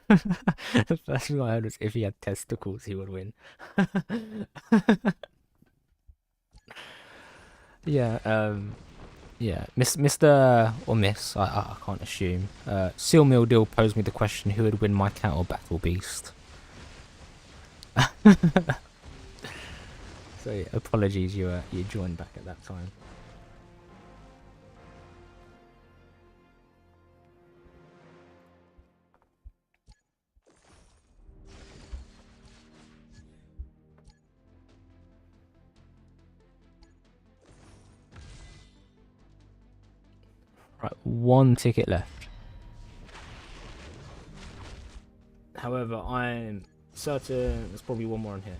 The first thing I heard was if he had testicles, he would win. Yeah, yeah, Mr. or Miss, I can't assume. Seal Meal Deal posed me the question: who would win, my cat or Battle Beast? So yeah, apologies, you joined back at that time. Right, 1 ticket left. However, I'm certain there's probably one more in here.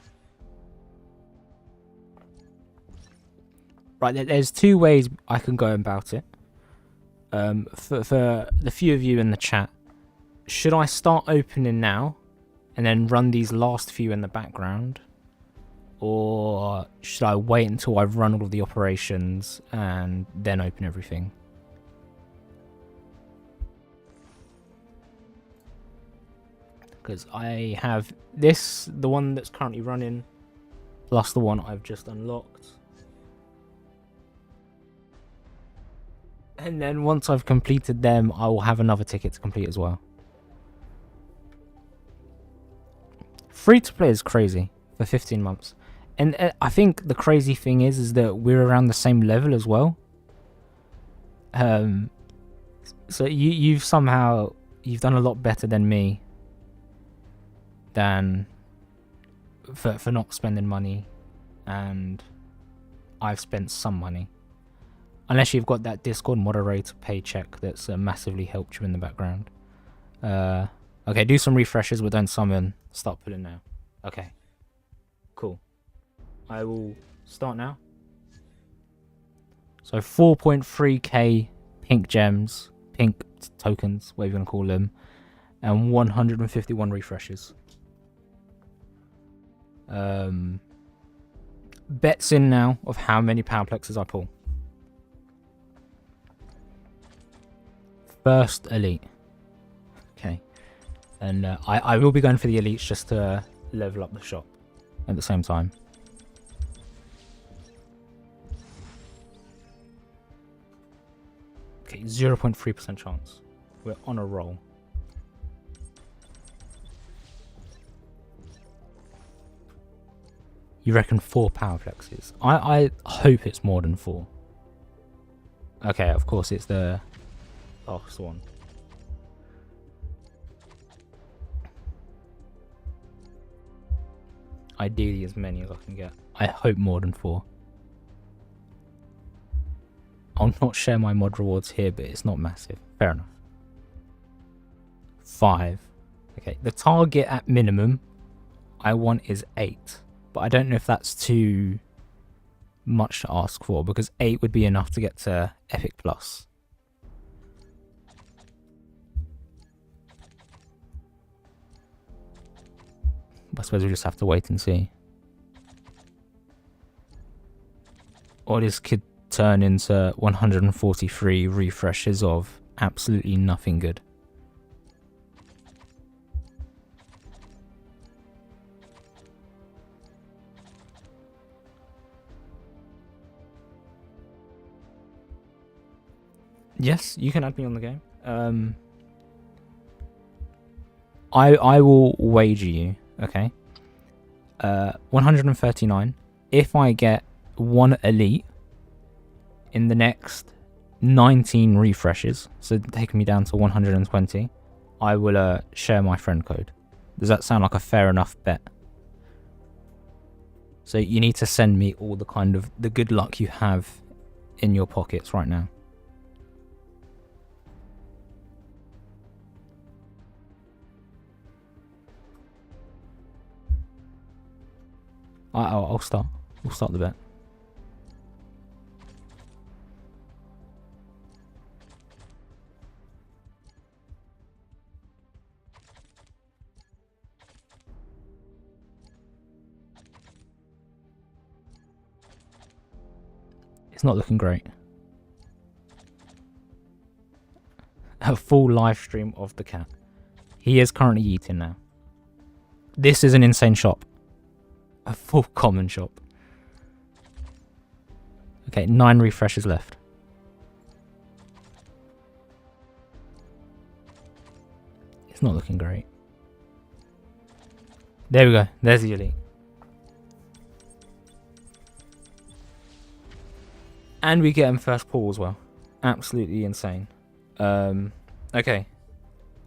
Right, there's 2 ways I can go about it. For the few of you in the chat, should I start opening now and then run these last few in the background? Or should I wait until I've run all of the operations and then open everything? Because I have this, the one that's currently running, plus the one I've just unlocked. And then once I've completed them, I will have another ticket to complete as well. Free to play is crazy for 15 months. And I think the crazy thing is that we're around the same level as well. So you've done a lot better than me. Than for not spending money, and I've spent some money. Unless you've got that Discord moderator paycheck that's massively helped you in the background. Okay, do some refreshes, but don't summon. Start pulling now. Okay. Cool. I will start now. So 4.3k pink gems, pink tokens, whatever you want to call them, and 151 refreshes. Bets in now of how many Powerplexes I pull. First elite. Okay. And I will be going for the elites just to level up the shop at the same time. Okay, 0.3% chance. We're on a roll. You reckon 4 Powerplexes? I hope it's more than 4. Okay, of course it's the last one. Ideally as many as I can get. I hope more than 4. I'll not share my mod rewards here, but it's not massive. Fair enough. 5. Okay, the target at minimum I want is 8. But I don't know if that's too much to ask for, because 8 would be enough to get to Epic Plus. I suppose we just have to wait and see. Or this could turn into 143 refreshes of absolutely nothing good. Yes, you can add me on the game. I will wager you, okay? 139. If I get one elite in the next 19 refreshes, so taking me down to 120, I will share my friend code. Does that sound like a fair enough bet? So you need to send me all the kind of the good luck you have in your pockets right now. I'll start. We'll start the bet. It's not looking great. A full live stream of the cat. He is currently eating now. This is an insane shop. A full common shop. Okay, 9 refreshes left. It's not looking great. There we go. There's the elite. And we get him first pull as well. Absolutely insane. Okay.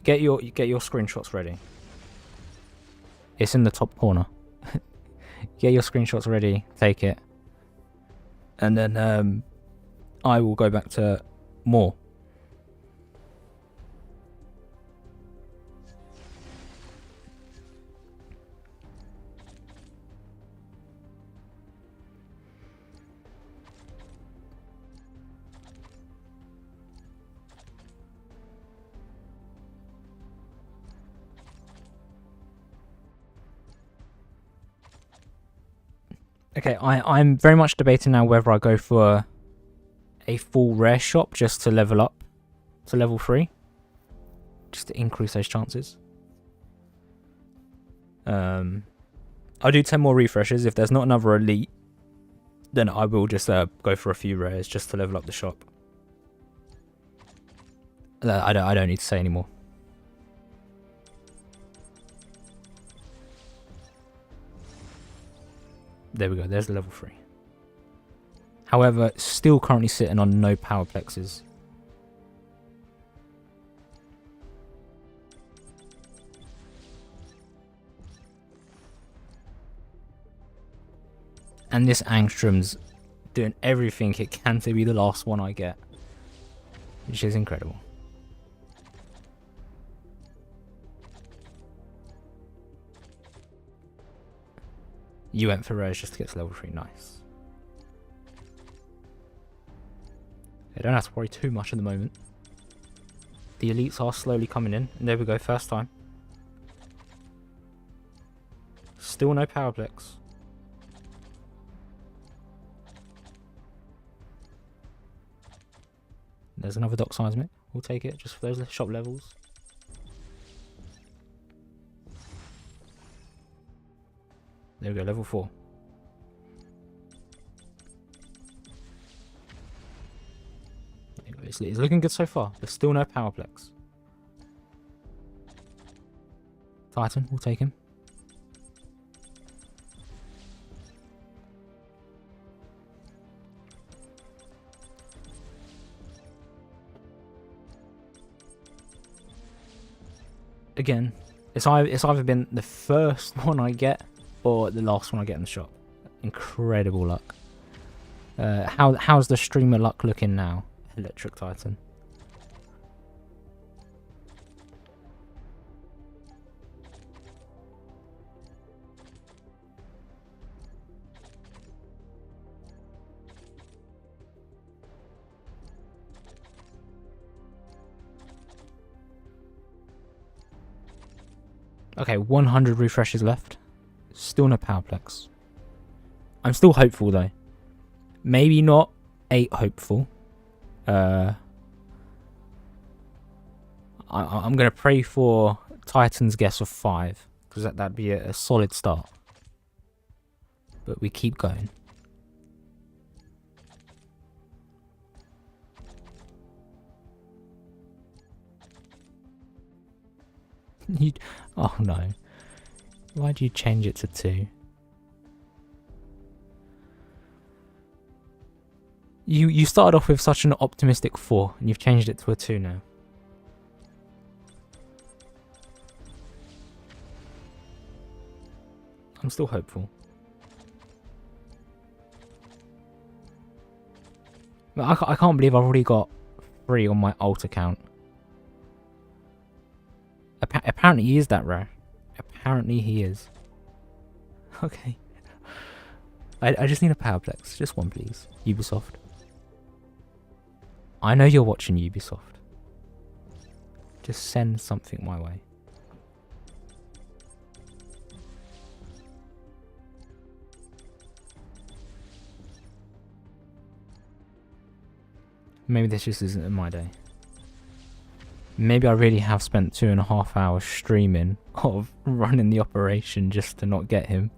Get your screenshots ready. It's in the top corner. Get your screenshots ready. Take it. And then I will go back to more. Okay, I'm very much debating now whether I go for a full rare shop just to level up to level 3. Just to increase those chances. I'll do 10 more refreshes. If there's not another elite, then I will just go for a few rares just to level up the shop. I don't need to say anymore. There we go, there's the level 3. However, still currently sitting on no Powerplexes. And this Angstrom's doing everything it can to be the last one I get. Which is incredible. You went for rares just to get to level 3, nice. I don't have to worry too much at the moment. The elites are slowly coming in, and there we go, first time. Still no Powerplex. There's another dock seismic. We'll take it just for those shop levels. There we go, level 4. There we go. It's looking good so far. There's still no Powerplex. Titan, we'll take him. Again, it's either been the first one I get or the last one I get in the shop. Incredible luck. How's the streamer luck looking now, Electric Titan? Okay, 100 refreshes left. Still no Powerplex. I'm still hopeful though. Maybe not 8 hopeful. I'm going to pray for Titan's guess of 5. Because that'd be a solid start. But we keep going. You, oh no. Why'd you change it to 2? You started off with such an optimistic 4, and you've changed it to a 2 now. I'm still hopeful. But I can't believe I've already got 3 on my alt account. Apparently he is that rare. Apparently he is. Okay. I just need a Powerplex. Just one, please. Ubisoft. I know you're watching Ubisoft. Just send something my way. Maybe this just isn't in my day. Maybe I really have spent 2.5 hours streaming of running the operation just to not get him.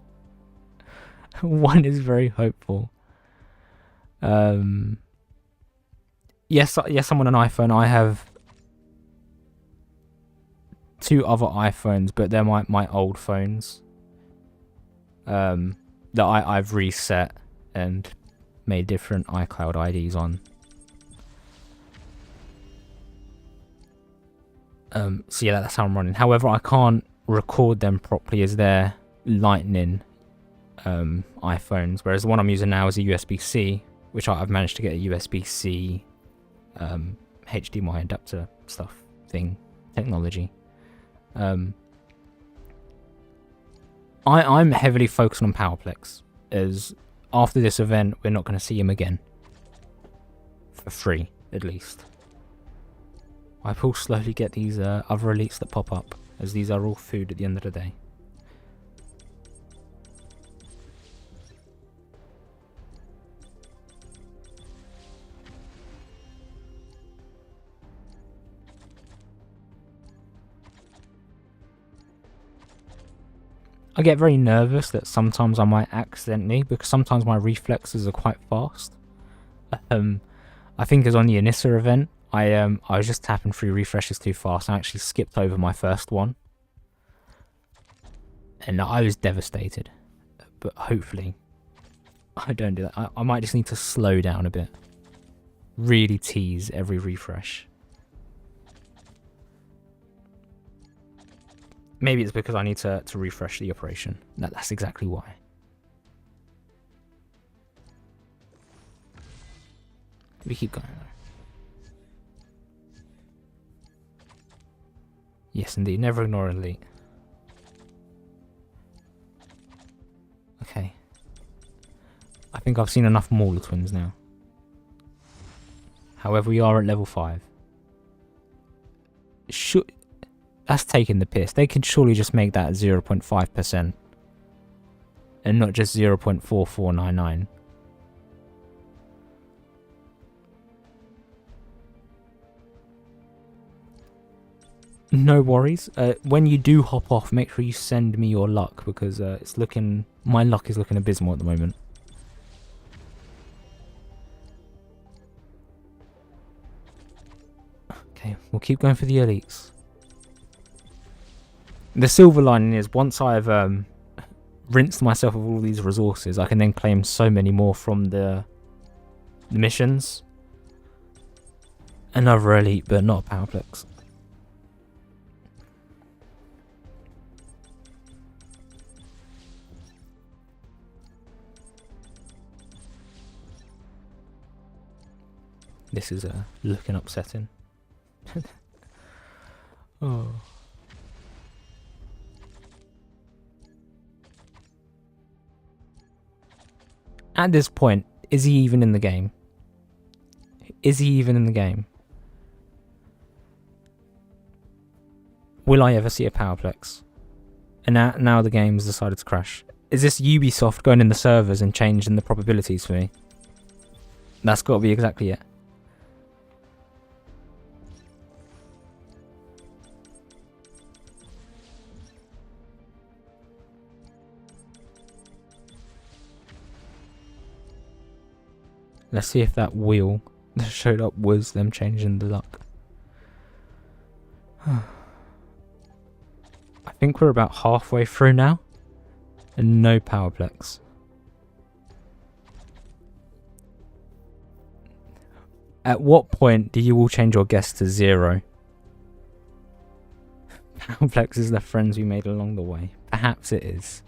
One is very hopeful. Yes, I'm on an iPhone. I have 2 other iPhones, but they're my old phones. That I've reset and made different iCloud IDs on. So yeah, that's how I'm running. However, I can't record them properly as they're Lightning iPhones, whereas the one I'm using now is a USB-C, which I've managed to get a USB-C HDMI adapter stuff thing technology. I'm heavily focused on Powerplex, as after this event we're not going to see him again for free, at least. I will slowly get these other elites that pop up, as these are all food at the end of the day. I get very nervous that sometimes I might accidentally, because sometimes my reflexes are quite fast. I think as on the Anissa event, I was just tapping through refreshes too fast. I actually skipped over my first one, and I was devastated. But hopefully, I don't do that. I might just need to slow down a bit. Really tease every refresh. Maybe it's because I need to refresh the operation. That's exactly why. We keep going though. Yes, indeed. Never ignore an elite. Okay. I think I've seen enough Mauler twins now. However, we are at level 5. That's taking the piss. They can surely just make that 0.5%. And not just 0.4499. No worries. When you do hop off, make sure you send me your luck, because my luck is looking abysmal at the moment. Okay, we'll keep going for the elites. The silver lining is once I've rinsed myself of all these resources, I can then claim so many more from the missions. Another elite, but not a Powerplex. This is looking upsetting. Oh. At this point, is he even in the game? Is he even in the game? Will I ever see a Powerplex? And now the game's decided to crash. Is this Ubisoft going in the servers and changing the probabilities for me? That's got to be exactly it. Let's see if that wheel that showed up was them changing the luck. think we're about halfway through now. And no Powerplex. At what point do you all change your guess to 0? Powerplex is the friends we made along the way. Perhaps it is.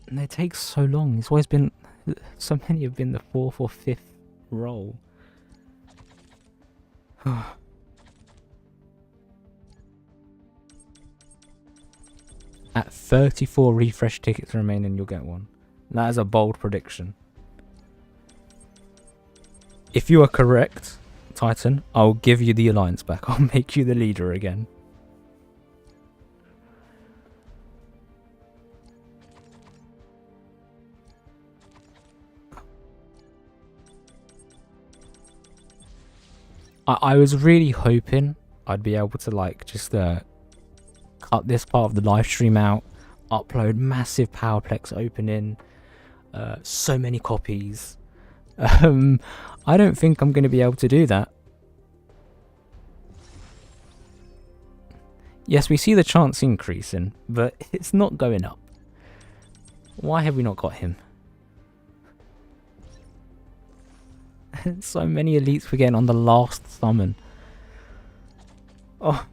And it takes so long. It's always been... So many have been the 4th or 5th roll. At 34 refresh tickets remaining, you'll get one. That is a bold prediction. If you are correct, Titan, I'll give you the alliance back. I'll make you the leader again. I was really hoping I'd be able to like just cut this part of the live stream out, upload massive Powerplex opening, so many copies. I don't think I'm going to be able to do that. Yes, we see the chance increasing, but it's not going up. Why have we not got him? So many elites we're getting on the last summon. Oh.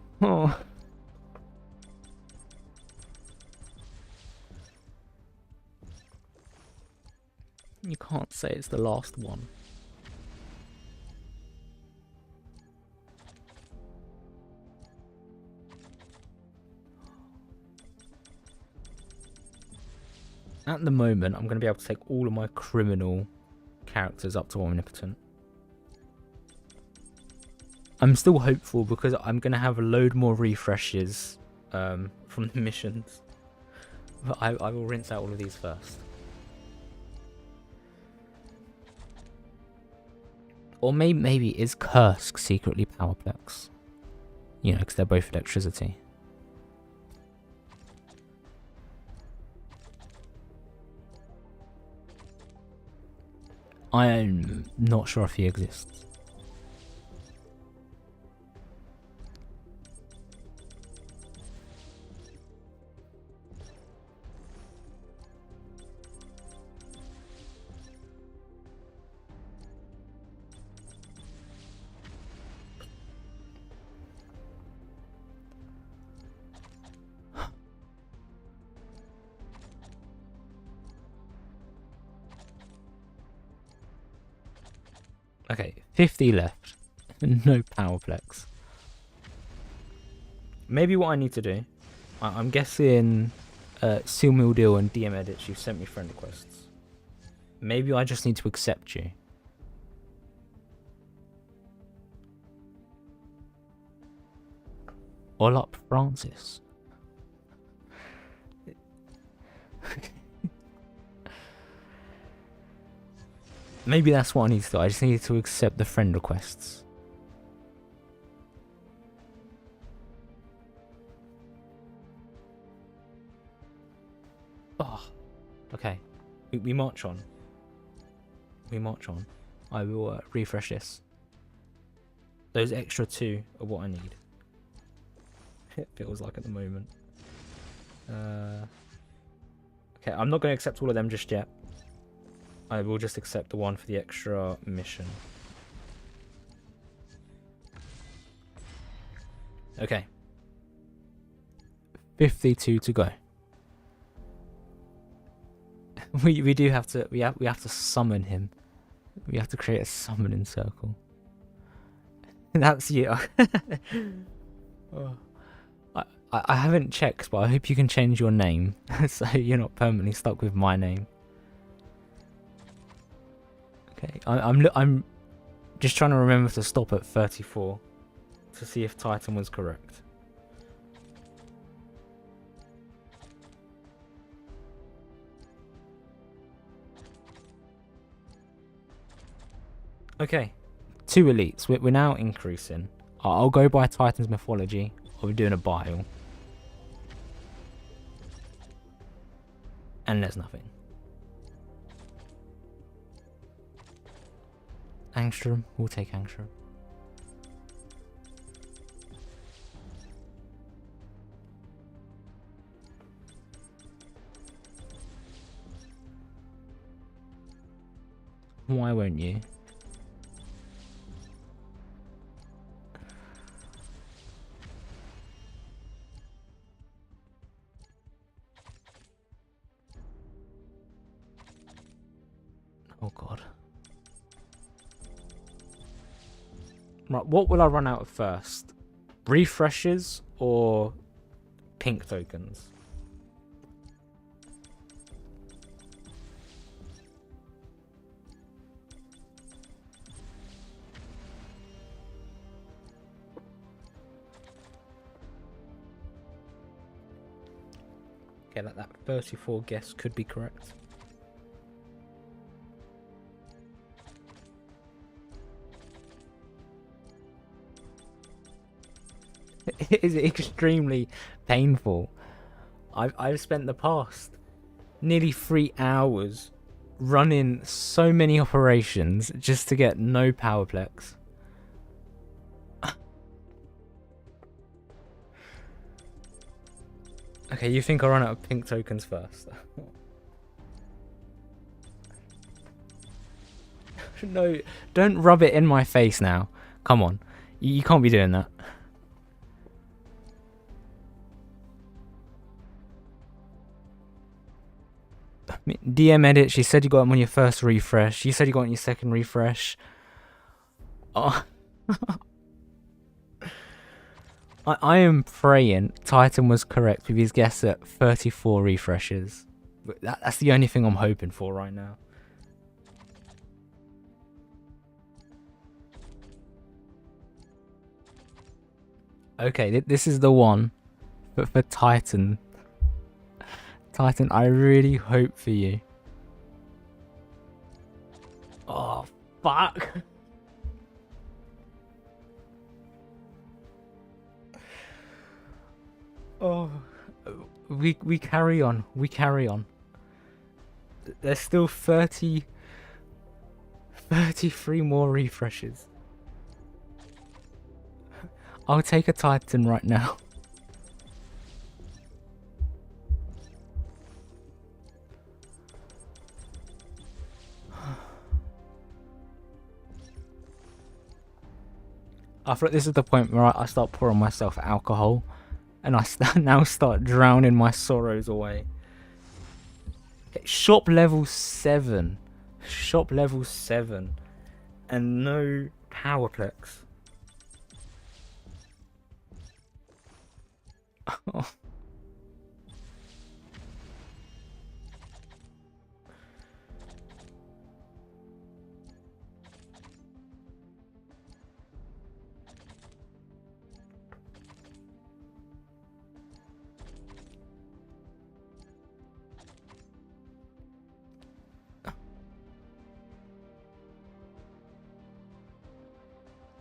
You can't say it's the last one. At the moment, I'm going to be able to take all of my criminal characters up to omnipotent. I'm still hopeful because I'm going to have a load more refreshes from the missions. But I will rinse out all of these first. Or maybe is Kursk secretly Powerplex? You know, because they're both electricity. I am not sure if he exists. Okay, 50 left. No Powerplex. Maybe what I need to do... I'm guessing Silmildil and DM Edits, you've sent me friend requests. Maybe I just need to accept you. All up Francis. Maybe that's what I need to do. I just need to accept the friend requests. Oh, okay. We march on. We march on. I will refresh this. Those extra 2 are what I need. It feels like at the moment. Okay, I'm not going to accept all of them just yet. I will just accept the one for the extra mission. Okay. 52 to go. we do have to we have to summon him. We have to create a summoning circle. That's you. Oh. I haven't checked, but I hope you can change your name so you're not permanently stuck with my name. Okay, I'm just trying to remember to stop at 34 to see if Titan was correct. Okay, 2 elites. We're now increasing. I'll go by Titan's Mythology. Or we're doing a bile. And there's nothing. Angstrom. We'll take Angstrom. Why won't you? Oh god. Right, what will I run out of first? Refreshes or pink tokens? Okay, that 34 guess could be correct. It is extremely painful. I've spent the past nearly 3 hours running so many operations just to get no Powerplex. Okay, you think I'll run out of pink tokens first? No, don't rub it in my face now. Come on. You can't be doing that. DM edit, she said you got them on your first refresh. You said you got on your second refresh. Oh. I am praying Titan was correct with his guess at 34 refreshes. But that's the only thing I'm hoping for right now. Okay, this is the one. But for Titan. Titan, I really hope for you. Oh, fuck. Oh, we carry on. We carry on. There's still 33 more refreshes. I'll take a Titan right now. I feel like this is the point where I start pouring myself alcohol. And I now start drowning my sorrows away. Okay, shop level 7. Shop level 7. And no Powerplex. Oh.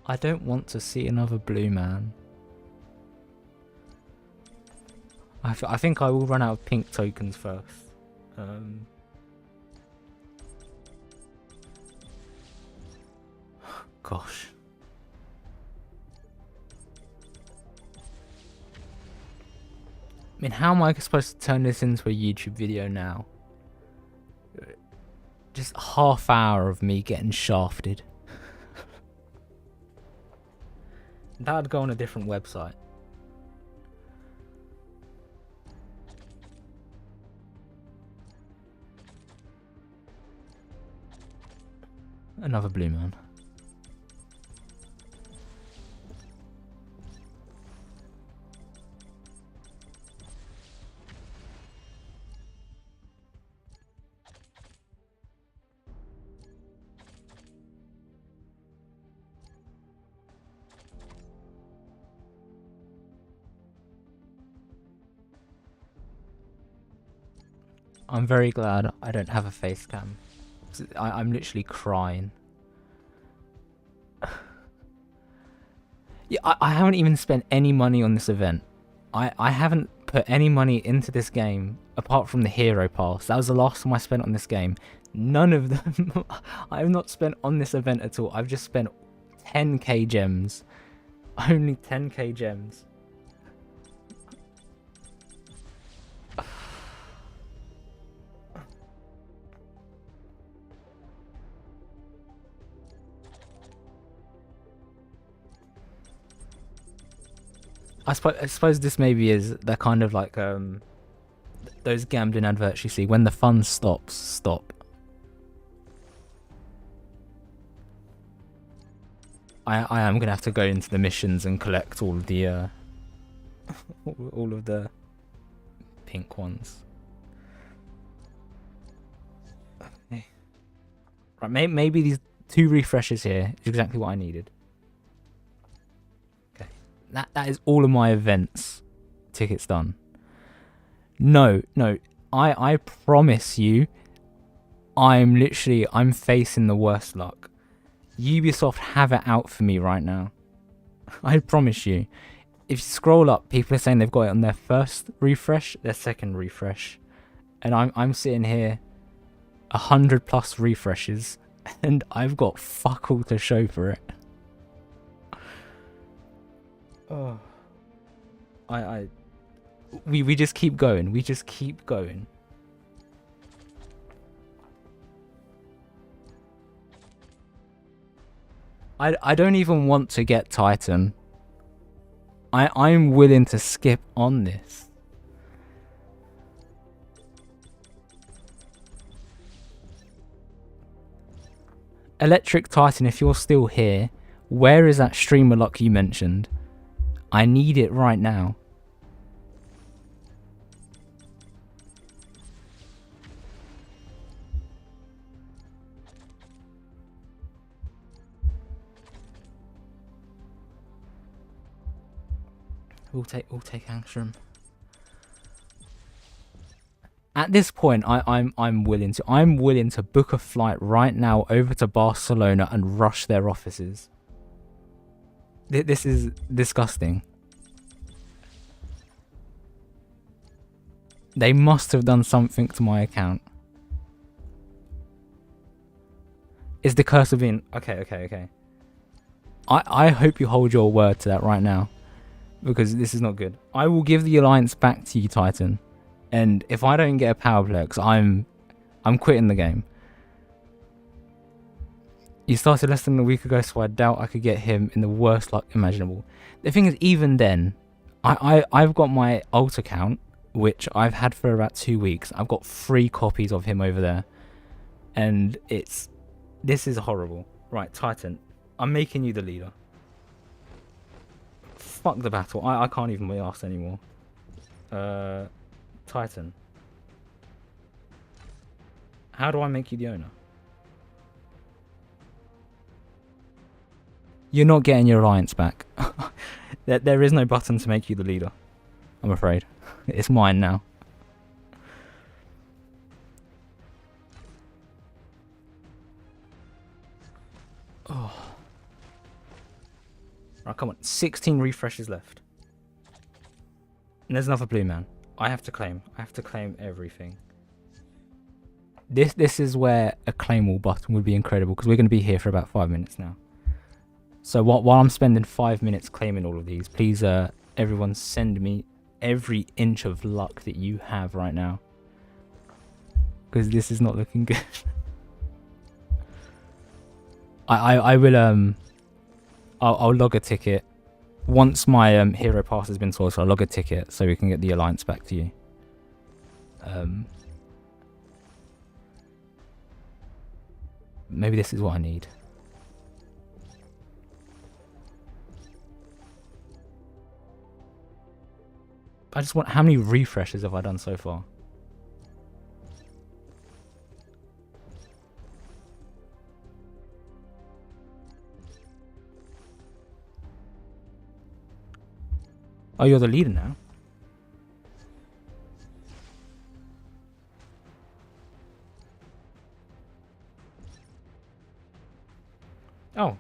I don't want to see another blue man. I think I will run out of pink tokens first. Gosh. I mean, how am I supposed to turn this into a YouTube video now? Just half hour of me getting shafted. That would go on a different website. Another blue man. I'm very glad I don't have a face cam. I'm literally crying. Yeah, I haven't even spent any money on this event. I haven't put any money into this game apart from the hero pass. That was the last time I spent on this game. None of them I have not spent on this event at all. I've just spent 10k gems. Only 10k gems. I suppose this maybe is the kind of like those gambling adverts you see when the fun stops. Stop. I am gonna have to go into the missions and collect all of the all of the pink ones. Okay. Right, maybe these 2 refreshes here is exactly what I needed. Okay, that is all of my events tickets done. No, I promise you, I'm facing the worst luck. Ubisoft have it out for me right now. I promise you. If you scroll up, people are saying they've got it on their first refresh, their second refresh, and I'm sitting here, 100+ refreshes, and I've got fuck all to show for it. Oh, we just keep going. We just keep going. I don't even want to get Titan. I'm willing to skip on this. Electric Titan, if you're still here, where is that streamer lock you mentioned? I need it right now. We'll take Angstrom. At this point, I'm willing to book a flight right now over to Barcelona and rush their offices. This is disgusting. They must have done something to my account. Is the curse of being okay. I hope you hold your word to that right now, because this is not good. I will give the alliance back to you, Titan. And if I don't get a Powerplex, I'm quitting the game. You started less than a week ago, so I doubt I could get him in the worst luck imaginable. The thing is, even then, I've got my alt account, which I've had for about 2 weeks. I've got 3 copies of him over there. And this is horrible. Right, Titan, I'm making you the leader. Fuck the battle. I can't even be asked anymore. Titan. How do I make you the owner? You're not getting your alliance back. There is no button to make you the leader, I'm afraid. It's mine now. Oh. Right, come on. 16 refreshes left. And there's another blue man. I have to claim everything. This is where a claim all button would be incredible, because we're going to be here for about 5 minutes now. So while I'm spending 5 minutes claiming all of these, please everyone send me every inch of luck that you have right now, because this is not looking good. I will I'll log a ticket once my hero pass has been sorted. I'll log a ticket so we can get the alliance back to you. Maybe this is what I need. I just want, how many refreshes have I done so far? Oh, you're the leader now. Oh.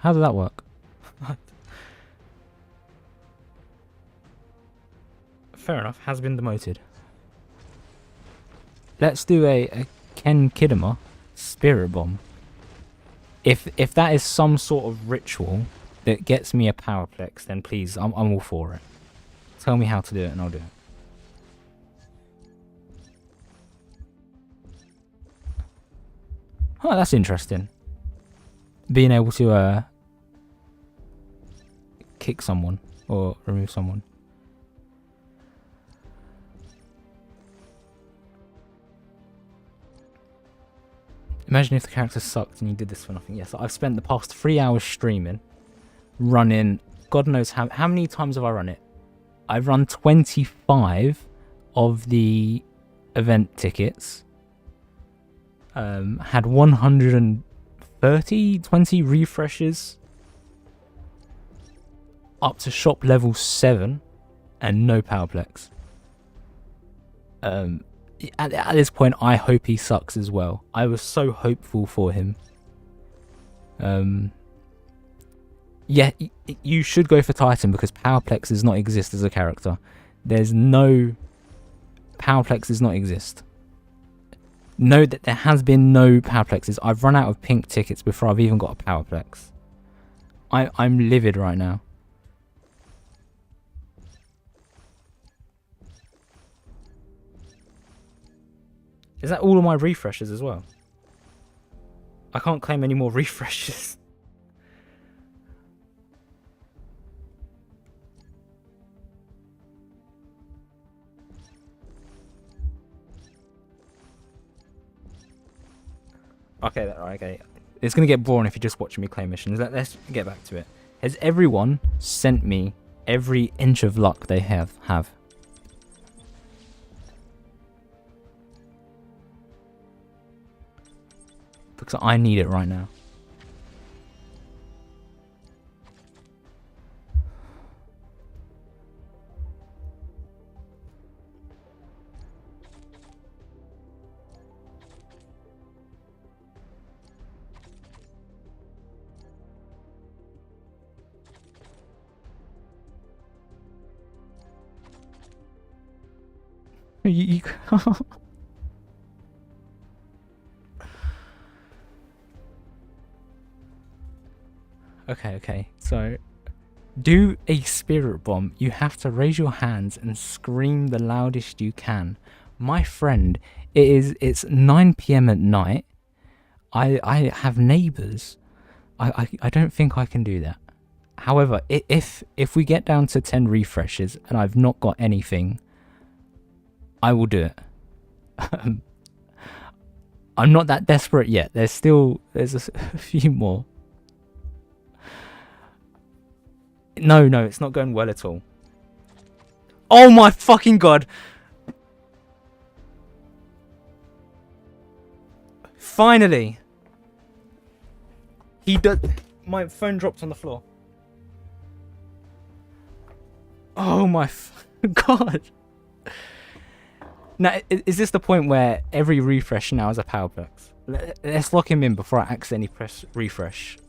How did that work? Fair enough, has been demoted. Let's do a Ken Kidama Spirit Bomb. If that is some sort of ritual that gets me a Powerplex, then please, I'm all for it. Tell me how to do it and I'll do it. Oh, that's interesting. Being able to kick someone or remove someone. Imagine if the character sucked and you did this for nothing. Yes, I've spent the past 3 hours streaming, running, God knows how many times have I run it? I've run 25 of the event tickets. Had 120 refreshes. Up to shop level 7 and no Powerplex. At this point, I hope he sucks as well. I was so hopeful for him. Yeah, you should go for Titan because Powerplex does not exist as a character. There's no... Powerplex does not exist. Know that there has been no Powerplexes. I've run out of pink tickets before I've even got a Powerplex. I'm livid right now. Is that all of my refreshes as well? I can't claim any more refreshes. Okay. It's going to get boring if you're just watching me claim missions. Let's get back to it. Has everyone sent me every inch of luck they have? Because I need it right now. You Okay. So, do a spirit bomb. You have to raise your hands and scream the loudest you can. My friend, it's 9 PM at night. I have neighbours. I don't think I can do that. However, if we get down to 10 refreshes and I've not got anything, I will do it. I'm not that desperate yet. There's a few more. No, it's not going well at all. Oh my fucking god! Finally! My phone dropped on the floor. Oh my god! Now, is this the point where every refresh now is a Powerplex? Let's lock him in before I accidentally press refresh.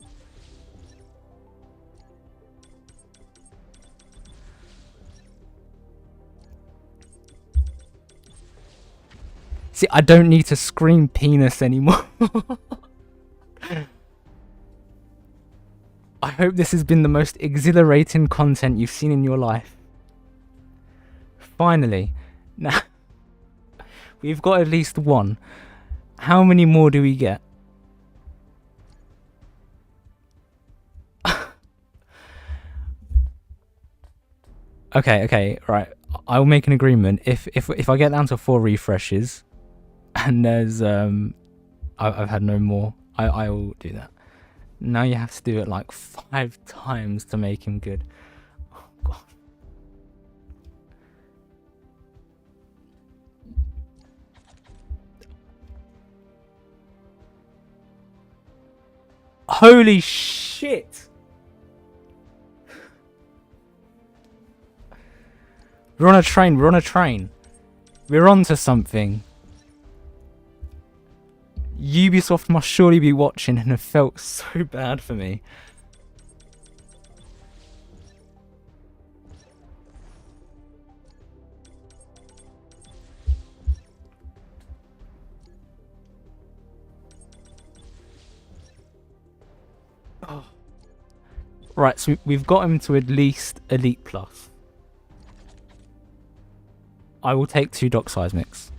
See, I don't need to scream penis anymore. I hope this has been the most exhilarating content you've seen in your life. Finally. Now, we've got at least one. How many more do we get? Okay, right. I'll make an agreement. If I get down to 4 refreshes, and there's I've had no more, I will do that. Now you have to do it like 5 times to make him good. Oh god. Holy shit! We're on a train. We're on to something. Ubisoft must surely be watching and have felt so bad for me. Oh. Right, so we've got him to at least Elite Plus. I will take 2 dock seismics.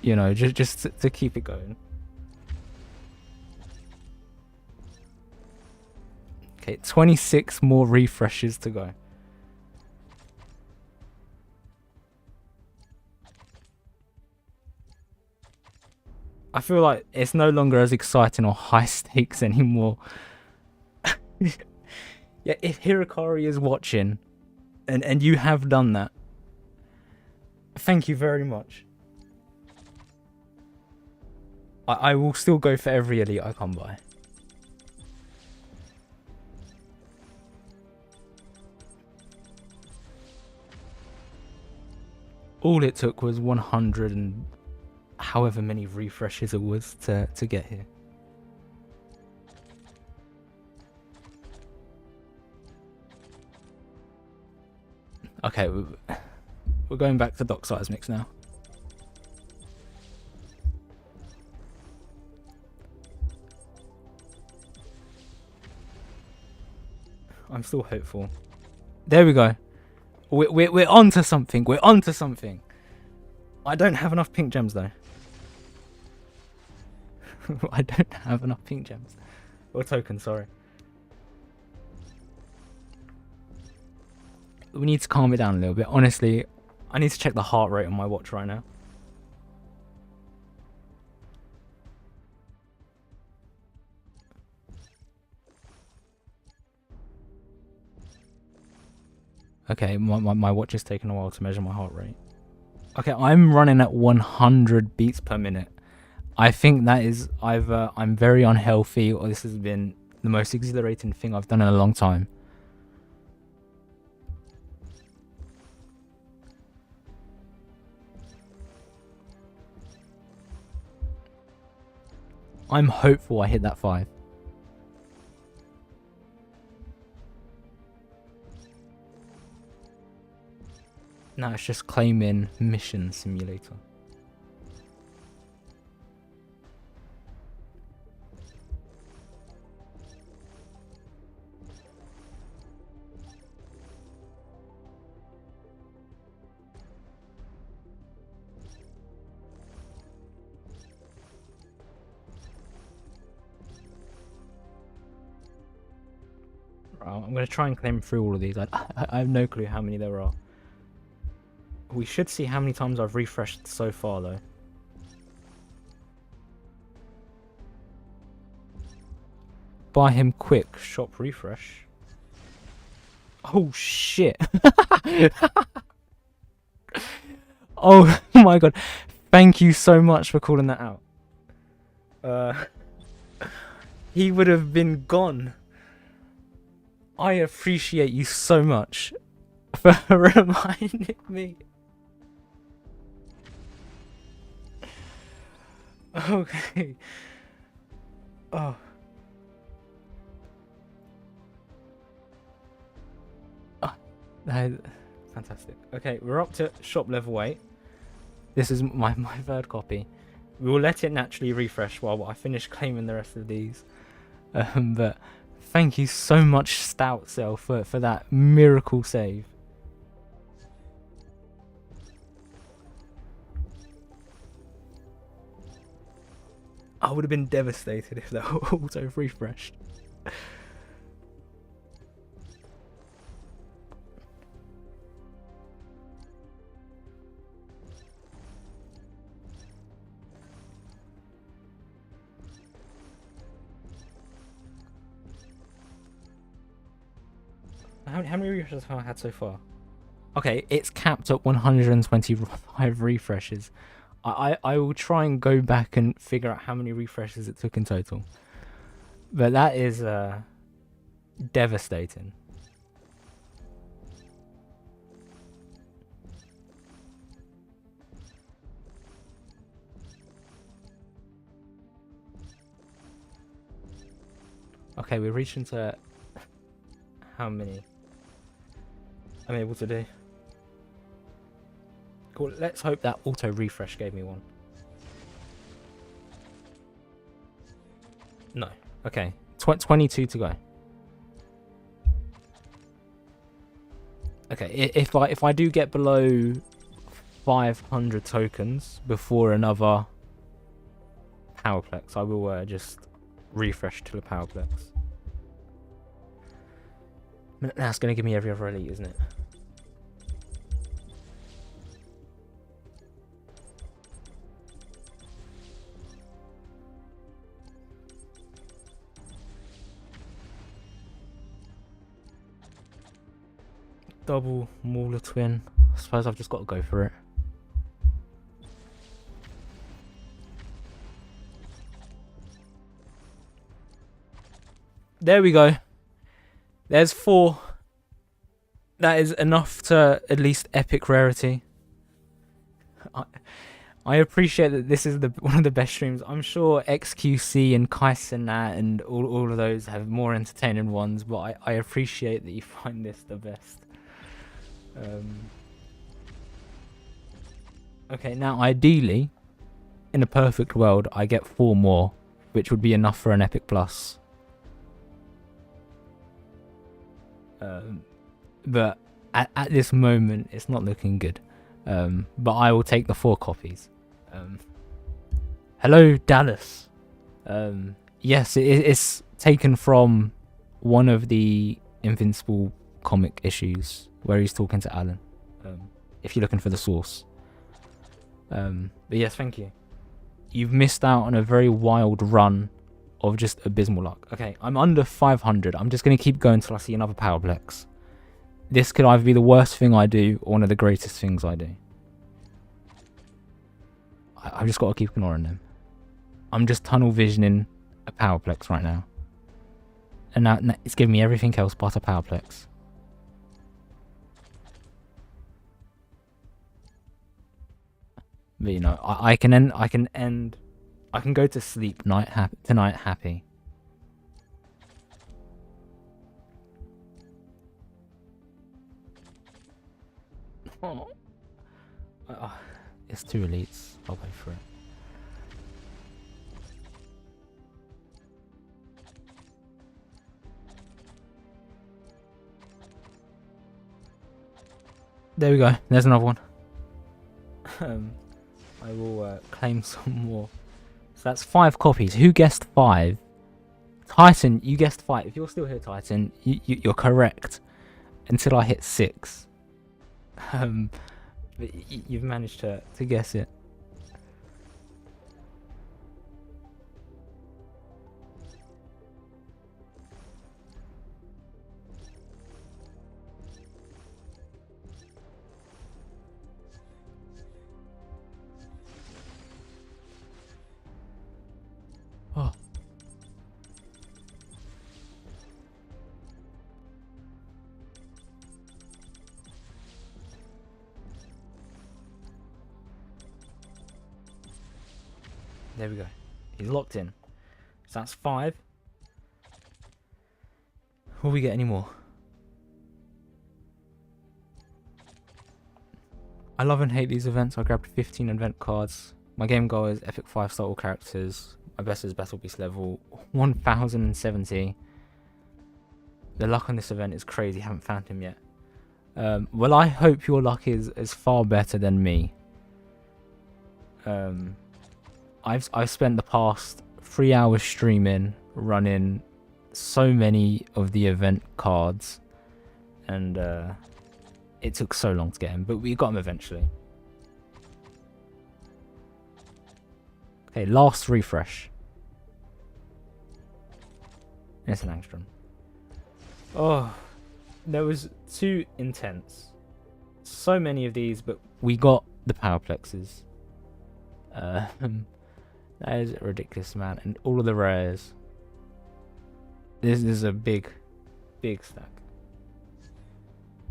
You know, just to keep it going. Okay, 26 more refreshes to go. I feel like it's no longer as exciting or high stakes anymore. Yeah, if Hirokari is watching, and you have done that, thank you very much. I will still go for every elite I come by. All it took was 100 and however many refreshes it was to get here. Okay, we're going back to dock seismics now. I'm still hopeful. There we go. We're onto something. We're onto something. I don't have enough pink gems though. I don't have enough pink gems. Or tokens, sorry. We need to calm it down a little bit. Honestly, I need to check the heart rate on my watch right now. Okay, my watch is taking a while to measure my heart rate. Okay, I'm running at 100 beats per minute. I think that is either I'm very unhealthy or this has been the most exhilarating thing I've done in a long time. I'm hopeful I hit that 5. Now it's just claiming mission simulator. I'm going to try and claim through all of these. I have no clue how many there are. We should see how many times I've refreshed so far, though. Buy him quick. Shop refresh. Oh, shit. Oh, my God. Thank you so much for calling that out. He would have been gone. I appreciate you so much for reminding me. Okay. Oh. Fantastic. Okay, we're up to shop level 8. This is my 3rd copy. We will let it naturally refresh while I finish claiming the rest of these. But thank you so much, Stout Self, for that miracle save. I would have been devastated if that auto refreshed. How many refreshes have I had so far? Okay, it's capped at 125 refreshes. I will try and go back and figure out how many refreshes it took in total. But that is devastating. Okay, we're reaching to how many I'm able to do. Cool, let's hope that auto refresh gave me one. No. Okay, 22 to go. Okay, if I do get below 500 tokens before another Powerplex, I will just refresh to the Powerplex. That's going to give me every other elite, isn't it? Double Mauler Twin. I suppose I've just got to go for it. There we go. There's 4. That is enough to at least epic rarity. I appreciate that this is one of the best streams. I'm sure XQC and Kaisenat and all of those have more entertaining ones, but I appreciate that you find this the best. Okay, now ideally, in a perfect world, I get 4 more, which would be enough for an Epic Plus. But at this moment, it's not looking good. But I will take the 4 copies. Hello, Dallas. Yes, it's taken from one of the Invincible comic issues where he's talking to Alan. If you're looking for the source. But yes, thank you. You've missed out on a very wild run of just abysmal luck. Okay, I'm under 500. I'm just going to keep going until I see another Powerplex. This could either be the worst thing I do or one of the greatest things I do. I've just got to keep ignoring them. I'm just tunnel visioning a Powerplex right now. And now it's giving me everything else but a Powerplex. But you know, I can go to sleep tonight happy. Oh. It's 2 elites. I'll go for it. There we go. There's another one. I will claim some more. So that's 5 copies. Who guessed 5? Titan, you guessed 5. If you're still here, Titan, you're correct. Until I hit 6. But you've managed to guess it. Oh. There we go. He's locked in. So that's 5. Will we get any more? I love and hate these events. I grabbed 15 event cards. My game goal is epic 5-star all characters. My best is Battle Beast level 1070. The luck on this event is crazy. Haven't found him yet. Well, I hope your luck is far better than me. I've spent the past 3 hours streaming, running so many of the event cards, and it took so long to get him, but we got him eventually. Okay, last refresh. It's an angstrom. Oh, there was 2 intense. So many of these, but we got the Powerplexes. That is a ridiculous amount, and all of the rares. This is a big stack.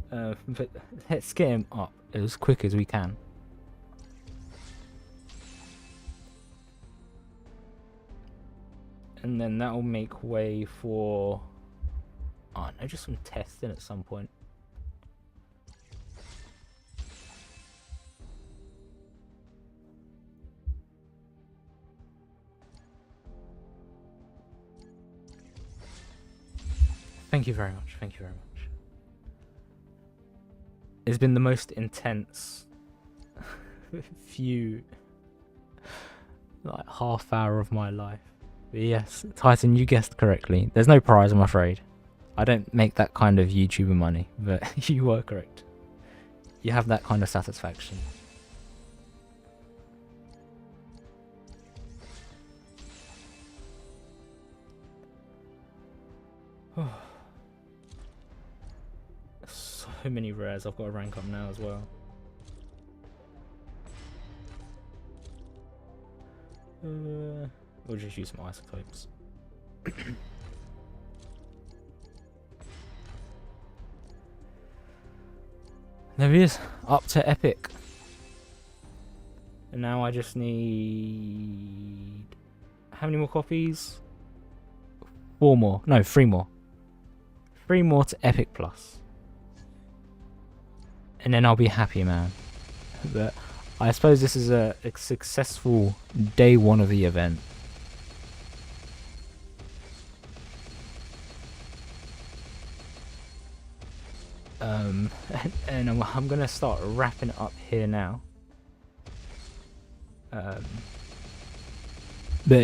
But let's get him up as quick as we can. And then that will make way for... oh no, just some testing at some point. Thank you very much. Thank you very much. It's been the most intense few, like, half hour of my life. But yes, Titan, you guessed correctly. There's no prize, I'm afraid. I don't make that kind of YouTuber money, but you were correct. You have that kind of satisfaction. So many rares. I've got to rank up now as well. We'll just use some isotopes. There he is, up to epic. And now I just need... how many more copies? 4 more. No, 3 more. 3 more to epic plus. And then I'll be happy, man. But I suppose this is a successful day 1 of the event. And I'm gonna start wrapping it up here now. But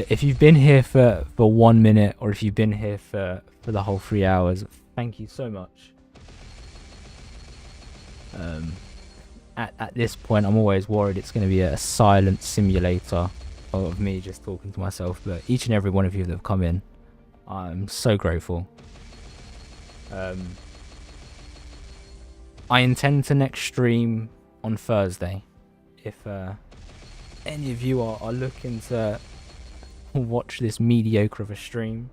if you've been here for 1 minute, or if you've been here for the whole 3 hours, thank you so much. At this point, I'm always worried it's going to be a silent simulator of me just talking to myself. But each and every one of you that have come in, I'm so grateful. I intend to next stream on Thursday. If any of you are looking to watch this mediocre of a stream,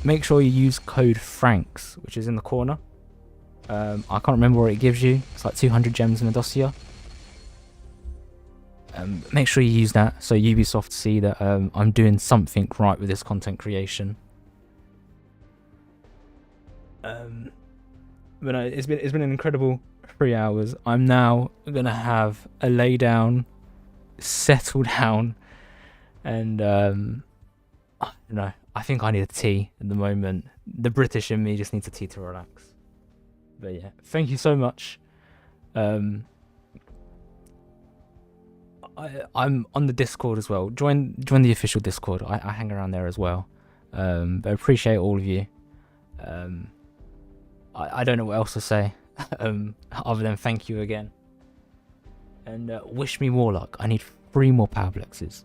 make sure you use code FRANKS, which is in the corner. I can't remember what it gives you. It's like 200 gems in a dossier. Make sure you use that so Ubisoft see that I'm doing something right with this content creation. But no, it's been an incredible 3 hours. I'm now gonna have a lay down, settle down, and I don't know. I think I need a tea at the moment. The British in me just needs a tea to relax. But yeah, thank you so much. I'm on the Discord as well. Join the official Discord. I hang around there as well. But I appreciate all of you. I don't know what else to say other than thank you again. And wish me more luck. I need 3 more Powerplexes.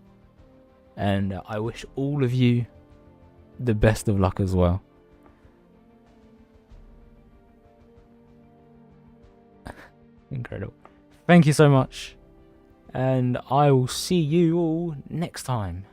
And I wish all of you the best of luck as well. Incredible. Thank you so much. And I will see you all next time.